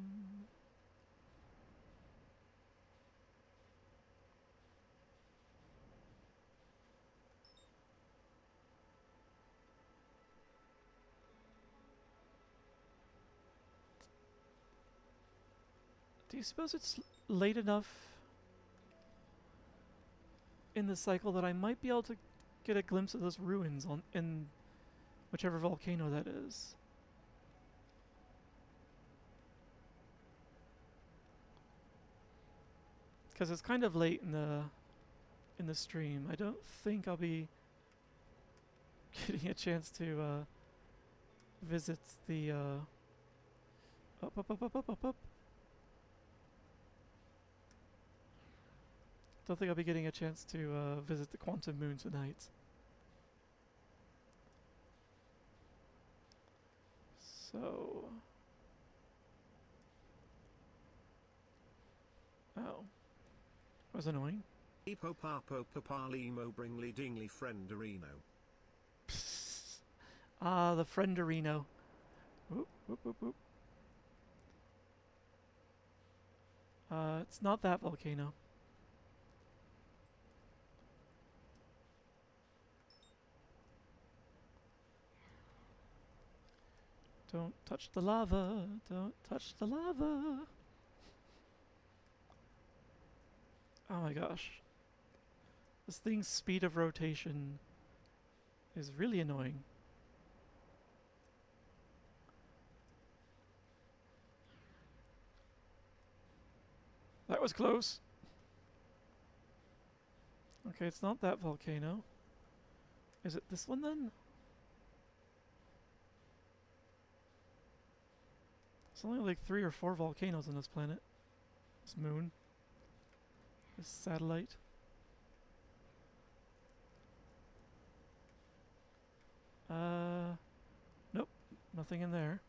Do you suppose it's late enough in the cycle that I might be able to get a glimpse of those ruins on in whichever volcano that is? Because it's kind of late in the stream. I don't think I'll be getting a chance to visit the up. Don't think I'll be getting a chance to visit the quantum moon tonight. So... Oh. That was annoying. Epo papo papalimo bringly dingly frienderino. Ah, the frienderino. Whoop, whoop, whoop, whoop. It's not that volcano. Don't touch the lava. Don't touch the lava. Oh my gosh. This thing's speed of rotation is really annoying. That was close. Okay, it's not that volcano. Is it this one then? There's only like 3 or 4 volcanoes on this planet. This moon. This satellite. Nope. Nothing in there.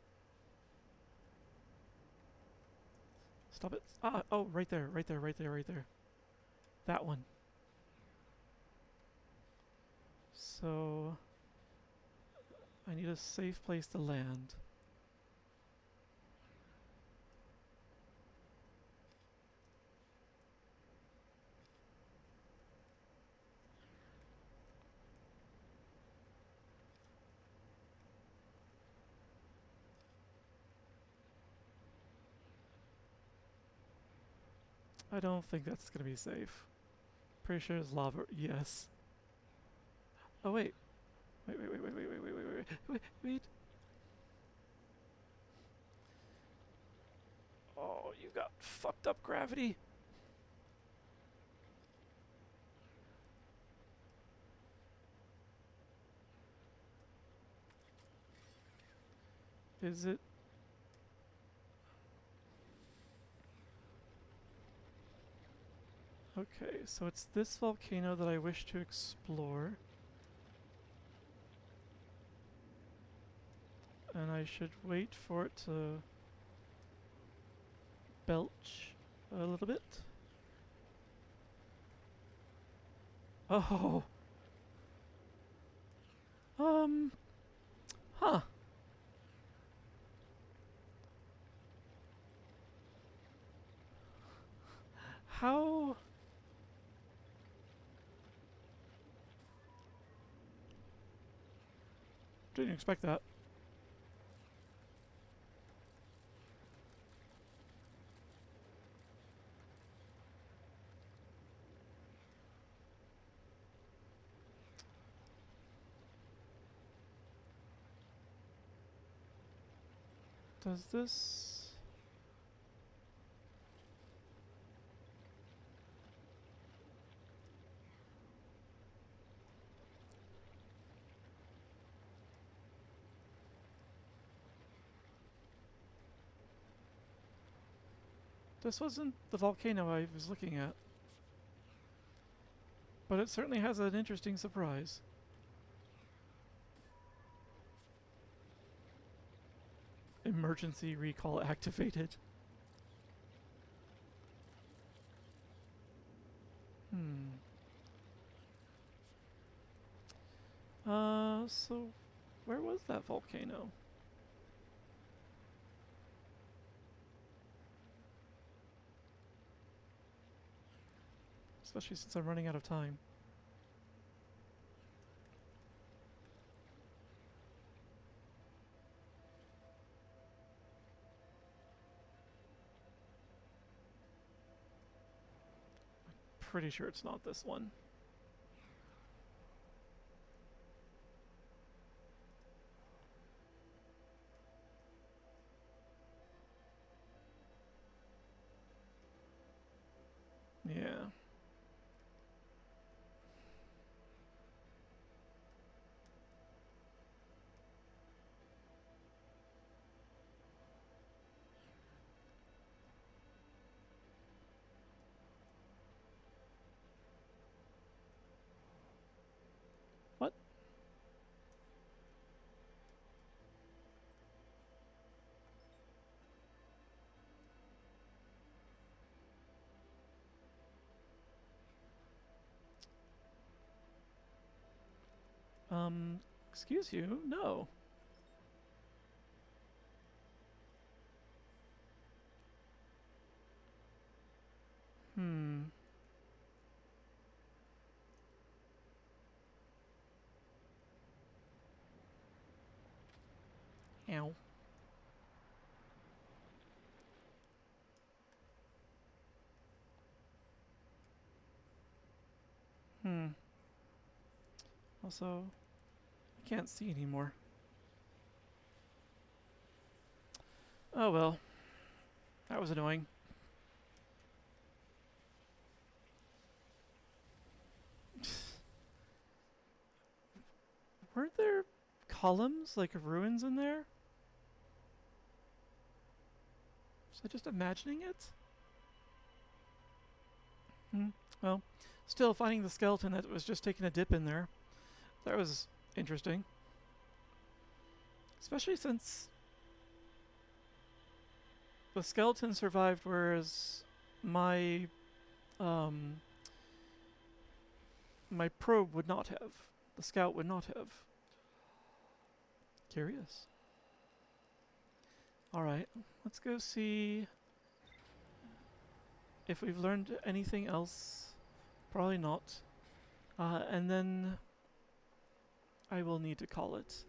Stop it. Ah, oh, right there, right there, right there, right there. That one. So... I need a safe place to land. I don't think that's gonna be safe. Pretty sure it's lava. Yes. Oh wait. Wait. Oh, you got fucked up gravity. Is it? Okay, so it's this volcano that I wish to explore. And I should wait for it to belch a little bit. Oh! Huh. How... Didn't expect that. Does this... This wasn't the volcano I was looking at. But it certainly has an interesting surprise. Emergency recall activated. So where was that volcano? Especially since I'm running out of time. Pretty sure it's not this one. Yeah. What? Excuse you? No. Hmm. Ow. Hmm. Also, I can't see anymore. Oh well. That was annoying. Weren't there columns, like ruins in there? Was I just imagining it? Hmm. Well, still finding the skeleton that was just taking a dip in there. That was interesting. Especially since the skeleton survived, whereas my um, my probe would not have. The scout would not have. Curious. Alright, let's go see if we've learned anything else. Probably not. And then I will need to call it.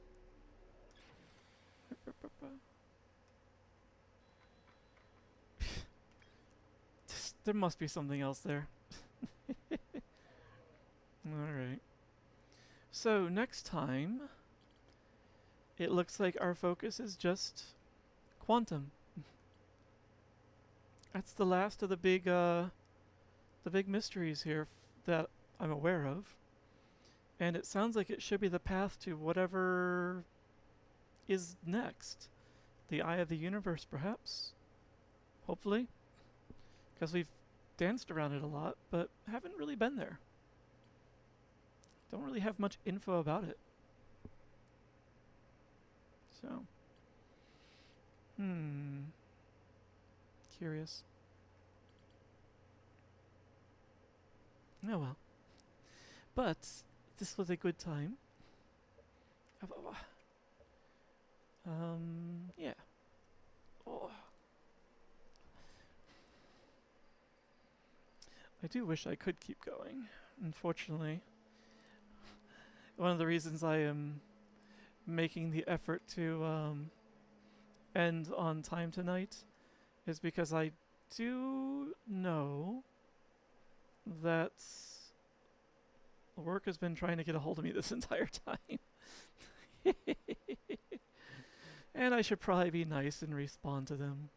There must be something else there. Alright. So, next time, it looks like our focus is just quantum. That's the last of the big mysteries here that I'm aware of. And it sounds like it should be the path to whatever is next. The eye of the universe, perhaps? Hopefully? Because we've danced around it a lot, but haven't really been there. Don't really have much info about it. So. Curious. Oh well. But this was a good time. Yeah. Oh. I do wish I could keep going. Unfortunately, one of the reasons I am making the effort to end on time tonight is because I do know that work has been trying to get a hold of me this entire time. And I should probably be nice and respond to them.